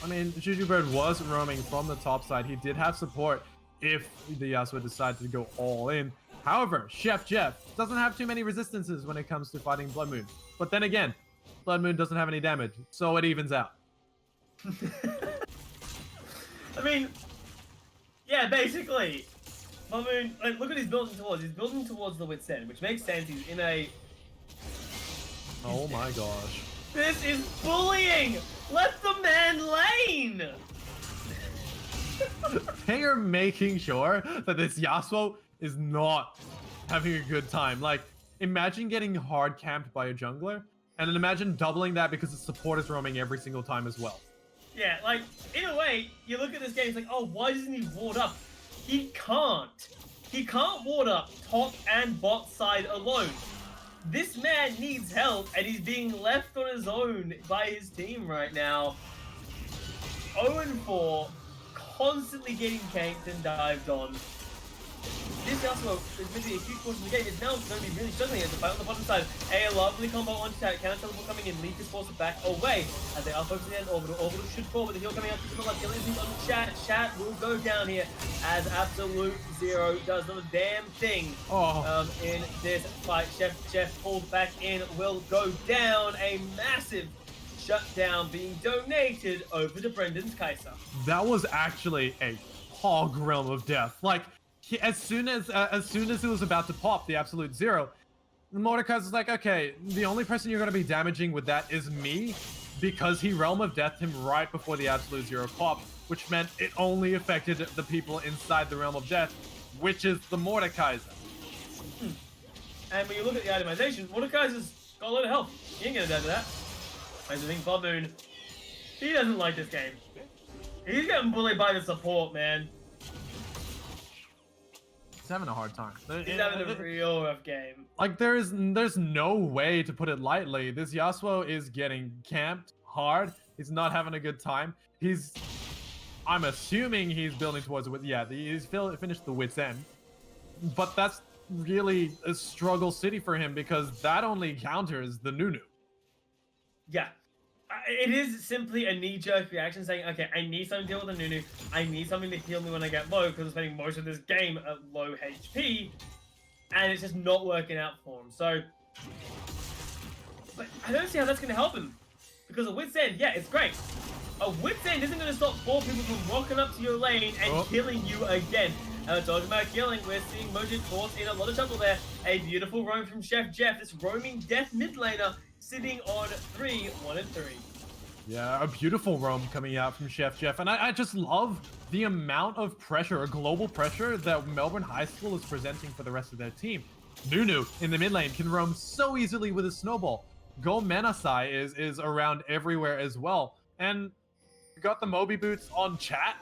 I mean, Jujubird was roaming from the top side. He did have support if the Yasuo decided to go all in. However, Chef Jeff doesn't have too many resistances when it comes to fighting Blood Moon. But then again, Blood Moon doesn't have any damage, so it evens out. I mean, yeah, basically. I mean, like, look what he's building towards. He's building towards the Wit's End, which makes sense. He's in a... Oh my gosh. This is bullying! Let the man lane! They are making sure that this Yasuo is not having a good time. Like, imagine getting hard camped by a jungler, and then imagine doubling that because the support is roaming every single time as well. Yeah, like, in a way, you look at this game, it's like, oh, why doesn't he ward up? He can't. He can't ward up top and bot side alone. This man needs help, and he's being left on his own by his team right now. 0-4, constantly getting canked and dived on. This Yasuo is missing a huge portion of the game. It's now going to be really struggling as the fight on the bottom side. A lovely combo on chat. Counter teleport coming in. Leaf is forced back away as they are focusing on Orbital. Orbital should fall, but the heal coming out to the kill isn't on chat. Chat will go down here as Absolute Zero does not a damn thing in this fight. Chef pulled back in, will go down. A massive shutdown being donated over to Brendan's Kai'Sa. That was actually a hog realm of death. Like, as soon as it was about to pop the Absolute Zero, Mordekaiser's like, okay, the only person you're going to be damaging with that is me, because he Realm of Deathed him right before the Absolute Zero popped, which meant it only affected the people inside the Realm of Death, which is the Mordekaiser. And when you look at the itemization, Mordekaiser's got a lot of health. He ain't gonna die to that. I think Blood Moon, he doesn't like this game. He's getting bullied by the support, man. He's having a hard time. He's having a real rough game. Like, there's no way to put it lightly. This Yasuo is getting camped hard. He's not having a good time. I'm assuming he's building towards it. Yeah, he's finished the Wit's End. But that's really a struggle city for him because that only counters the Nunu. Yeah. It is simply a knee-jerk reaction saying, okay, I need something to deal with the Nunu. I need something to heal me when I get low because I'm spending most of this game at low HP. And it's just not working out for him. So, but I don't see how that's going to help him. Because a Wit's End, yeah, it's great. A Wit's End isn't going to stop 4 people from walking up to your lane and killing you again. And talking about killing, we're seeing Mojo force in a lot of trouble there. A beautiful roam from Chef Jeff, this roaming death mid laner, sitting on 3, 1 and 3. Yeah, a beautiful roam coming out from Chef Jeff. And I just love the amount of pressure, global pressure, that Melbourne High School is presenting for the rest of their team. Nunu in the mid lane can roam so easily with a snowball. Go Menasai is around everywhere as well. And you got the Moby Boots on chat.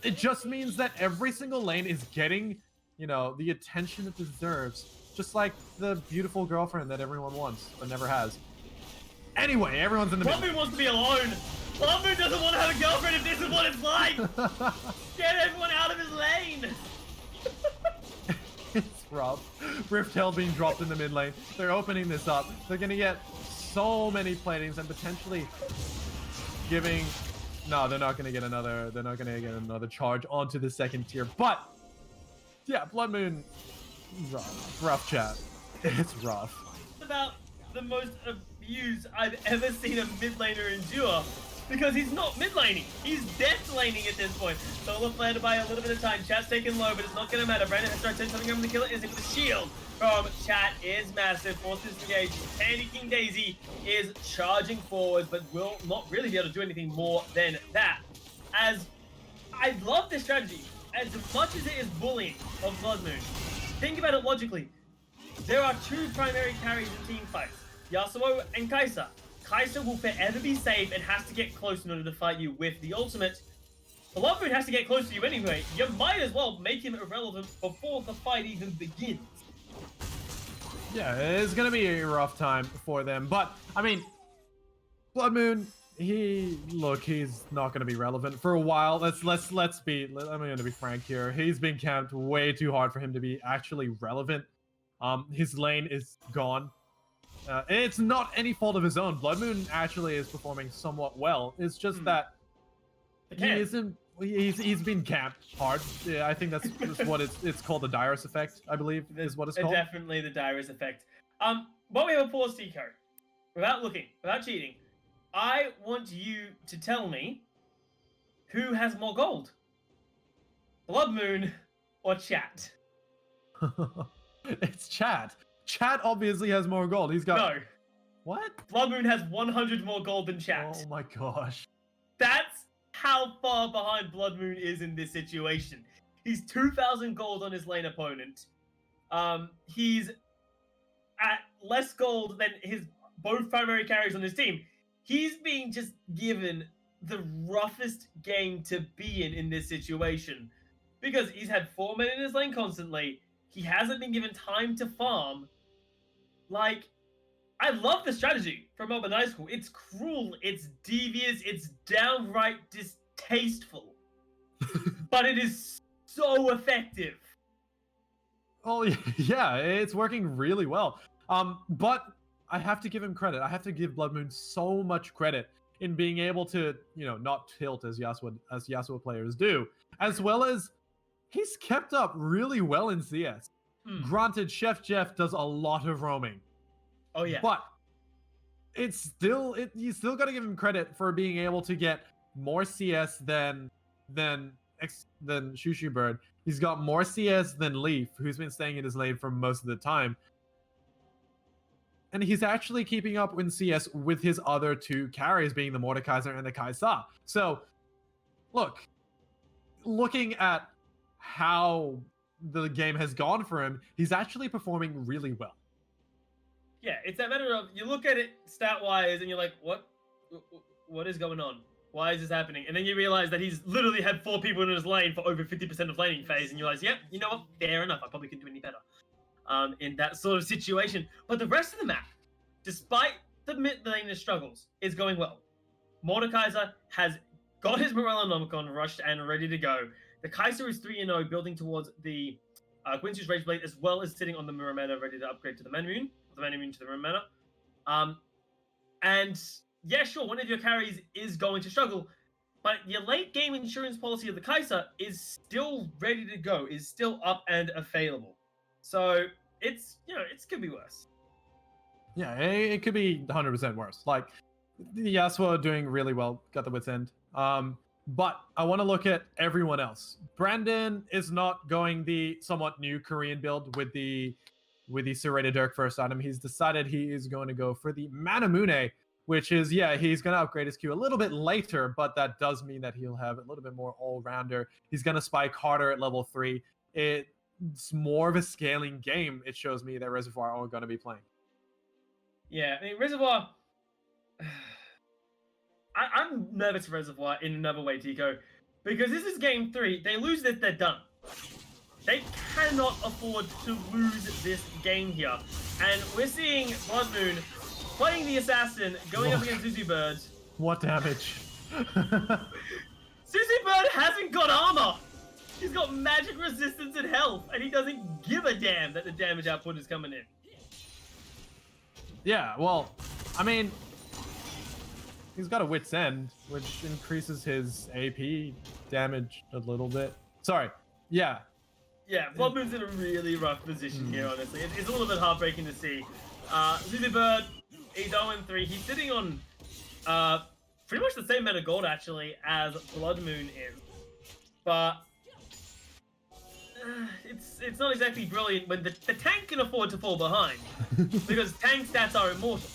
It just means that every single lane is getting, you know, the attention it deserves. Just like the beautiful girlfriend that everyone wants, but never has. Anyway, everyone's in the middle. Blood Moon wants to be alone. Blood Moon doesn't want to have a girlfriend if this is what it's like. Get everyone out of his lane. It's rough. Riftail being dropped in the mid lane. They're opening this up. They're gonna get so many platings and potentially giving... No, they're not gonna get another. They're not gonna get another charge onto the second tier. But yeah, Blood Moon, rough chat. It's rough. It's about the most abuse I've ever seen a mid laner endure, because he's not mid laning. He's death laning at this point. Solo flanted by a little bit of time. Chat's taken low, but it's not gonna matter. Brandon has started sending something over the killer. Is it with a shield from Chat is massive. Forces to engage. Panicking Daisy is charging forward, but will not really be able to do anything more than that. As I love this strategy, as much as it is bullying of Blood Moon, think about it logically. There are 2 primary carries in team fights, Yasuo and Kai'Sa. Kai'Sa will forever be safe and has to get close in order to fight you with the ultimate. Blood Moon has to get close to you anyway. You might as well make him irrelevant before the fight even begins. Yeah, it's gonna be a rough time for them. But I mean, Blood Moon, he's not gonna be relevant for a while. I'm gonna be frank here. He's been camped way too hard for him to be actually relevant. His lane is gone. It's not any fault of his own. Blood Moon actually is performing somewhat well. It's just that he isn't. He's been camped hard. Yeah, I think that's just what it's called, the Dyrus effect, I believe, is what it's called. Definitely the Dyrus effect. While we have a pause, Tico, without looking, without cheating, I want you to tell me who has more gold, Blood Moon or Chat. It's Chat. Chat obviously has more gold. He's got No, what? Blood Moon has 100 more gold than Chat. Oh my gosh. That's how far behind Blood Moon is in this situation. He's 2,000 gold on his lane opponent. He's at less gold than his both primary carries on his team. He's being just given the roughest game to be in this situation because he's had 4 men in his lane constantly. He hasn't been given time to farm. Like, I love the strategy from Melbourne High School. It's cruel, it's devious, it's downright distasteful. But it is so effective. Oh yeah, it's working really well. But I have to give him credit. I have to give Blood Moon so much credit in being able to, not tilt as Yasuo players do, as well as he's kept up really well in CS. Granted, Chef Jeff does a lot of roaming. Oh yeah. But you still got to give him credit for being able to get more CS than Shushu Bird. He's got more CS than Leaf, who's been staying in his lane for most of the time. And he's actually keeping up in CS with his other two carries, being the Mordekaiser and the Kaisa. So, looking at how the game has gone for him, he's actually performing really well. Yeah, it's that matter of, you look at it stat-wise and you're like, what is going on? Why is this happening? And then you realize that he's literally had 4 people in his lane for over 50% of laning phase, and you realize, yep, you know what? Fair enough. I probably couldn't do any better in that sort of situation. But the rest of the map, despite the mid laner struggles, is going well. Mordekaiser has got his Morellonomicon rushed and ready to go. The Kaiser is 3-0, building towards the Quincy's Rage Blade, as well as sitting on the Mirror Mana, ready to upgrade to the Mana Moon, the Mana Moon to the Mirror Mana. And yeah, sure, one of your carries is going to struggle, but your late game insurance policy of the Kaiser is still ready to go, is still up and available. So it's, it could be worse. Yeah, it could be 100% worse. Like, the Yasuo doing really well, got the wit's end. But I want to look at everyone else. Brandon is not going the somewhat new Korean build with the Serrated Dirk first item. He's decided he is going to go for the Manamune, which is, he's going to upgrade his Q a little bit later, but that does mean that he'll have a little bit more all-rounder. He's going to spike harder at level 3. It's more of a scaling game, it shows me, that Reservoir are going to be playing. Yeah, I mean, Reservoir... I'm nervous for Reservoir in another way, Tico, because this is game 3. They lose this, they're done. They cannot afford to lose this game here. And we're seeing Blood Moon playing the assassin, going up against Susie Bird. What damage? Susie Bird hasn't got armor! He's got magic resistance and health, and he doesn't give a damn that the damage output is coming in. Yeah, well, I mean, he's got a Wit's End, which increases his AP damage a little bit. Sorry, yeah. Yeah, Blood Moon's in a really rough position here, honestly. It's a little bit heartbreaking to see. Susie Bird, he's 0-3. He's sitting on pretty much the same amount of gold, actually, as Blood Moon is. But it's not exactly brilliant when the tank can afford to fall behind. Because tank stats are immortal.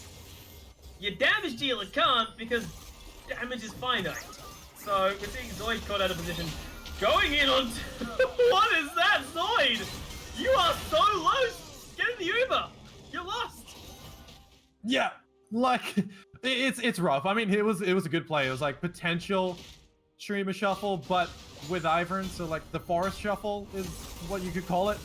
Your damage dealer can't because damage is finite. So we're seeing Zoid caught out of position. Going in on... What is that, Zoid? You are so low! Get in the Uber! You're lost! Yeah, like, it's rough. I mean, it was a good play. It was like potential streamer shuffle, but with Ivern, so like the forest shuffle is what you could call it.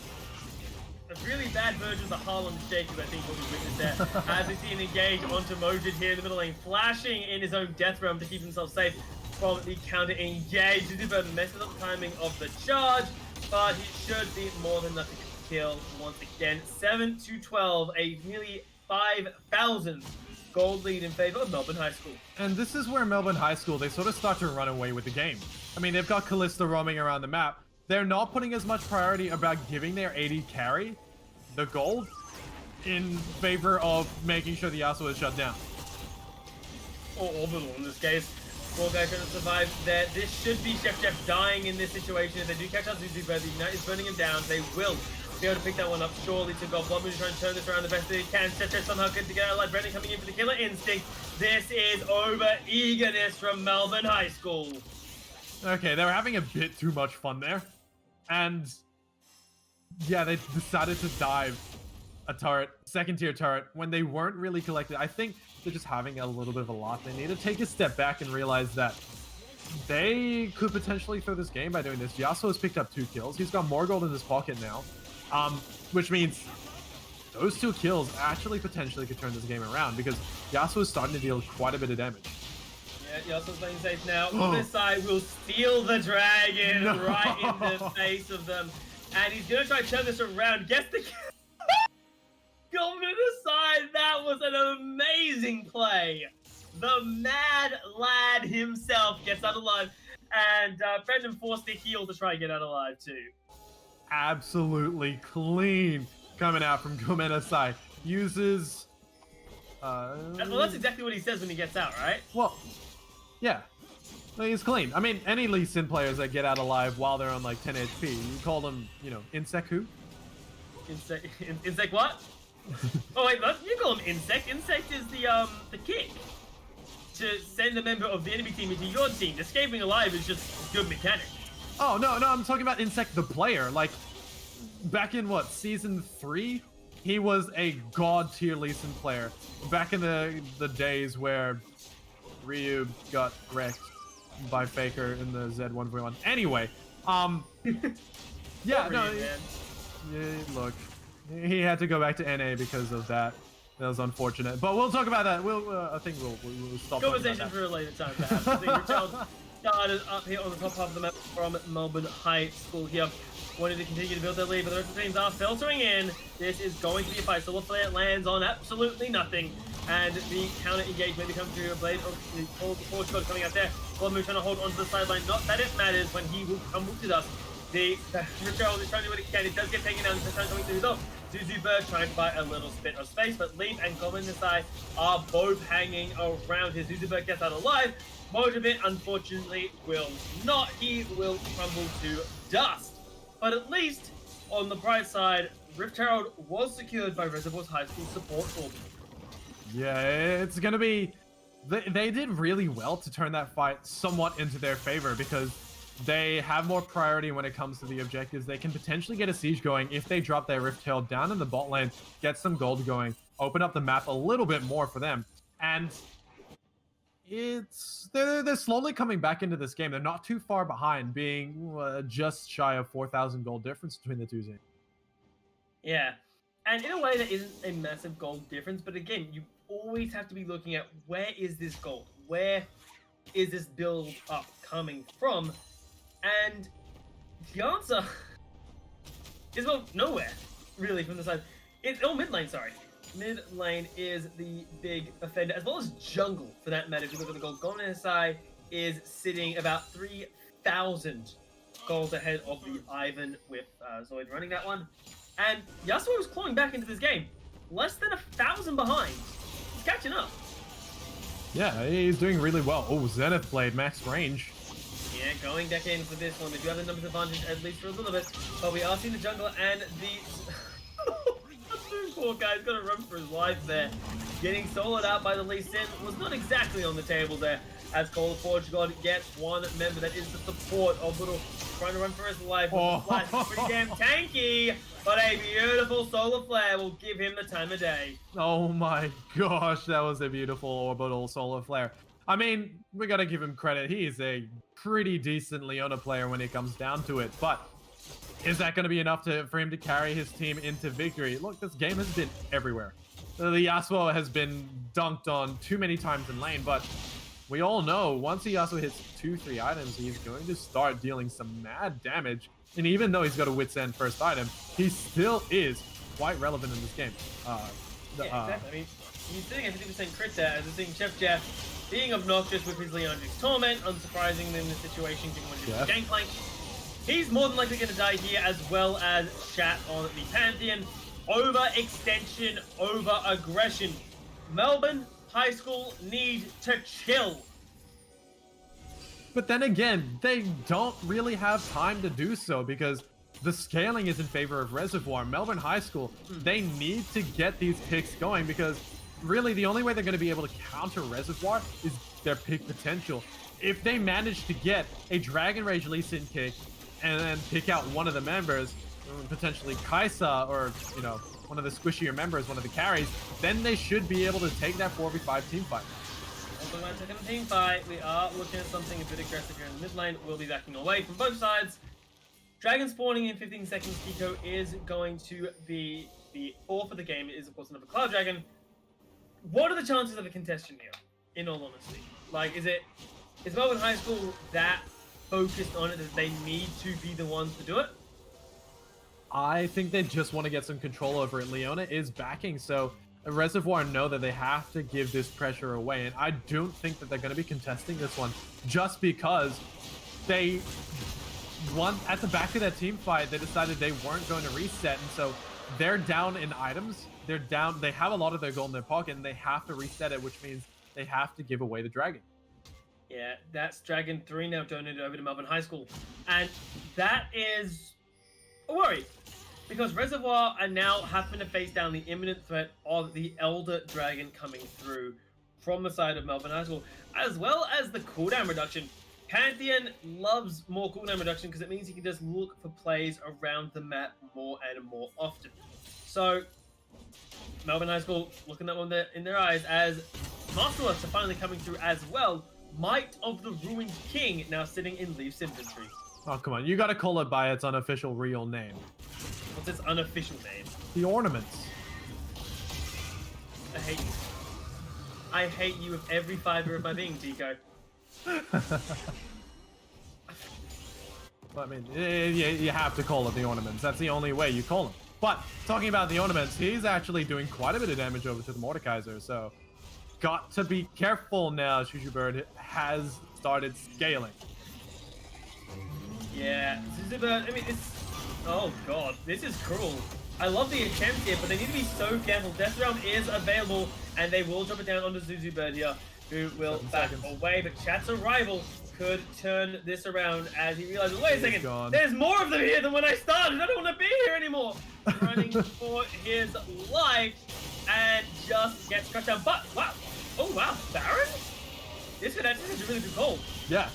A really bad version of the Harlem Shake, I think what we witnessed there. As we see an engage onto Mojid here in the middle lane, flashing in his own death realm to keep himself safe from the counter engage. Zuzuba messes up the timing of the charge, but he should be more than enough to kill once again. 7-12, a nearly 5,000 gold lead in favor of Melbourne High School. And this is where Melbourne High School, they sort of start to run away with the game. I mean, they've got Kalista roaming around the map. They're not putting as much priority about giving their AD carry the gold in favor of making sure the Yasuo is shut down. Or Orbital in this case. Four guys trying to survive there. This should be Chef Jeff dying in this situation. If they do catch up Zuzu, but the Ignite is burning him down. They will be able to pick that one up. Surely to go. Bloodmoon trying to turn this around the best that he can. Chet somehow good to get out. Like Brendan coming in for the killer instinct. This is over eagerness from Melbourne High School. Okay, they were having a bit too much fun there. And yeah, they decided to dive a turret, second tier turret, when they weren't really collected. I think they're just having a little bit of a lot. They need to take a step back and realize that they could potentially throw this game by doing this. Yasuo has picked up 2 kills. He's got more gold in his pocket now, which means those 2 kills actually potentially could turn this game around because Yasuo is starting to deal quite a bit of damage. Yeah, Yasuo's playing safe now. This side will steal the dragon right in the face of them. And he's going to try to turn this around. Gets the kill. Going to the side. That was an amazing play. The mad lad himself gets out alive. And Brendan forced the heal to try and get out alive too. Absolutely clean coming out from Gomena's side. Uses... well, that's exactly what he says when he gets out, right? Well, yeah. He's clean. I mean, any Lee Sin players that get out alive while they're on like 10 HP, you call them, you know, Insect who? Insect what? Oh wait, you call him Insect. Insect is the kick to send a member of the enemy team into your team. Escaping alive is just good mechanic. Oh no, I'm talking about Insect the player. Like back in what, season 3, he was a god tier Lee Sin player. Back in the days where Ryu got wrecked by Faker in the Z1v1. Anyway, yeah, no, yeah, look, he had to go back to NA because of that. That was unfortunate, but we'll talk about that. I think we'll stop. Conversation for a later time, perhaps. I think Richard started up here on the top half of the map from Melbourne High School here. Wanted to continue to build their lead, but the rest of the teams are filtering in. This is going to be a fight. Solar Flare lands on absolutely nothing. And the counter engagement becomes through a blade of the forward shot coming out there. Bloodmoon trying to hold onto the sideline. Not that it matters when he will come to dust. The Richard is trying to do what he can. It does get taken down. The time coming through though. Zuzuberg trying to buy a little bit of space, but Leap and Goblin Nisai are both hanging around here. Zuzuberg gets out alive. Mojavit, unfortunately, will not. He will crumble to dust. But at least, on the bright side, Rift Herald was secured by Reservoir's high school support orbital. Yeah, it's gonna be... They did really well to turn that fight somewhat into their favor because they have more priority when it comes to the objectives. They can potentially get a siege going if they drop their Rift Herald down in the bot lane, get some gold going, open up the map a little bit more for them. And they're slowly coming back into this game. They're not too far behind, being just shy of 4,000 gold difference between the two teams. Yeah, and in a way that isn't a massive gold difference, but again, you always have to be looking at where is this gold? Where is this build up coming from? And the answer is, well, nowhere, really, from the side. Mid lane, sorry. Mid lane is the big offender, as well as jungle, for that matter. If you look at the gold, Golden SI is sitting about 3,000 gold ahead of the Ivan with Zoid running that one. And Yasuo is clawing back into this game. Less than 1,000 behind. He's catching up. Yeah, he's doing really well. Oh, Zenith Blade, max range. Yeah, going deck in for this one. They do have the numbers advantage, at least for a little bit. But we are seeing the jungle and the... Poor guy's got to run for his life there. Getting soloed out by the Lee Sin was not exactly on the table there. As Call of Portugal gets one member that is the support of Little, trying to run for his life with the flash. It's pretty damn tanky, but a beautiful solar flare will give him the time of day. Oh my gosh, that was a beautiful orbital solar flare. I mean, we gotta give him credit. He is a pretty decent Leona player when it comes down to it, but is that going to be enough for him to carry his team into victory? Look, this game has been everywhere. The Yasuo has been dunked on too many times in lane, but we all know once the Yasuo hits 2-3 items, he's going to start dealing some mad damage. And even though he's got a Wit's End first item, he still is quite relevant in this game. Yeah, exactly. I mean, he's sitting at 50% crit there, as we're seeing Chef Jeff being obnoxious with his Leandri's Torment, unsurprising in this situation, given what he's doing Gangplank. He's more than likely going to die here, as well as Shat on the Pantheon. Overextension, over aggression. Melbourne High School need to chill. But then again, they don't really have time to do so because the scaling is in favor of Reservoir. Melbourne High School, they need to get these picks going because really the only way they're going to be able to counter Reservoir is their pick potential. If they manage to get a Dragon Rage Lee Sin kick and then pick out one of the members, potentially Kaisa or, you know, one of the squishier members, one of the carries, then they should be able to take that 4v5 team fight. Also, when taking a team fight, we are looking at something a bit aggressive here in the mid lane. We'll be backing away from both sides. Dragon spawning in 15 seconds. Kiko is going to be the 4 for the game. It is, of course, another Cloud Dragon. What are the chances of a contestation here, in all honesty? Like, is Melbourne High School that focused on it that they need to be the ones to do it? I think they just want to get some control over it. Leona is backing, so Reservoir know that they have to give this pressure away, and I don't think that they're going to be contesting this one just because they at the back of that team fight, they decided they weren't going to reset, and so they're down in items. They're down. They have a lot of their gold in their pocket, and they have to reset it, which means they have to give away the dragon. Yeah, that's Dragon 3 now donated over to Melbourne High School, and that is a worry. Because Reservoir are now having to face down the imminent threat of the Elder Dragon coming through from the side of Melbourne High School, as well as the cooldown reduction. Pantheon loves more cooldown reduction because it means he can just look for plays around the map more and more often. So, Melbourne High School looking at one in their eyes as Masterworks are finally coming through as well. Might of the Ruined King now sitting in Leaf's inventory. Oh, come on. You got to call it by its unofficial real name. What's its unofficial name? The ornaments. I hate you. I hate you with every fiber of my being, Tico. Well, I mean, you have to call it the ornaments. That's the only way you call them. But talking about the ornaments, he's actually doing quite a bit of damage over to the Mordekaiser, so got to be careful now. Shushu Bird has started scaling. Yeah, Zuzubird, I mean, oh god, this is cruel. I love the attempt here, but they need to be so careful. Death Realm is available, and they will drop it down onto Zuzubird here, who will back away. But Chat's arrival could turn this around as he realizes, wait a second, there's more of them here than when I started. I don't want to be here anymore. Running for his life, and just gets cut down. But, wow, oh wow, Baron? This could actually be a really good call. Yeah,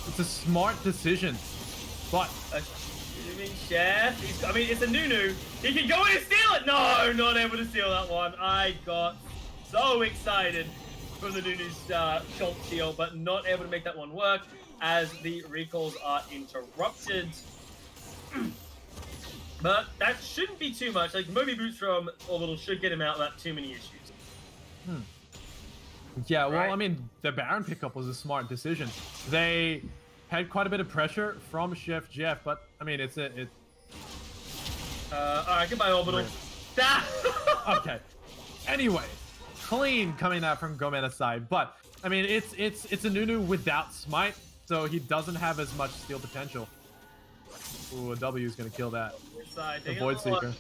it's a smart decision. But Chef, I mean, it's a Nunu. He can go in and steal it. No, not able to steal that one. I got so excited for the Nunu's shot steal, but not able to make that one work as the recalls are interrupted. But that shouldn't be too much. Like, Moby Boots from Orbital should get him out without too many issues. Yeah, well, Right. I mean, the Baron pickup was a smart decision. They had quite a bit of pressure from Chef Jeff, but I mean, Alright, goodbye, Orbital. okay. Anyway, clean coming out from Gomena's side, but I mean, it's a Nunu without smite, so he doesn't have as much steal potential. Ooh, a W is gonna kill that. The Void Seeker.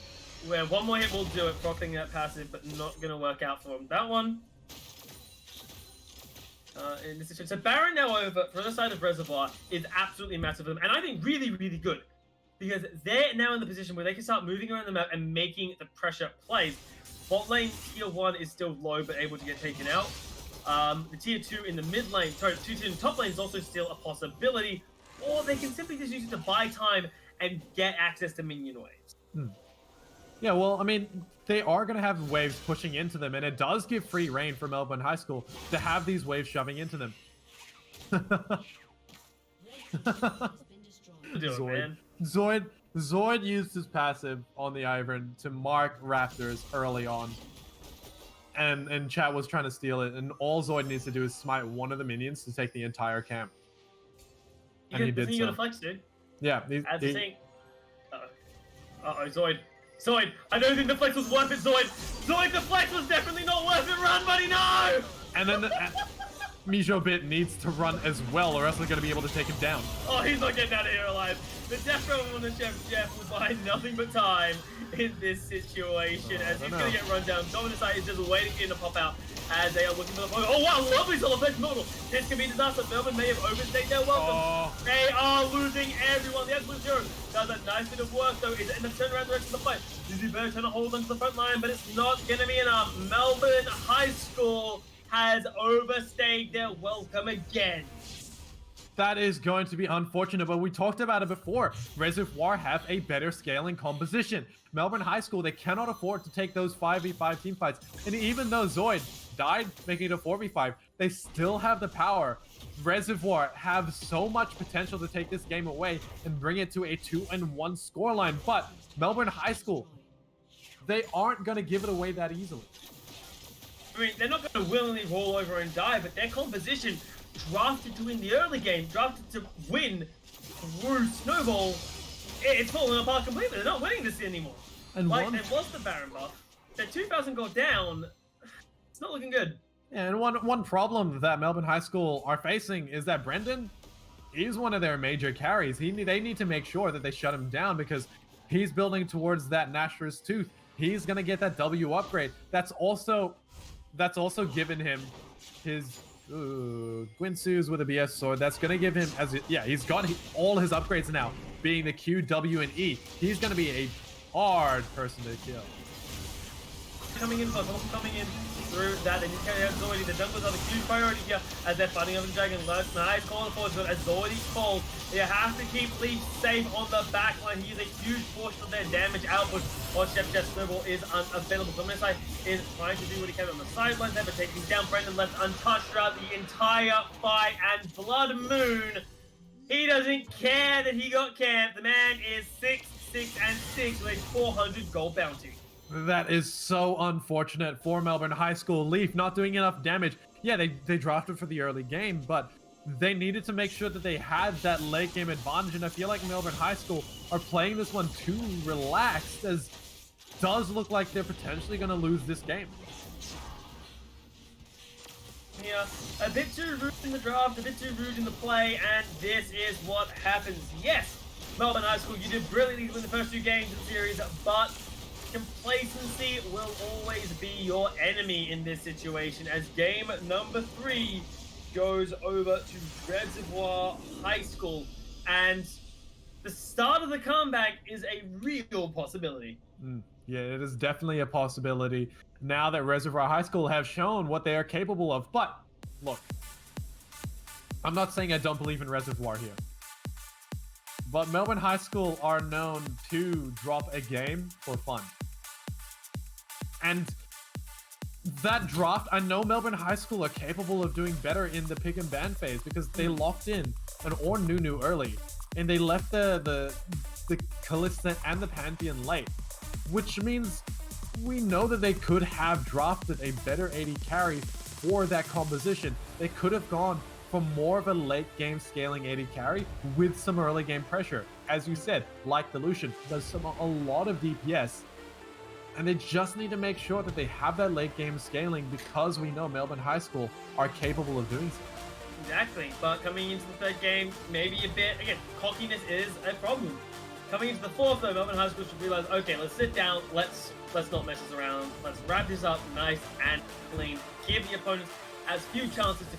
Where one more hit will do it, proccing that passive, but not gonna work out for him. That one. In this situation. So Baron now over for the side of Reservoir is absolutely massive for them, and I think really, really good. Because they're now in the position where they can start moving around the map and making the pressure plays. Bot lane tier 1 is still low, but able to get taken out. The tier 2 in the mid lane, sorry, tier 2 in the top lane is also still a possibility. Or they can simply just use it to buy time and get access to minion waves. Yeah, well, I mean, they are going to have waves pushing into them, and it does give free reign for Melbourne High School to have these waves shoving into them. Zoid used his passive on the Ivern to mark Raptors early on. And Chat was trying to steal it, and all Zoid needs to do is smite one of the minions to take the entire camp. And he did so. You're gonna flex, dude. Yeah. Uh-oh, Zoid. Zoid, I don't think the flex was worth it, Zoid. Zoid, the flex was definitely not worth it. Run, buddy, no! And then Mijo Bit needs to run as well, or else they're going to be able to take him down. Oh, he's not getting out of here alive. The death row on the Chef Jeff will buy nothing but time in this situation as he's going to get run down. Dominus is just waiting for him to pop out as they are looking for the point. Oh, wow, lovely solo flex model. This can be disaster. Melbourne may have overstayed their welcome. They are are losing everyone. The absolute zero does a nice bit of work, though. Is it in the turnaround the rest of the fight? Dizzy Bear trying to hold onto the front line, but it's not going to be enough. Melbourne High School has overstayed their welcome again. That is going to be unfortunate, but we talked about it before. Reservoir have a better scaling composition. Melbourne High School, they cannot afford to take those 5v5 team fights. And even though Zoid died making it a 4v5, they still have the power. Reservoir have so much potential to take this game away and bring it to a 2-1 scoreline. But Melbourne High School, they aren't going to give it away that easily. I mean, they're not going to willingly roll over and die, but their composition drafted to win the early game, drafted to win through Snowball, it's falling apart completely. They're not winning this anymore. And they've lost the Baron buff. Their 2,000 got down. It's not looking good. Yeah, and one problem that Melbourne High School are facing is that Brendan is one of their major carries. They need to make sure that they shut him down because he's building towards that Nashor's Tooth. He's gonna get that W upgrade. That's also given him his Gwinsu's with a BS sword. That's gonna give him he's got all his upgrades now, being the Q, W, and E. He's gonna be a hard person to kill. Coming in, but also coming in through that, and you carry out Zoidi. The jungles are the huge priority here as they're fighting over the dragon. Nice call forward, but as Zoidi's called, you have to keep Leaf safe on the back line. He's a huge portion of their damage output. While Chef Snowball is unavailable. Dominicai is trying to do what he can on the sidelines there, but taking down Brendan left untouched throughout the entire fight. And Blood Moon, he doesn't care that he got camped. The man is 6, 6, and 6 with a 400 gold bounty. That is so unfortunate for Melbourne High School. Leaf not doing enough damage. Yeah, they drafted for the early game, but they needed to make sure that they had that late game advantage, and I feel like Melbourne High School are playing this one too relaxed, as it does look like they're potentially going to lose this game. Yeah, a bit too rude in the draft, a bit too rude in the play, and this is what happens. Yes, Melbourne High School, you did brilliantly win the first 2 games of the series, but complacency will always be your enemy in this situation, as game number 3 goes over to Reservoir High School, and the start of the comeback is a real possibility. Yeah, it is definitely a possibility now that Reservoir High School have shown what they are capable of. But look, I'm not saying I don't believe in Reservoir here, but Melbourne High School are known to drop a game for fun. And that draft, I know Melbourne High School are capable of doing better in the pick and ban phase because they locked in an Or Nunu early, and they left the Callista and the Pantheon late, which means we know that they could have drafted a better AD carry for that composition. They could have gone for more of a late game scaling AD carry with some early game pressure. As you said, like the Lucian, does a lot of DPS. And they just need to make sure that they have that late game scaling because we know Melbourne High School are capable of doing so. Exactly, but coming into the 3rd game, maybe a bit, again, cockiness is a problem. Coming into the 4th though, Melbourne High School should realize, okay, let's sit down, let's not mess this around, let's wrap this up nice and clean, give the opponents as few chances to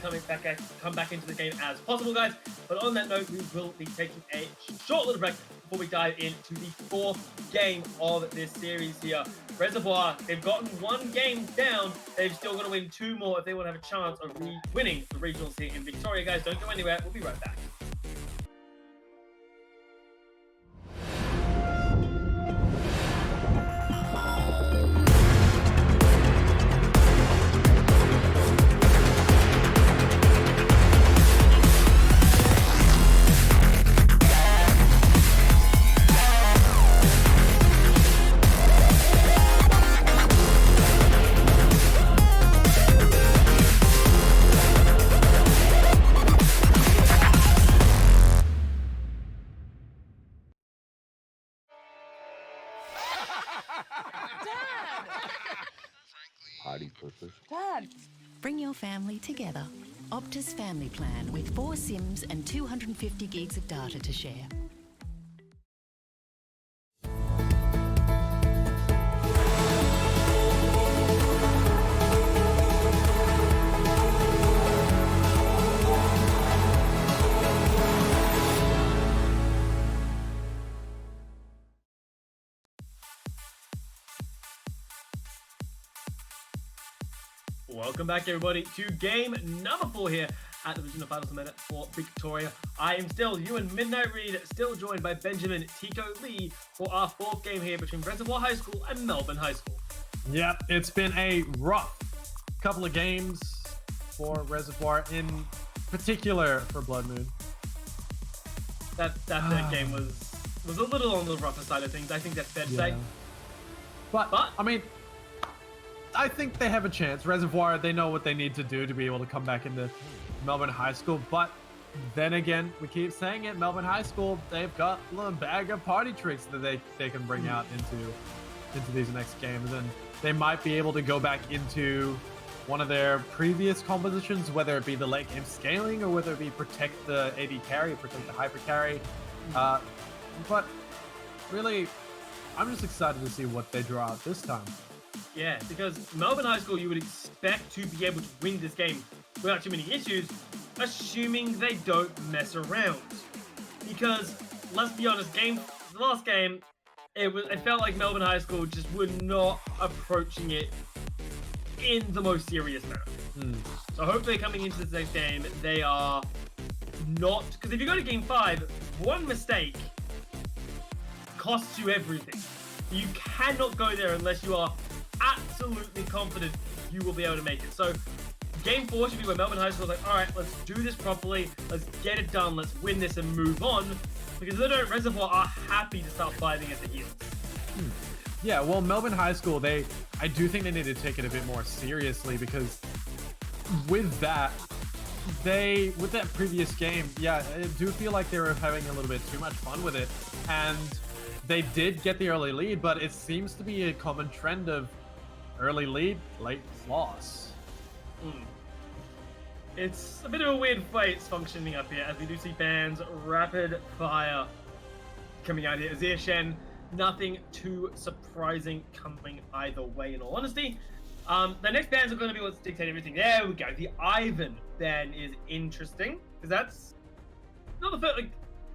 come back into the game as possible, guys. But on that note, we will be taking a short little break before we dive into the 4th game of this series here. Reservoir, they've gotten 1 game down. They've still got to win 2 more if they want to have a chance of winning the regionals here in Victoria, guys. Don't go anywhere. We'll be right back. Party pussy. Dad! Bring your family together. Optus Family Plan with 4 SIMs and 250 gigs of data to share. Welcome back, everybody, to game number 4 here at the Regional Finals Minute for Victoria. I am still Ewan Midnight Reed, still joined by Benjamin Tico Lee for our 4th game here between Reservoir High School and Melbourne High School. Yep, it's been a rough couple of games for Reservoir, in particular for Blood Moon. That third game was a little on the rougher side of things. I think that's fair to say. But I mean, I think they have a chance. Reservoir, they know what they need to do to be able to come back into Melbourne High School. But then again, we keep saying it, Melbourne High School, they've got a bag of party tricks that they can bring out into these next games. And they might be able to go back into one of their previous compositions, whether it be the late game scaling or whether it be protect the AD carry, protect the hyper carry. But really, I'm just excited to see what they draw out this time. Yeah, because Melbourne High School, you would expect to be able to win this game without too many issues, assuming they don't mess around. Because, let's be honest, the last game, it felt like Melbourne High School just were not approaching it in the most serious manner. So hopefully coming into this next game, they are not... Because if you go to game 5, one mistake costs you everything. You cannot go there unless you are absolutely confident you will be able to make it. So game 4 should be where Melbourne High School is like, all right, let's do this properly, let's get it done, let's win this and move on, because they don't, Reservoir are happy to start fighting at the heels. Yeah, well, Melbourne High School, I do think they need to take it a bit more seriously, because with that previous game, yeah, I do feel like they were having a little bit too much fun with it, and they did get the early lead, but it seems to be a common trend of early lead, late loss. It's a bit of a weird way it's functioning up here, as we do see bans rapid fire coming out here. Azir Shen, nothing too surprising coming either way, in all honesty. The next bans are going to be what's dictating everything. There we go. The Ivan ban is interesting, because that's not the first,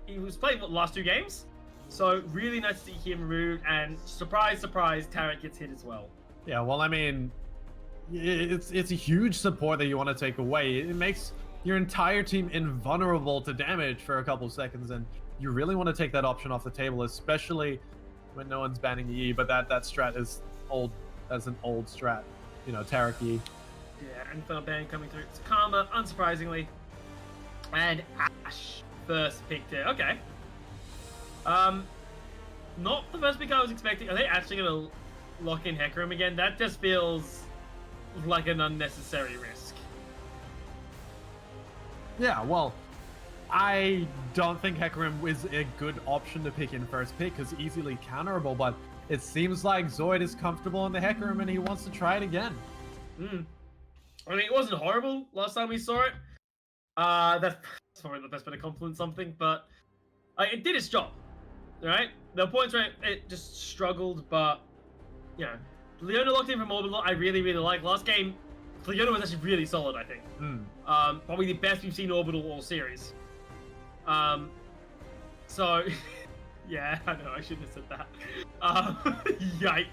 he was playing the last 2 games. So really nice to see him removed, and surprise, surprise, Tarek gets hit as well. Yeah, well, I mean, it's a huge support that you want to take away. It makes your entire team invulnerable to damage for a couple of seconds, and you really want to take that option off the table, especially when no one's banning the E. But that strat is old, as an old strat, you know, Tarek E. Yeah, and final ban coming through. It's Karma, unsurprisingly, and Ash first pick there. Okay. Not the first pick I was expecting. Are they actually going to lock in Hecarim again? That just feels like an unnecessary risk. Yeah, well, I don't think Hecarim is a good option to pick in first pick, because easily counterable, but it seems like Zoid is comfortable in the Hecarim and he wants to try it again. I mean, it wasn't horrible last time we saw it. That's probably the best way to compliment something, but it did its job. Right? There were points where it just struggled, but, you know, Leona locked in from Orbital, I really, really like. Last game, Leona was actually really solid, I think. Probably the best we've seen Orbital all series. So, yeah, I know, I shouldn't have said that. Yikes.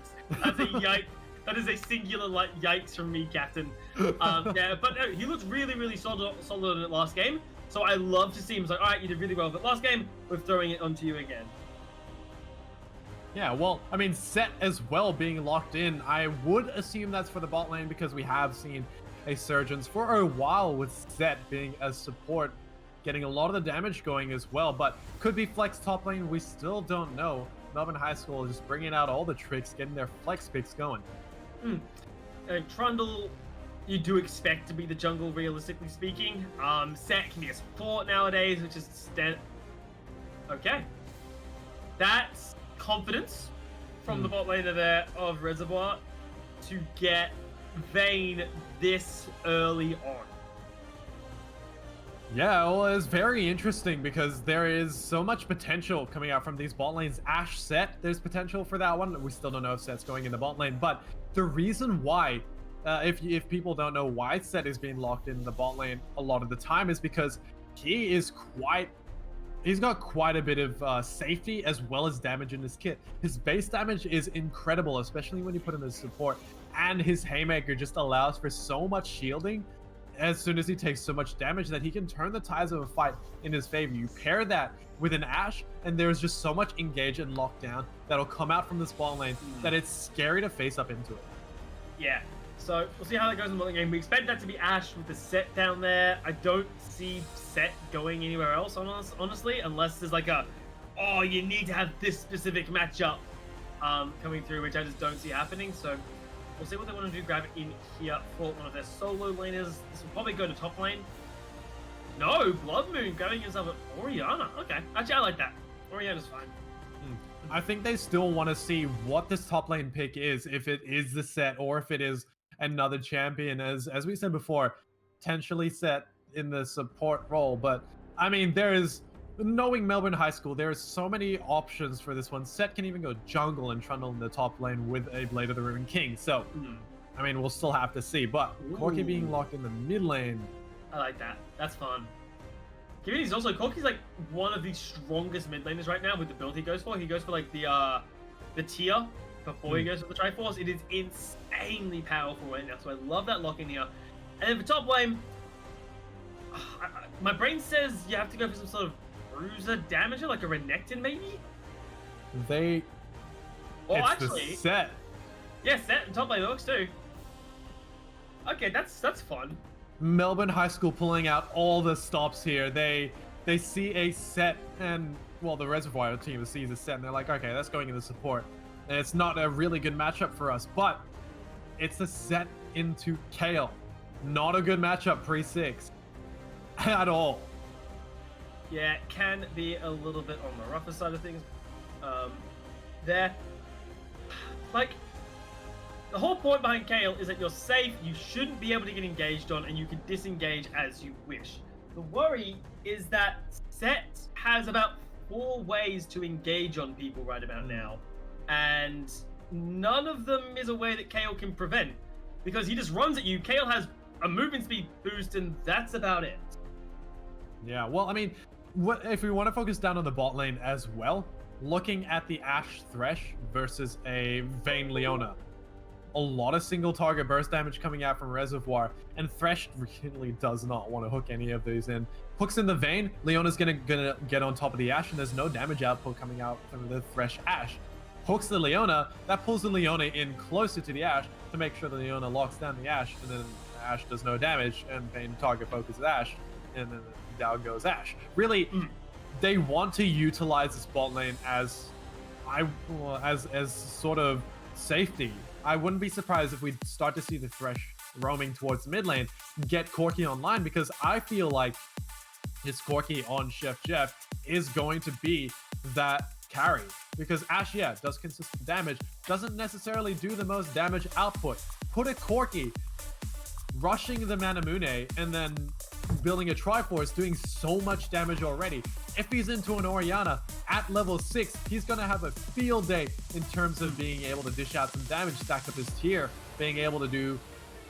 That's a yikes. That is a singular, yikes from me, Captain. Yeah, but no, he looked really, really solid in the last game. So I love to see him. It's like, all right, you did really well. But last game, we're throwing it onto you again. Yeah, well, I mean, Set as well being locked in, I would assume that's for the bot lane, because we have seen a Surgeons for a while with Set being a support, getting a lot of the damage going as well, but could be flex top lane, we still don't know. Melbourne High School is just bringing out all the tricks, getting their flex picks going. Trundle, you do expect to be the jungle, realistically speaking. Set can be a support nowadays, which is okay. That's confidence from the bot laner there of Reservoir to get Vayne this early on. Yeah, well, it's very interesting because there is so much potential coming out from these bot lanes. Ashe Set, there's potential for that one. We still don't know if Set's going in the bot lane, but the reason why, if people don't know why Set is being locked in the bot lane a lot of the time, is because he is quite he's got quite a bit of safety as well as damage in his kit. His base damage is incredible, especially when you put him as support, and his haymaker just allows for so much shielding as soon as he takes so much damage that he can turn the tides of a fight in his favor. You pair that with an Ashe, and there's just so much engage and lockdown that'll come out from the spawn lane that it's scary to face up into it. Yeah. So we'll see how that goes in the game. We expect that to be Ashe with the set down there. I don't see set going anywhere else, honestly, unless there's like a, oh, you need to have this specific matchup coming through, which I just don't see happening. So we'll see what they want to do. Grab it in here for one of their solo laners. This will probably go to top lane. No, Blood Moon grabbing himself an Orianna. Okay, actually I like that. Orianna's fine. I think they still want to see what this top lane pick is, if it is the set or if it is another champion, as we said before, potentially set in the support role. But I mean, there is, knowing Melbourne High School, there is so many options for this one. Set can even go jungle and trundle in the top lane with a Blade of the Ruined King. So I mean, we'll still have to see. But Corki being locked in the mid lane, I like that. That's fun. Given he's also, Corki's like one of the strongest mid laners right now with the build he goes for. He goes for like the tier before he goes for the Triforce. It is insanely powerful right now, so I love that lock in here. And then for top lane, my brain says you have to go for some sort of bruiser damager, like a Renekton maybe? it's actually, the set. Yeah, set and top lane works too. Okay, that's fun. Melbourne High School pulling out all the stops here. They see a set, and well, the Reservoir team sees a set, and they're like, okay, that's going into support. And it's not a really good matchup for us, but it's a set into Kale. Not a good matchup pre-6 at all. Yeah, it can be a little bit on the rougher side of things. There, like, the whole point behind Kale is that you're safe, you shouldn't be able to get engaged on, and you can disengage as you wish. The worry is that Set has about 4 ways to engage on people right about now, and none of them is a way that Kale can prevent, because he just runs at you. Kale has a movement speed boost, and that's about it. Yeah, well, I mean, if we want to focus down on the bot lane as well, looking at the Ashe Thresh versus a Vayne Leona, a lot of single target burst damage coming out from Reservoir, and Thresh really does not want to hook any of these in. Hooks in the Vayne, Leona's gonna get on top of the Ashe, and there's no damage output coming out from the Thresh Ashe. Hooks the Leona, that pulls the Leona in closer to the Ashe to make sure the Leona locks down the Ashe, and then Ashe does no damage, and Vayne target focuses Ashe, and then down goes Ashe. Really, they want to utilize this bot lane as sort of safety. I wouldn't be surprised if we start to see the Thresh roaming towards mid lane, get Corki online, because I feel like his Corki on Chef Jeff is going to be that carry. Because Ashe, yeah, does consistent damage, doesn't necessarily do the most damage output. Put a Corki rushing the Manamune and then building a Triforce, doing so much damage already. If he's into an Orianna at level 6, he's going to have a field day in terms of being able to dish out some damage, stack up his tier, being able to do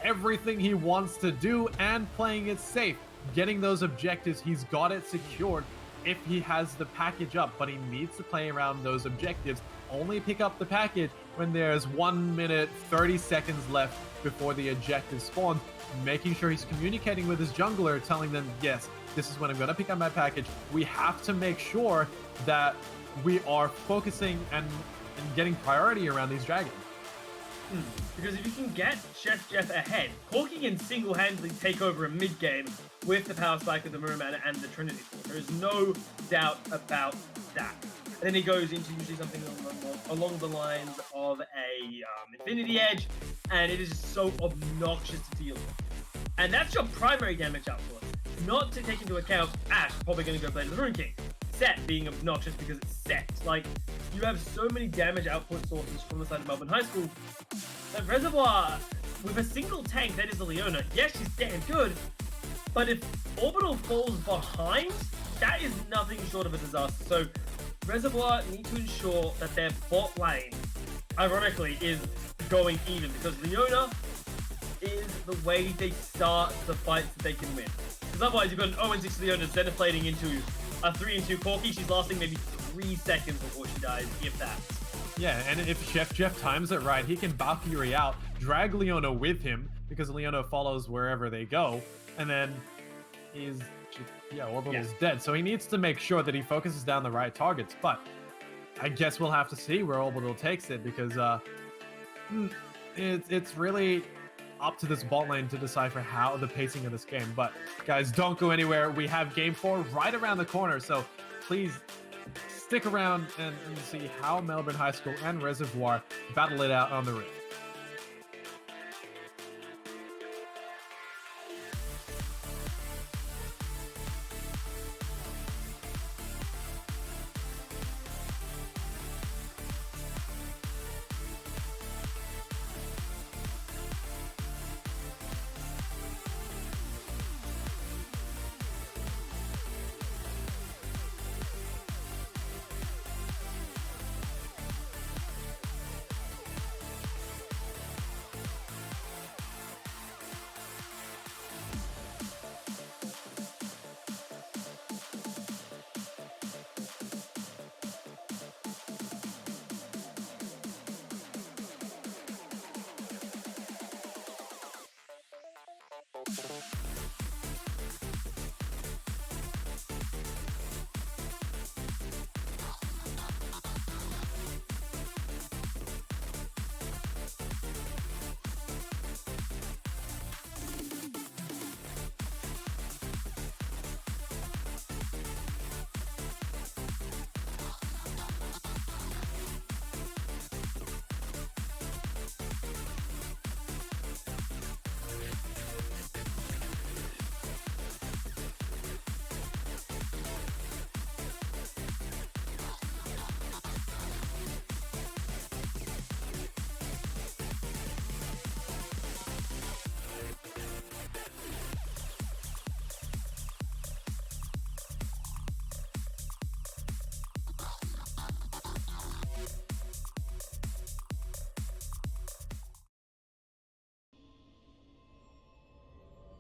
everything he wants to do, and playing it safe. Getting those objectives, he's got it secured if he has the package up, but he needs to play around those objectives. Only pick up the package when there's 1 minute 30 seconds left before the objective spawns, making sure he's communicating with his jungler, telling them, yes, this is when I'm going to pick up my package. We have to make sure that we are focusing and getting priority around these dragons. Because if you can get Chef Jeff ahead, Corki can single-handedly take over a mid-game with the power spike of the Mirror Mana and the Trinity Force. There is no doubt about that. And then he goes into usually something along the lines of a Infinity Edge, and it is just so obnoxious to deal with. And that's your primary damage output. Not to take into account Ashe probably going to go play the Ruined King. Set being obnoxious because it's set. Like, you have so many damage output sources from the side of Melbourne High School that Reservoir, with a single tank that is a Leona, yes, she's damn good, but if Orbital falls behind, that is nothing short of a disaster. So Reservoir need to ensure that their bot lane, ironically, is going even, because Leona is the way they start the fights that they can win. Because otherwise you've got an 0-6 Leona zenithplating into a 3-2 Corki. She's lasting maybe 3 seconds before she dies, if that. Yeah, and if Chef Jeff times it right, he can Valkyrie out, drag Leona with him, because Leona follows wherever they go, and then he's just, Orbital's dead. So he needs to make sure that he focuses down the right targets. But I guess we'll have to see where Orbital takes it, because it's really up to this bot lane to decipher how the pacing of this game. But guys, don't go anywhere. We have game 4 right around the corner, so please stick around and see how Melbourne High School and Reservoir battle it out on the Rift.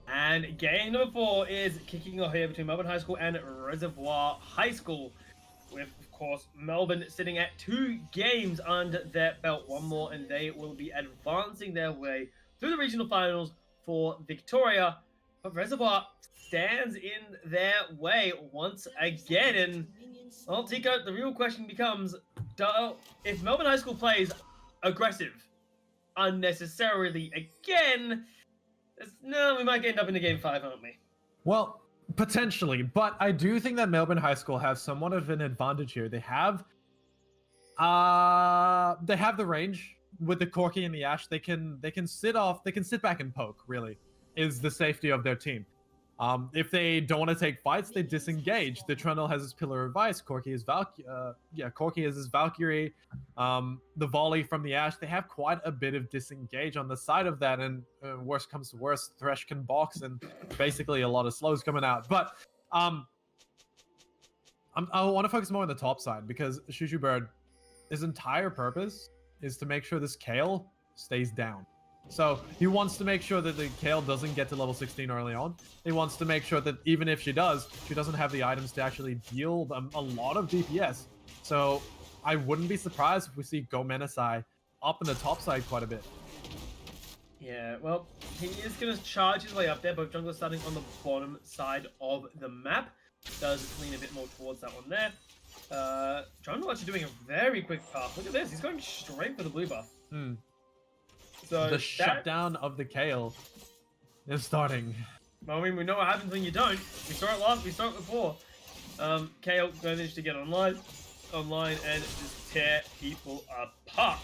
And game number 4 is kicking off here between Melbourne High School and Reservoir High School, with, of course, Melbourne sitting at 2 games under their belt. One more, and they will be advancing their way through the regional finals for Victoria. But Reservoir stands in their way once again. And, well, Tico, the real question becomes, if Melbourne High School plays aggressive unnecessarily again, no, we might end up in a game 5, aren't we? Well, potentially, but I do think that Melbourne High School has somewhat of an advantage here. They have the range with the Corki and the Ashe. They can sit back and poke, really, is the safety of their team. If they don't want to take fights, they disengage. The Trundle has his Pillar of Ice. Corki is Corki has his Valkyrie. The volley from the Ashe. They have quite a bit of disengage on the side of that, and worst comes to worst, Thresh can box, and basically a lot of slows coming out. But I want to focus more on the top side, because Shushu Bird, his entire purpose is to make sure this Kale stays down. So he wants to make sure that the Kale doesn't get to level 16 early on. He wants to make sure that even if she does, she doesn't have the items to actually deal them a lot of DPS. So I wouldn't be surprised if we see Gomenasai up in the top side quite a bit. Yeah, well, he is going to charge his way up there, but Jungler starting on the bottom side of the map. Does lean a bit more towards that one there. Jungler actually doing a very quick path. Look at this, he's going straight for the blue buff. So the shutdown of the Kale is starting. Well, I mean, we know what happens when you don't. We saw it we saw it before. Kale managed to get online and just tear people apart.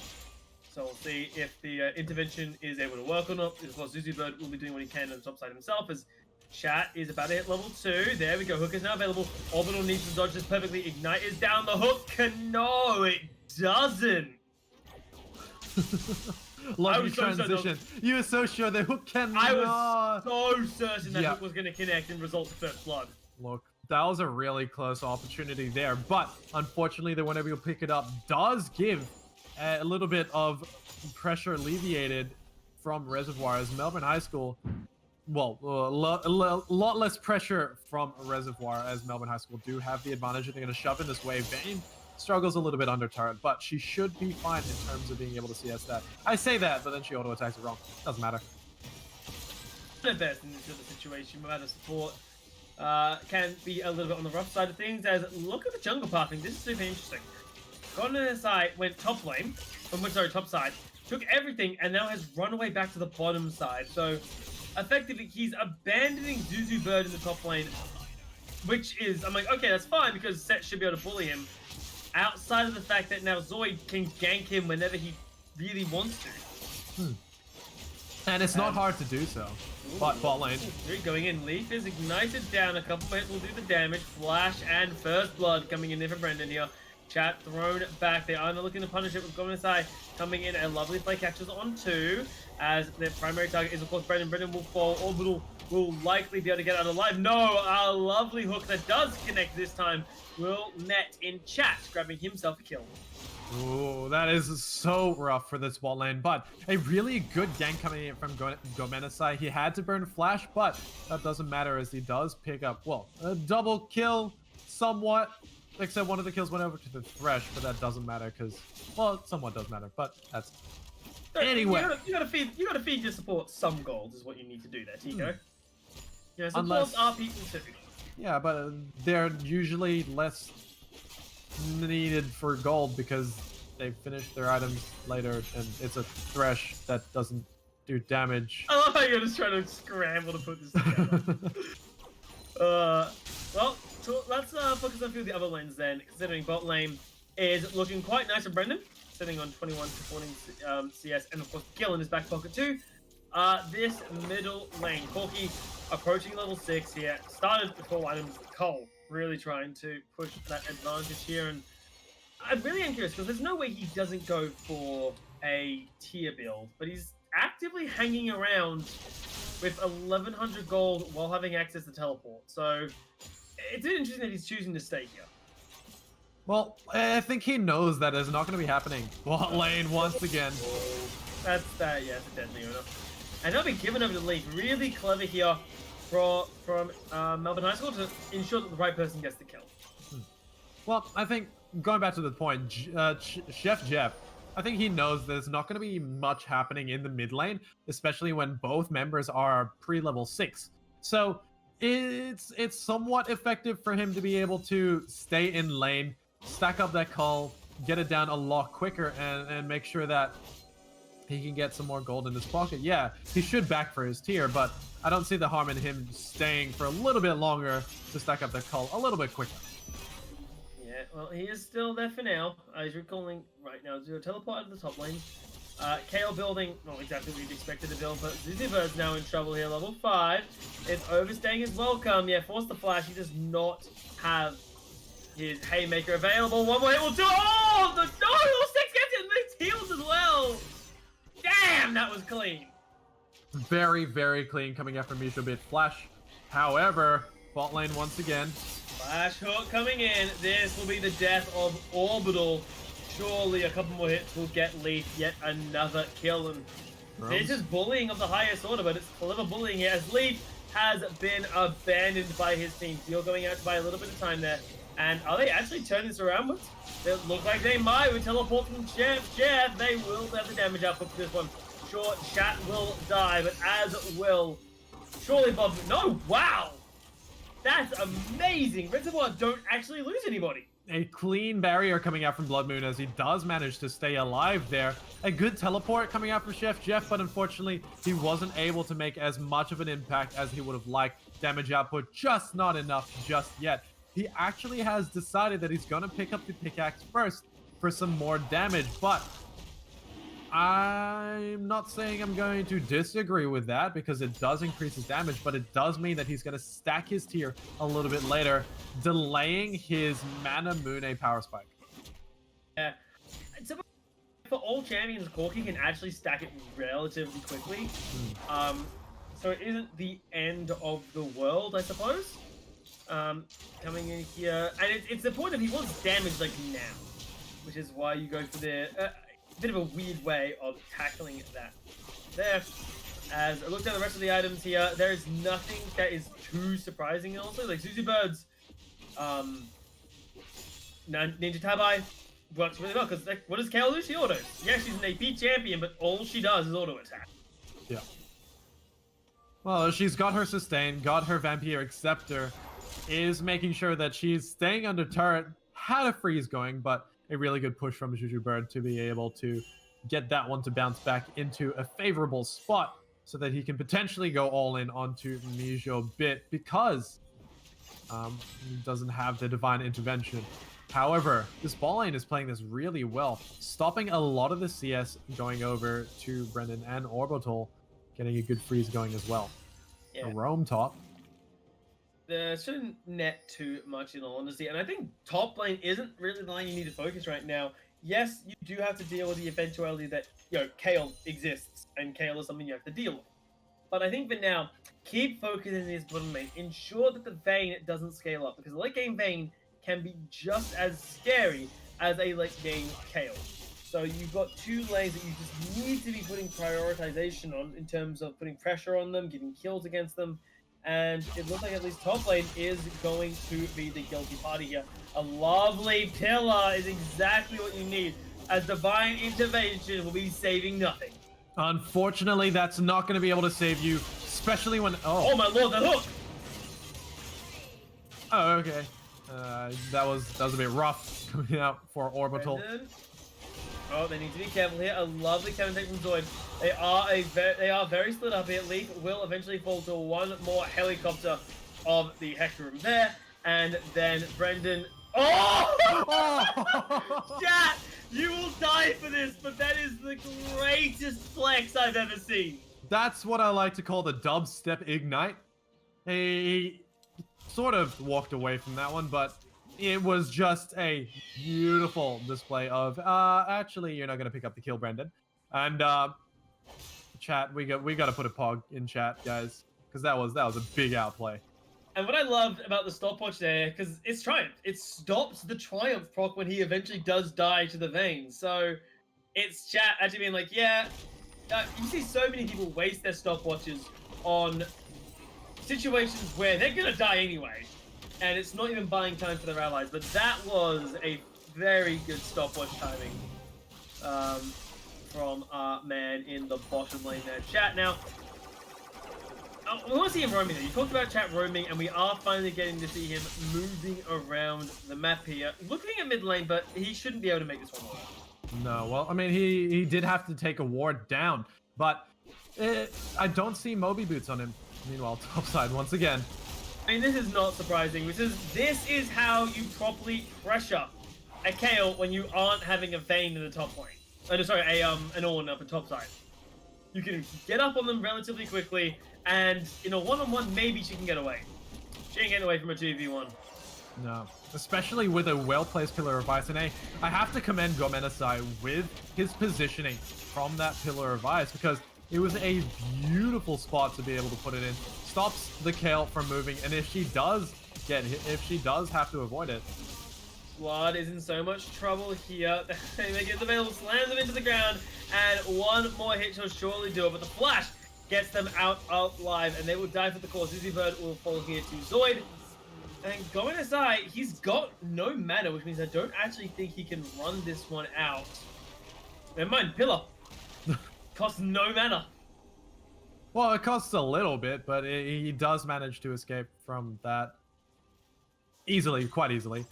So we'll see if the intervention is able to work or not. Of course, Zuzu Bird will be doing what he can on the top side himself, as Chat is about to hit level 2. There we go. Hook is now available. Orbital needs to dodge this perfectly. Ignite is down. The hook no, it doesn't. Love your transition. You were so sure the hook cannot. I was so certain that hook was going to connect and result in first blood. Look, that was a really close opportunity there, but unfortunately they weren't able to pick it up. Does give a little bit of pressure alleviated from Reservoir, as Melbourne High School well, a lot less pressure from Reservoir, as Melbourne High School do have the advantage. They're going to shove in this wave. Vayne struggles a little bit under turret, but she should be fine in terms of being able to CS that. I say that, but then she auto attacks it wrong. Doesn't matter. The best in this sort of situation, without support, can be a little bit on the rough side of things. As look at the jungle pathing. This is super interesting. Gone to the side, went top lane, top side, took everything, and now has run away back to the bottom side. So effectively, he's abandoning Zuzu Bird in the top lane, which is, I'm like, okay, that's fine because Set should be able to bully him. Outside of the fact that now Zoid can gank him whenever he really wants to. And it's not hard to do so. But bot lane. Going in, Leaf is ignited down. A couple hits will do the damage. Flash and First Blood coming in there for Brendan here. Chat thrown back. They are not looking to punish it with Gominasai coming in. A lovely play catches on two. As their primary target is, of course, Brendan. Brendan will fall. Orbital will likely be able to get out alive. No, a lovely hook that does connect this time will net in chat, grabbing himself a kill. Ooh, that is so rough for this bot lane, but a really good gank coming in from Gomenasai. He had to burn Flash, but that doesn't matter as he does pick up, well, a double kill somewhat, except one of the kills went over to the Thresh, but that doesn't matter because, well, it somewhat does matter, but that's... Anyway. You gotta feed your support some gold is what you need to do there, Tico. You know, supports Unless... are people too. Yeah, but they're usually less needed for gold because they finish their items later and it's a Thresh that doesn't do damage. I love how you're just trying to scramble to put this together. Well, so let's focus on a few of the other lanes then, considering bot lane is looking quite nice for Brendan, sitting on 21 supporting CS, and of course kill in his back pocket too. This middle lane, Corky approaching level 6 here, started the 4 items, Cole really trying to push that advantage here, and I really am curious because there's no way he doesn't go for a tier build, but he's actively hanging around with 1100 gold while having access to teleport, so it's interesting that he's choosing to stay here. Well, I think he knows that is not going to be happening. Bot lane once again. That's that, yeah, it's a deadly enough. And they'll be given over to Leaf. Really clever here from Melbourne High School to ensure that the right person gets the kill. Well, I think, going back to the point, Chef Jeff, I think he knows there's not going to be much happening in the mid lane, especially when both members are pre-level 6. So it's somewhat effective for him to be able to stay in lane, stack up that call, get it down a lot quicker, and make sure that he can get some more gold in his pocket. Yeah, he should back for his tier, but I don't see the harm in him staying for a little bit longer to stack up that call a little bit quicker. Yeah, well, he is still there for now. He's recalling right now to teleport out of the top lane. KO building, not exactly what you'd expected to build, but Zuziver's now in trouble here. Level 5 is overstaying his welcome. Yeah, force the flash. He does not have his Haymaker available. One more hit will do. Oh, the no! Level 6 gets it, and it's heals as well. Damn, that was clean. Very, very clean coming after Misha Bit Flash. However, bot lane once again. Flash hook coming in. This will be the death of Orbital. Surely a couple more hits will get Leaf yet another kill. And this is bullying of the highest order, but it's clever bullying here as Leaf has been abandoned by his team. You're going out to buy a little bit of time there. And are they actually turning this around? It looks like they might with teleport from Jeff. They will have the damage output for this one. Sure, Chat will die, but as will surely Bob. No, wow! That's amazing. Reservoir don't actually lose anybody. A clean barrier coming out from Blood Moon as he does manage to stay alive there. A good teleport coming out from Chef Jeff, but unfortunately he wasn't able to make as much of an impact as he would have liked. Damage output just not enough just yet. He actually has decided that he's going to pick up the pickaxe first for some more damage, but I'm not saying I'm going to disagree with that because it does increase his damage, but it does mean that he's going to stack his tier a little bit later, delaying his Mana Mune power spike. Yeah. For all champions, Corky can actually stack it relatively quickly. So it isn't the end of the world, I suppose. Coming in here, and it's the point that he wants damage like now, which is why you go for the bit of a weird way of tackling that. There, As I look down the rest of the items here, there is nothing that is too surprising. Also, like Susie Bird's Ninja Tabai works really well because like, what does Kale do? She autos. Yeah, she's an AP champion, but all she does is auto attack. Yeah. Well, she's got her sustain, got her Vampire Acceptor, is making sure that she's staying under turret, had a freeze going, but a really good push from Juju Bird to be able to get that one to bounce back into a favorable spot so that he can potentially go all in onto Mijo Bit because he doesn't have the Divine Intervention. However, this ball lane is playing this really well, stopping a lot of the CS going over to Brendan and Orbital, getting a good freeze going as well. Yeah. A roam top. There shouldn't net too much in all honesty, and I think top lane isn't really the lane you need to focus right now. Yes, you do have to deal with the eventuality that, you know, Kale exists, and Kale is something you have to deal with. But I think for now, keep focusing in his bottom lane. Ensure that the Vayne doesn't scale up, because the late game Vayne can be just as scary as a late game Kale. So you've got two lanes that you just need to be putting prioritization on in terms of putting pressure on them, getting kills against them. And it looks like at least top lane is going to be the guilty party here. A lovely pillar is exactly what you need, as Divine Intervention will be saving nothing. Unfortunately, that's not going to be able to save you, especially when... Oh my lord, that hook! Oh, okay. That was a bit rough coming out for Orbital. Brendan. Oh, they need to be careful here. A lovely counter take from Zoid. They are very split up here. Leaf will eventually fall to one more helicopter of the Hector room there, and then Brendan. Oh! Chat, you will die for this, but that is the greatest flex I've ever seen. That's what I like to call the dubstep ignite. He sort of walked away from that one, but it was just a beautiful display of actually you're not gonna pick up the kill, Brendan. And chat, we got to put a pog in chat, guys, because that was a big outplay. And what I loved about the stopwatch there, because it's Triumph, it stops the Triumph proc when he eventually does die to the Vayne. So it's chat actually being like, yeah, you see so many people waste their stopwatches on situations where they're gonna die anyway, and it's not even buying time for their allies. But that was a very good stopwatch timing from our man in the bottom lane there. Chat now. We want to see him roaming there. You talked about chat roaming, and we are finally getting to see him moving around the map here. Looking at mid lane, but he shouldn't be able to make this one work. No, well, I mean, he did have to take a ward down, but I don't see Moby Boots on him. Meanwhile, topside once again. I mean, this is not surprising, because this is how you properly pressure a Kale when you aren't having a Vayne in the top lane. Oh, no, sorry, an Ornn up at topside. You can get up on them relatively quickly, and in a one-on-one, maybe she can get away. She ain't getting away from a 2v1. No, especially with a well-placed Pillar of Ice. And I have to commend Gomenasai with his positioning from that Pillar of Ice, because it was a beautiful spot to be able to put it in. Stops the Kale from moving, and if she does get hit, if she does have to avoid it. Blood is in so much trouble here. They make it available, slams him into the ground, and one more hit shall surely do it. But the flash gets them out alive, and they will die for the cause. Susie Bird will fall here to Zoid. And going aside, he's got no mana, which means I don't actually think he can run this one out. Never mind, Pillar. Costs no mana. Well, it costs a little bit, but he does manage to escape from that easily, quite easily.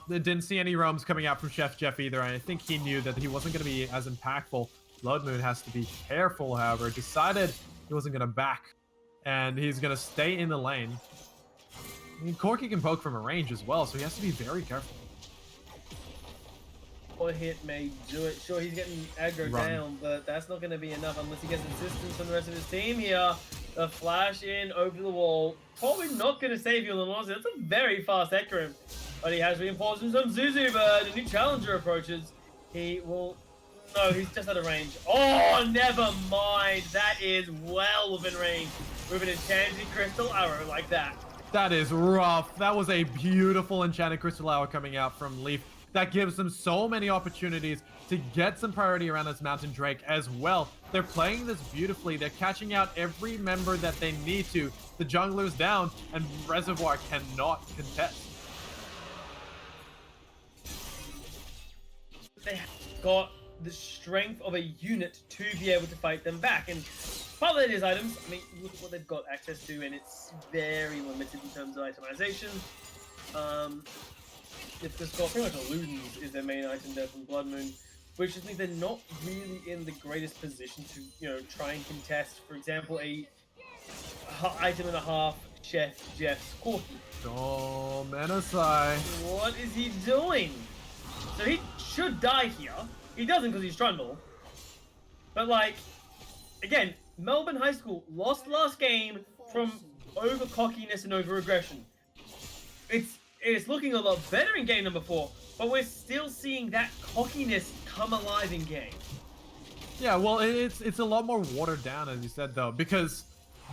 Didn't see any roams coming out from Chef Jeff either. I think he knew that he wasn't going to be as impactful. Blood Moon has to be careful, however. Decided he wasn't going to back, and he's going to stay in the lane. I mean, Corki can poke from a range as well, so he has to be very careful. One hit may do it. Sure, he's getting aggro down, but that's not going to be enough unless he gets insistence from the rest of his team here. The flash in over the wall. Probably not going to save you, honestly. That's a very fast Hecarim. But he has reinforcements from Zuzu Bird. A new challenger approaches. He will... No, he's just out of range. Oh, never mind. That is well within range. With an enchanted crystal arrow like that. That is rough. That was a beautiful enchanted crystal arrow coming out from Leaf. that gives them so many opportunities to get some priority around this Mountain Drake as well. They're playing this beautifully. They're catching out every member that they need to. The jungler's down, and Reservoir cannot contest. They have got the strength of a unit to be able to fight them back. And part of it is items. I mean, look at what they've got access to, and it's very limited in terms of itemization. It's just got pretty much Ludens is their main item there from Blood Moon, which just means they're not really in the greatest position to, you know, try and contest, for example, a item and a half Chef Jeff's Corky. Oh, Menasai. What is he doing? So he should die here. He doesn't because he's Trundle. But like, again, Melbourne High School lost last game from over cockiness and over aggression. It's looking a lot better in game number 4, but we're still seeing that cockiness come alive in game. Yeah, well, it's a lot more watered down, as you said, though, because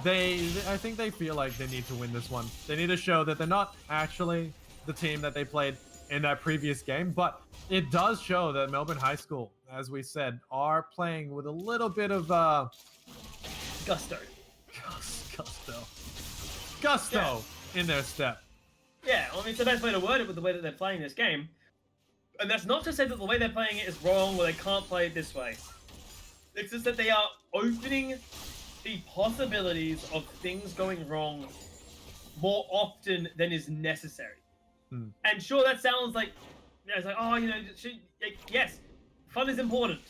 I think they feel like they need to win this one. They need to show that they're not actually the team that they played in that previous game, but it does show that Melbourne High School, as we said, are playing with a little bit of Gusto in their step. Yeah, I mean, it's the best way to word it with the way that they're playing this game. And that's not to say that the way they're playing it is wrong or they can't play it this way. It's just that they are opening the possibilities of things going wrong more often than is necessary. And sure, that sounds like, you know, it's like, oh, you know, yes, fun is important.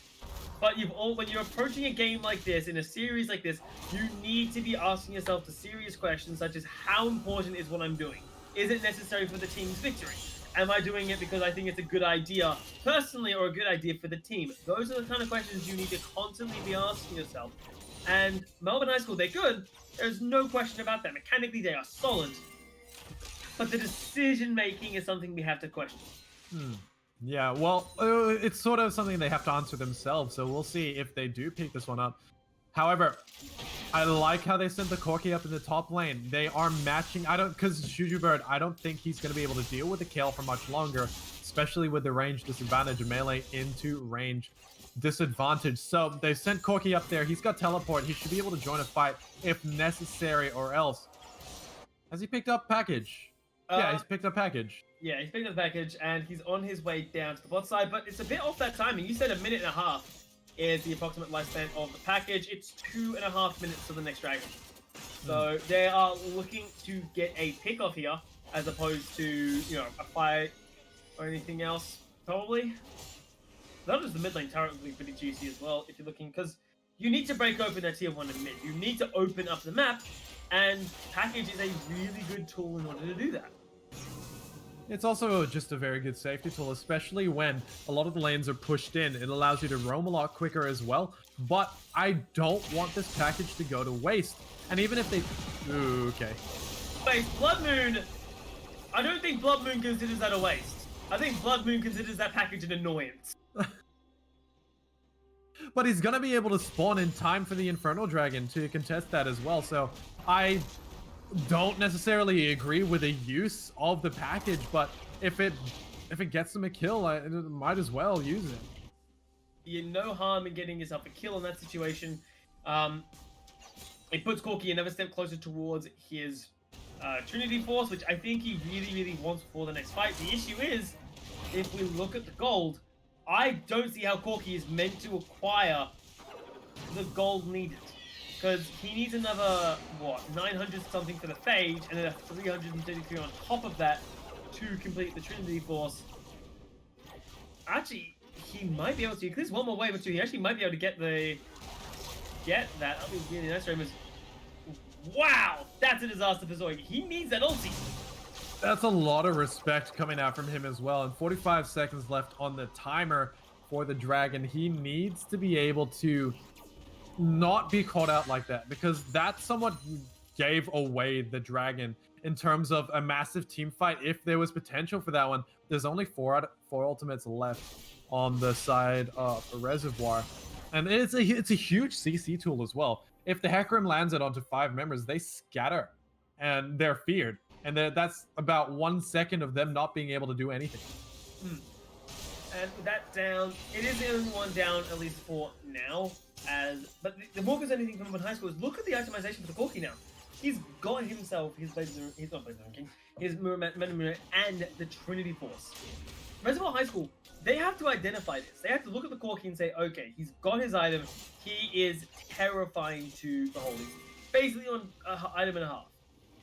But when you're approaching a game like this, in a series like this, you need to be asking yourself the serious questions such as, how important is what I'm doing? Is it necessary for the team's victory? Am I doing it because I think it's a good idea personally or a good idea for the team? Those are the kind of questions you need to constantly be asking yourself. And Melbourne High School, they're good. There's no question about that. Mechanically, they are solid. But the decision-making is something we have to question. Yeah, well, it's sort of something they have to answer themselves, so we'll see if they do pick this one up. However, I like how they sent the Corki up in the top lane. They are matching, because Jujubird, I don't think he's going to be able to deal with the Kale for much longer, especially with the range disadvantage of melee into range disadvantage. So they sent Corki up there. He's got teleport. He should be able to join a fight if necessary, or else. Has he picked up package? Yeah, he's picked up package. Yeah, he's picked up the package, and he's on his way down to the bot side, but it's a bit off that timing. You said 1.5 minutes is the approximate lifespan of the package. It's 2.5 minutes to the next dragon. So they are looking to get a pick off here, as opposed to, you know, a fight or anything else, probably. Not just the mid lane turret would be pretty juicy as well, if you're looking, because you need to break open that tier 1 and mid. You need to open up the map, and package is a really good tool in order to do that. It's also just a very good safety tool, especially when a lot of the lanes are pushed in. It allows you to roam a lot quicker as well, but I don't want this package to go to waste. And even if they... Ooh, okay. Wait, Blood Moon... I don't think Blood Moon considers that a waste. I think Blood Moon considers that package an annoyance. But he's going to be able to spawn in time for the Infernal Dragon to contest that as well, so I don't necessarily agree with the use of the package, but if it gets him a kill, I might as well use it. You no harm in getting yourself a kill in that situation. It puts Corki another step closer towards his Trinity Force, which I think he really, really wants for the next fight. The issue is, if we look at the gold, I don't see how Corki is meant to acquire the gold needed. Because he needs another, 900 something for the Phage, and then a 333 on top of that to complete the Trinity Force. Actually, he might be able to, because there's one more wave or two, he actually might be able to get that. That'll be really nice for him. Wow, that's a disaster for Zoe. He needs that ulti. That's a lot of respect coming out from him as well. And 45 seconds left on the timer for the Dragon. He needs to be able to not be caught out like that, because that somewhat gave away the Dragon in terms of a massive team fight. If there was potential for that one, there's only four ultimates left on the side of Reservoir, and it's a huge CC tool as well. If the Hecarim lands it onto 5 members, they scatter and they're feared, and that's about 1 second of them not being able to do anything. And with that down, it is the only one down, at least for now. But the more concerning thing from Melbourne High School is look at the itemization for the Corki now. He's got himself his he's not Blazer King, his Meta and the Trinity Force. Reservoir High School, they have to identify this. They have to look at the Corki and say, okay, he's got his item. He is terrifying to the Holies. Basically on an item and a half.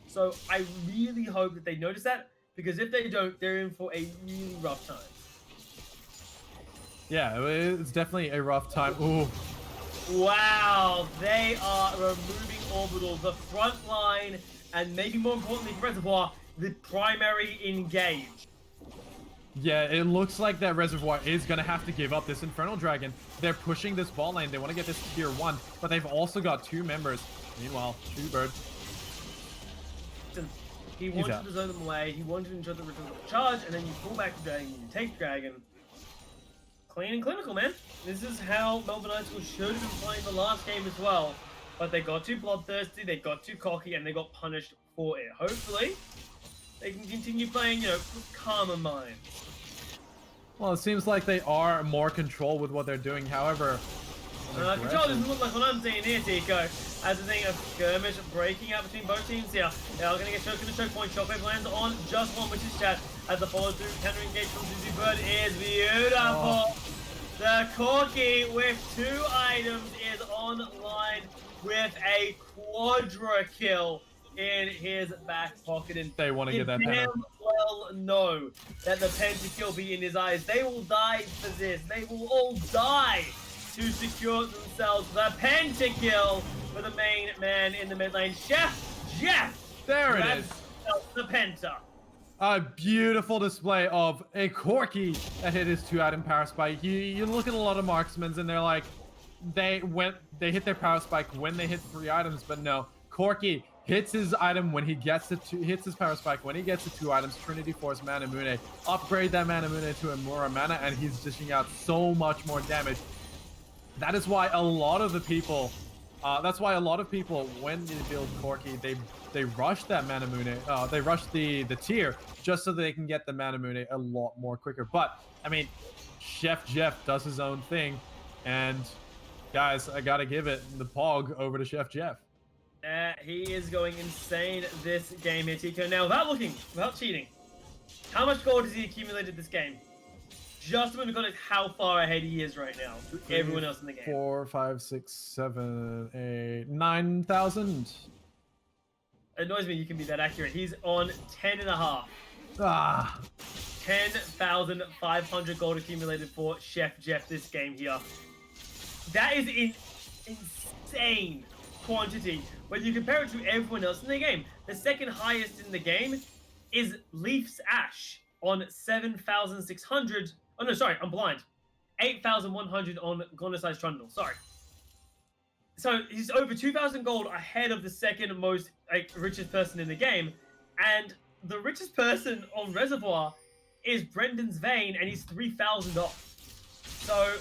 So I really hope that they notice that, because if they don't, they're in for a really rough time. Yeah, it's definitely a rough time. Ooh. Wow, they are removing Orbital, the front line, and maybe more importantly for Reservoir, the primary engage. Yeah, it looks like that Reservoir is going to have to give up this Infernal Dragon. They're pushing this ball lane. They want to get this to tier 1, but they've also got 2 members. Meanwhile, Shoebird. He wanted to zone them away. He wanted to ensure the return of the charge, and then you pull back the Dragon, you take the Dragon. Clean and clinical, man. This is how Melbourne High School should have been playing the last game as well. But they got too bloodthirsty, they got too cocky, and they got punished for it. Hopefully, they can continue playing, with calmer minds. Well, it seems like they are more control with what they're doing. However, control doesn't look like what I'm seeing here, Tico. As a thing of skirmish breaking out between both teams here. They are going to get choked in the choke point. Shockwave lands on just one, which is chat. As the follow through counter engage from Zuzu Bird is beautiful. Oh. The Corki with 2 items is online with a quadra kill in his back pocket. And they want to get that damn well know that the pentakill be in his eyes. They will die for this. They will all die to secure themselves the pentakill for the main man in the mid lane. Chef Jeff! There it is. The penta. A beautiful display of a Corki that hit his 2-item power spike. You look at a lot of marksmen and they're like, they hit their power spike when they hit 3 items, but no, Corki hits his item when he gets hits his power spike when he gets the 2 items. Trinity Force Mana Mune, upgrade that Mana Mune to a more mana, and he's dishing out so much more damage. That is why a lot of the people, when they build Corki, they rush that Mana Mune, they rush the tier just so they can get the Mana Mune a lot more quicker. But I mean, Chef Jeff does his own thing, and guys, I gotta give it the pog over to Chef Jeff. He is going insane this game here, Tico. Now, without cheating, how much gold has he accumulated this game? Just when we got how far ahead he is right now to everyone else in the game. 4, 5, 6, 7, 8, 9,000. It annoys me you can be that accurate. He's on 10.5. Ah. 10,500 gold accumulated for Chef Jeff this game here. That is insane quantity. When you compare it to everyone else in the game, the second highest in the game is Leaf's Ash on 7,600. Oh no, sorry, I'm blind. 8,100 on Gondosize Trundle. Sorry. So he's over 2,000 gold ahead of the second most richest person in the game, and the richest person on Reservoir is Brendan's Vayne, and he's 3,000 off. So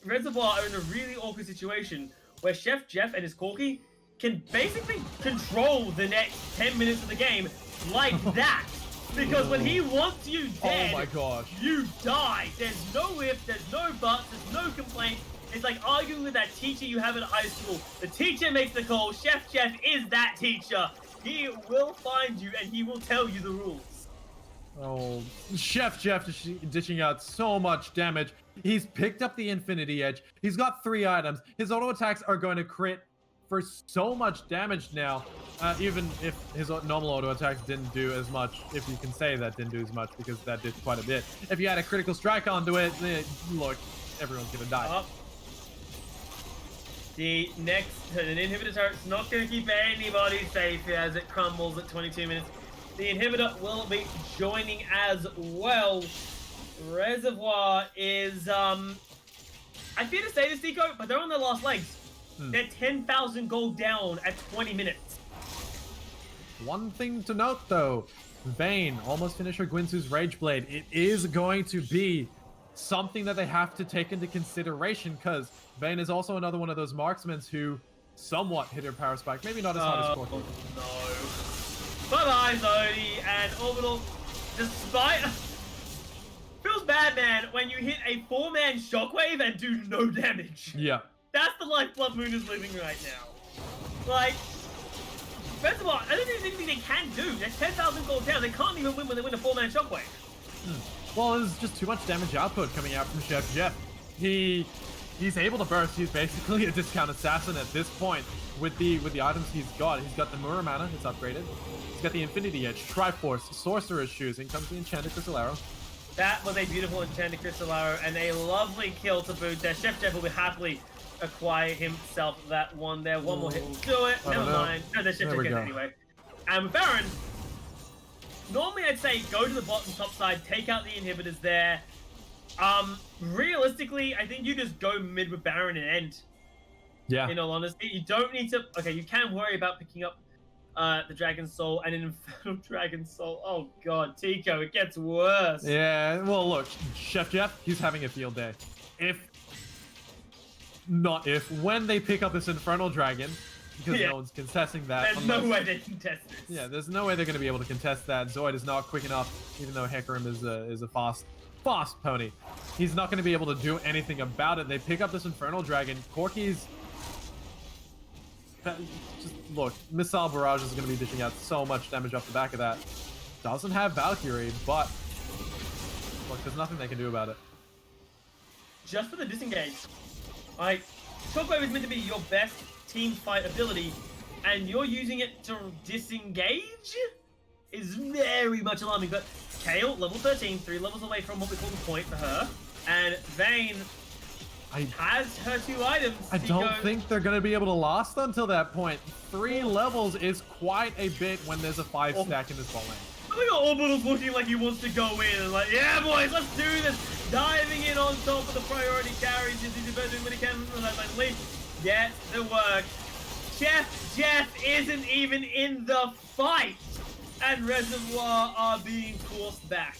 Reservoir are in a really awkward situation where Chef Jeff and his Corki can basically control the next 10 minutes of the game like that. Because when he wants you dead, oh my gosh, you die. There's no ifs, there's no buts, there's no complaints. It's like arguing with that teacher you have in high school. The teacher makes the call. Chef Jeff is that teacher. He will find you and he will tell you the rules. Oh, Chef Jeff dishing out so much damage. He's picked up the Infinity Edge. He's got 3 items. His auto attacks are going to crit for so much damage now. Even if his normal auto attacks didn't do as much, if you can say that didn't do as much, because that did quite a bit. If you had a critical strike onto it, look, everyone's gonna die. The next, an inhibitor turret's not gonna keep anybody safe as it crumbles at 22 minutes. The inhibitor will be joining as well. Reservoir is, I fear to say this, Nico, but they're on their last legs. They're 10,000 gold down at 20 minutes. One thing to note, though, Vayne almost finished her Gwinsu's Rage Blade. It is going to be something that they have to take into consideration, because Vayne is also another one of those marksmen who somewhat hit her power spike. Maybe not as hard as Corki. No. Bye-bye, Zodi, and Orbital, despite... Feels bad, man, when you hit a 4-man shockwave and do no damage. Yeah. That's the life Blood Moon is living right now. Like, Reservoir, I don't think there's anything they can do. They're 10,000 gold down. They can't even win when they win a 4-man shockwave. Well, there's just too much damage output coming out from Chef Jeff. He's able to burst. He's basically a discount assassin at this point with the items he's got. He's got the Muramana, it's upgraded. He's got the Infinity Edge, Triforce, Sorcerer's Shoes. In comes the Enchanted Crystal Arrow. That was a beautiful Enchanted Crystal Arrow and a lovely kill to boot there. Chef Jeff will be happily acquire himself that one there. One more hit will do it. Never mind. No, there's Chef Jeff again anyway. And with Baron, normally I'd say go to the bottom top side, take out the inhibitors there. Realistically, I think you just go mid with Baron and end. Yeah. In all honesty, you don't need to. Okay, you can worry about picking up the Dragon Soul and an Infernal Dragon Soul. Oh god, Tico, it gets worse. Yeah. Well, look, Chef Jeff, he's having a field day. When they pick up this Infernal Dragon, because no one's contesting that. There's no way they contest this. Yeah, there's no way they're going to be able to contest that. Zoid is not quick enough, even though Hecarim is a fast pony. He's not going to be able to do anything about it. They pick up this Infernal Dragon. Corki's... Just look, Missile Barrage is going to be dishing out so much damage off the back of that. Doesn't have Valkyrie, but... Look, there's nothing they can do about it. Just for the disengage. Like, Shockwave is meant to be your best team fight ability, and you're using it to disengage? Is very much alarming, but Kale, level 13, 3 levels away from what we call the point for her, and Vayne has her 2 items. I don't think they're going to be able to last until that point. 3 levels is quite a bit when there's a 5 stack in this ball lane. Look at Orbital's looking like he wants to go in and like, yeah boys, let's do this. Diving in on top of the priority carries. Is he doing what he can from that lane? Lead gets the work. Chef Jeff isn't even in the fight. And Reservoir are being forced back.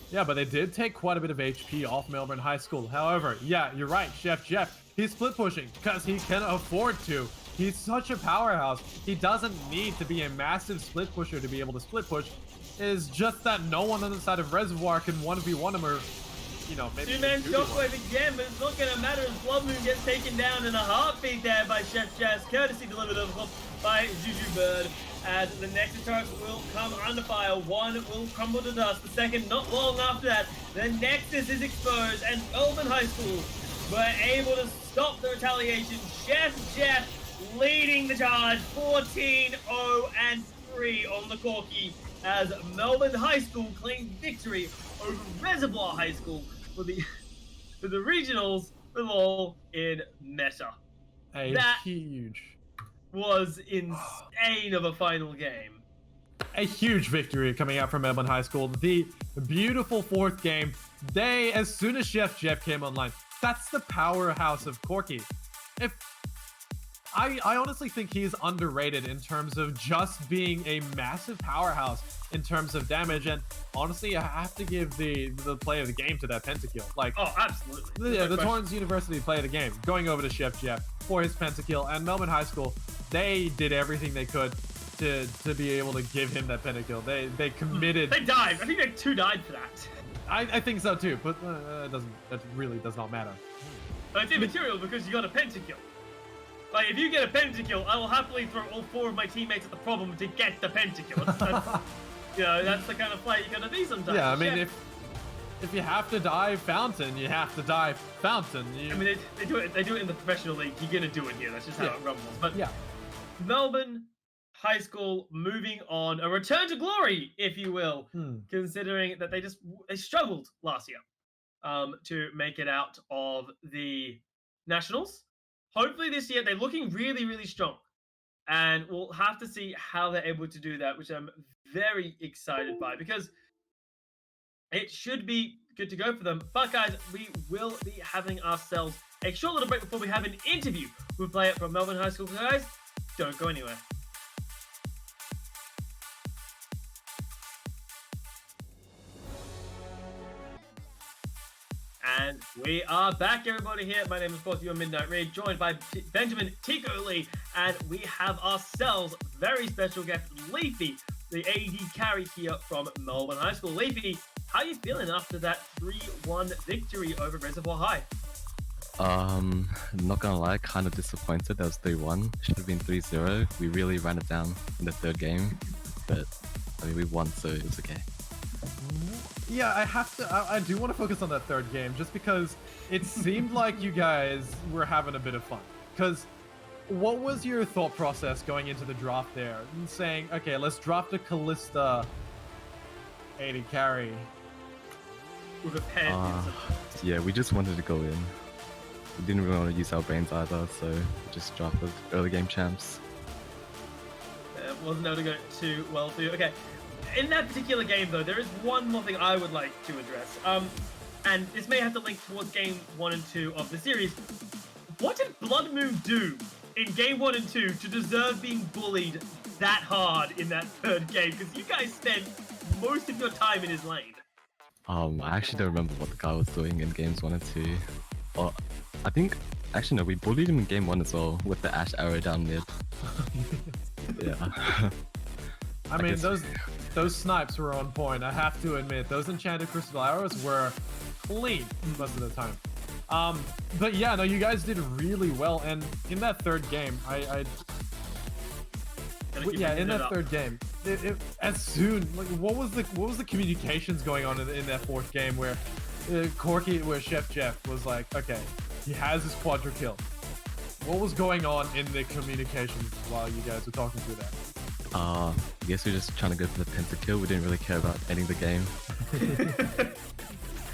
Yeah, but they did take quite a bit of HP off Melbourne High School. However, yeah, you're right, Chef Jeff, he's split pushing because he can afford to. He's such a powerhouse. He doesn't need to be a massive split pusher to be able to split push. It's just that no one on the side of Reservoir can 1v1 him or, you know, maybe... 2-man shockwave again, but it's not going to matter as Blood Moon gets taken down in a heartbeat there by Chef Jazz. Courtesy delivered, of course, by Juju Bird. As the next turrets will come under fire. One will crumble to dust. The second, not long after that, the Nexus is exposed, and Melbourne High School were able to stop the retaliation. Chef Jeff leading the charge, 14-0-3 on the Corky, as Melbourne High School claimed victory over Reservoir High School for the regionals with all in Meta. That huge was insane of a final game. A huge victory coming out from Melbourne High School. The beautiful 4th game. As soon as Chef Jeff came online, that's the powerhouse of Corky. I honestly think he's underrated in terms of just being a massive powerhouse in terms of damage, and honestly, I have to give the play of the game to that pentakill. Like, oh, absolutely. The Torrens University play of the game, going over to Chef Jeff for his pentakill, and Melbourne High School, they did everything they could to be able to give him that pentakill. They committed. They died. I think like 2 died for that. I think so too, but that really does not matter. But it's immaterial because you got a pentakill. Like, if you get a pentakill, I will happily throw all 4 of my teammates at the problem to get the pentakill. That's, you know, that's the kind of fight you gotta be sometimes. Yeah, I mean, if you have to die Fountain, you have to die Fountain. I mean, they do it in the professional league. You're gonna do it here. That's just how it rumbles. But yeah, Melbourne High School moving on, a return to glory, if you will, considering that they struggled last year to make it out of the Nationals. Hopefully this year they're looking really, really strong, and we'll have to see how they're able to do that, which I'm very excited by, because it should be good to go for them. But guys, we will be having ourselves a short little break before we have an interview with a player from Melbourne High School. Guys, don't go anywhere. And we are back, everybody, here. My name is, of course, your Midnight Reed, joined by Benjamin Tico Lee, and we have ourselves very special guest, Leafy, the AD carry here from Melbourne High School. Leafy, how are you feeling after that 3-1 victory over Reservoir High? Not gonna lie, kind of disappointed. That was 3-1. Should have been 3-0. We really ran it down in the third game, but I mean we won, so it was okay. Yeah, I do want to focus on that third game just because it seemed like you guys were having a bit of fun. Because what was your thought process going into the draft there? And saying, okay, let's draft a Callista 80 carry. With a pen. Yeah, we just wanted to go in. We didn't really want to use our brains either, so we just drafted early game champs. Wasn't able to go too well for you. Okay, in that particular game though, there is one more thing I would like to address. And this may have to link towards game 1 and 2 of the series. What did Blood Moon do in game 1 and 2 to deserve being bullied that hard in that third game? Because you guys spent most of your time in his lane. I actually don't remember what the guy was doing in games 1 and 2. Well, I think, actually no, we bullied him in game 1 as well with the Ash arrow down mid. Yeah. I mean, those snipes were on point. I have to admit, those enchanted crystal arrows were clean most of the time. But yeah, no, you guys did really well. And in that third game, in that third game, as soon like what was the communications going on in that fourth game where where Chef Jeff was like, okay, he has his quadra kill. What was going on in the communications while you guys were talking through that? I guess we were just trying to go for the pentakill. We didn't really care about ending the game.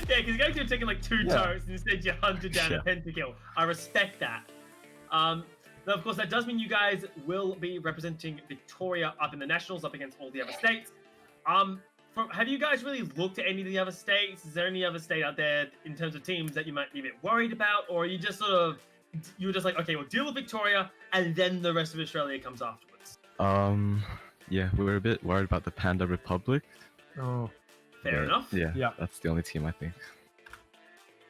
Yeah, because you guys could have taken like 2 turrets and instead you hunted down a pentakill. I respect that. Now, of course, that does mean you guys will be representing Victoria up in the Nationals up against all the other states. Have you guys really looked at any of the other states? Is there any other state out there in terms of teams that you might be a bit worried about? Or are you just you were just like, okay, we'll deal with Victoria and then the rest of Australia comes afterwards? Yeah, we were a bit worried about the Panda Republic. Oh. Fair enough. Yeah, that's the only team I think.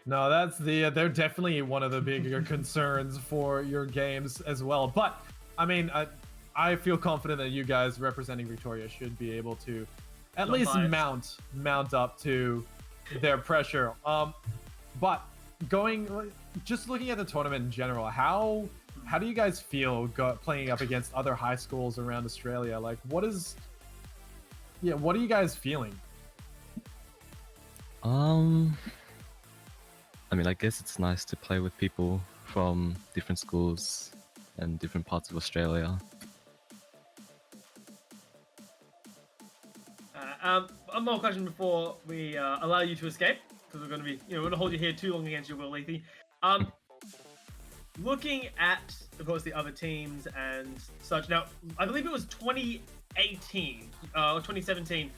No, that's they're definitely one of the bigger concerns for your games as well. But I mean, I feel confident that you guys representing Victoria should be able to at least mount up to their pressure. But just looking at the tournament in general, how do you guys feel playing up against other high schools around Australia? Like, what are you guys feeling? I mean, I guess it's nice to play with people from different schools and different parts of Australia. One more question before we allow you to escape, because we're going to be, we're going to hold you here too long against your will, Lethy. Looking at, of course, the other teams and such. Now, I believe it was 2018 or 2017.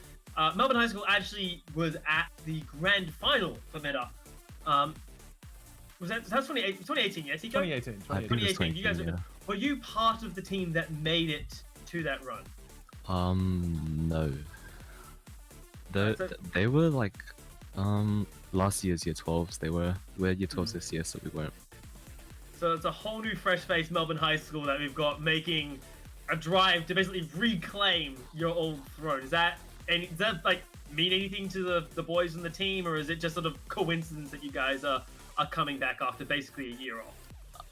Melbourne High School actually was at the grand final for Meta. That's 2018, yes? 2018. You guys were you part of the team that made it to that run? No. They were like last year's year 12s. We're year 12s this year, so we weren't. So it's a whole new fresh face Melbourne High School that we've got making a drive to basically reclaim your old throne. Does that like mean anything to the boys in the team, or is it just sort of coincidence that you guys are coming back after basically a year off?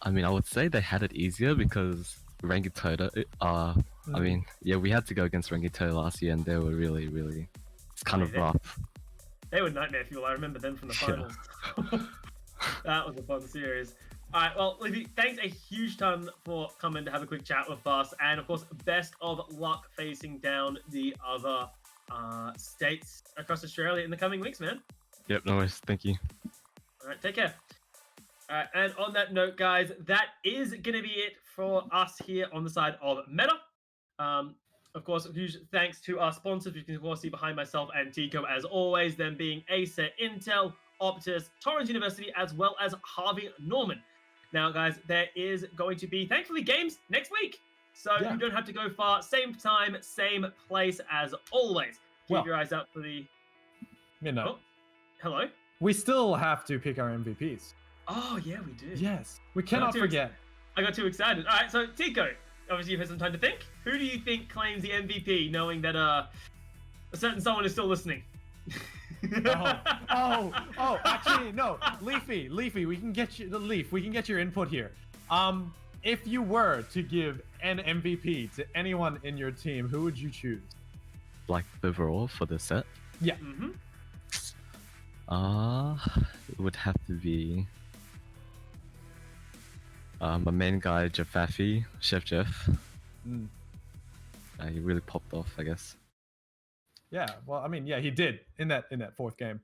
I mean, I would say they had it easier because Rangitoto, I mean, yeah, we had to go against Rangitoto last year and they were really, really, it's kind of rough. They were nightmare fuel. I remember them from the finals. That was a fun series. All right, well, Livy, thanks a huge ton for coming to have a quick chat with us. And, of course, best of luck facing down the other states across Australia in the coming weeks, man. Yep, no worries. Thank you. All right, take care. All right, and on that note, guys, that is going to be it for us here on the side of Meta. Of course, huge thanks to our sponsors, which you can, of course, see behind myself and Tico, as always, them being Acer, Intel, Optus, Torrens University, as well as Harvey Norman. Now, guys, there is going to be, thankfully, games next week. So you don't have to go far. Same time, same place as always. Keep your eyes out for the... Midnight. Oh, hello? We still have to pick our MVPs. Oh, yeah, we do. Yes. We cannot forget. I got too excited. All right, so Tico, obviously you've had some time to think. Who do you think claims the MVP, knowing that a certain someone is still listening? Actually, no. Leafy, we can get you we can get your input here. If you were to give an MVP to anyone in your team, who would you choose? Like overall for the set? Yeah. Mm-hmm. It would have to be my main guy, Jaffafi, Chef Jeff. Mm. He really popped off, I guess. Yeah. Well, I mean, yeah, he did in that fourth game.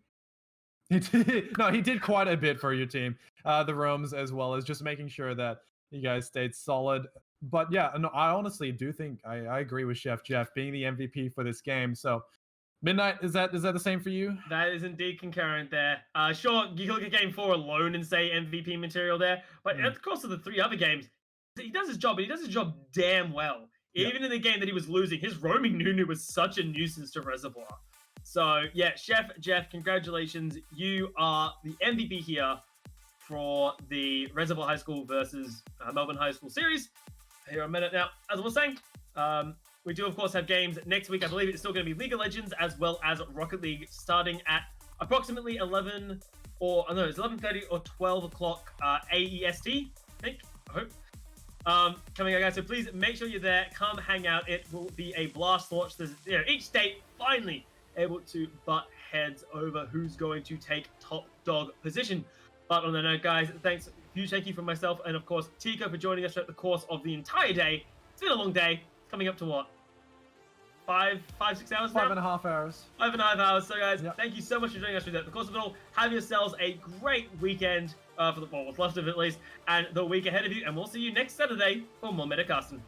He did. No, he did quite a bit for your team, the roams, as well as just making sure that you guys stayed solid. But yeah, no, I honestly do think I agree with Chef Jeff being the MVP for this game. So, Midnight, is that the same for you? That is indeed concurrent there. Sure, you can look at game 4 alone and say MVP material there, but of course of the 3 other games, he does his job, and he does his job damn well. Yeah. Even in the game that he was losing, his roaming Nunu was such a nuisance to Reservoir. So yeah, Chef Jeff, congratulations. You are the MVP here for the Reservoir High School versus Melbourne High School series. Here a minute now. As I was saying, we do of course have games next week. I believe it's still going to be League of Legends as well as Rocket League, starting at approximately 11 or no, it's 11:30 or 12 o'clock AEST. I think. I hope. Coming out, guys. So please make sure you're there. Come hang out. It will be a blast to watch this. You know, each state finally able to butt heads over who's going to take top dog position. But on that note, guys, huge thank you from myself and of course Tico for joining us throughout the course of the entire day. It's been a long day. It's coming up to what? 6 hours now? 5.5 hours. 5.5 hours. So guys, Yep. thank you so much for joining us through that. The course of it all, have yourselves a great weekend for the what's left of it at least, and the week ahead of you, and we'll see you next Saturday for more Metacasting.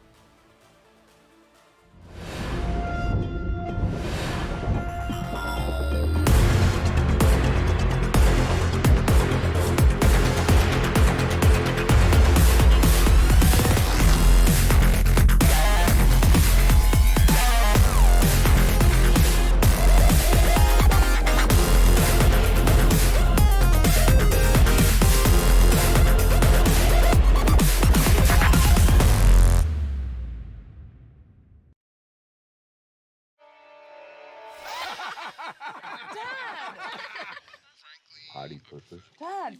Potty pussy. Dad.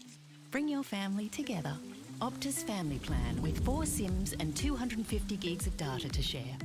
Bring your family together. Optus Family Plan with 4 SIMs and 250 gigs of data to share.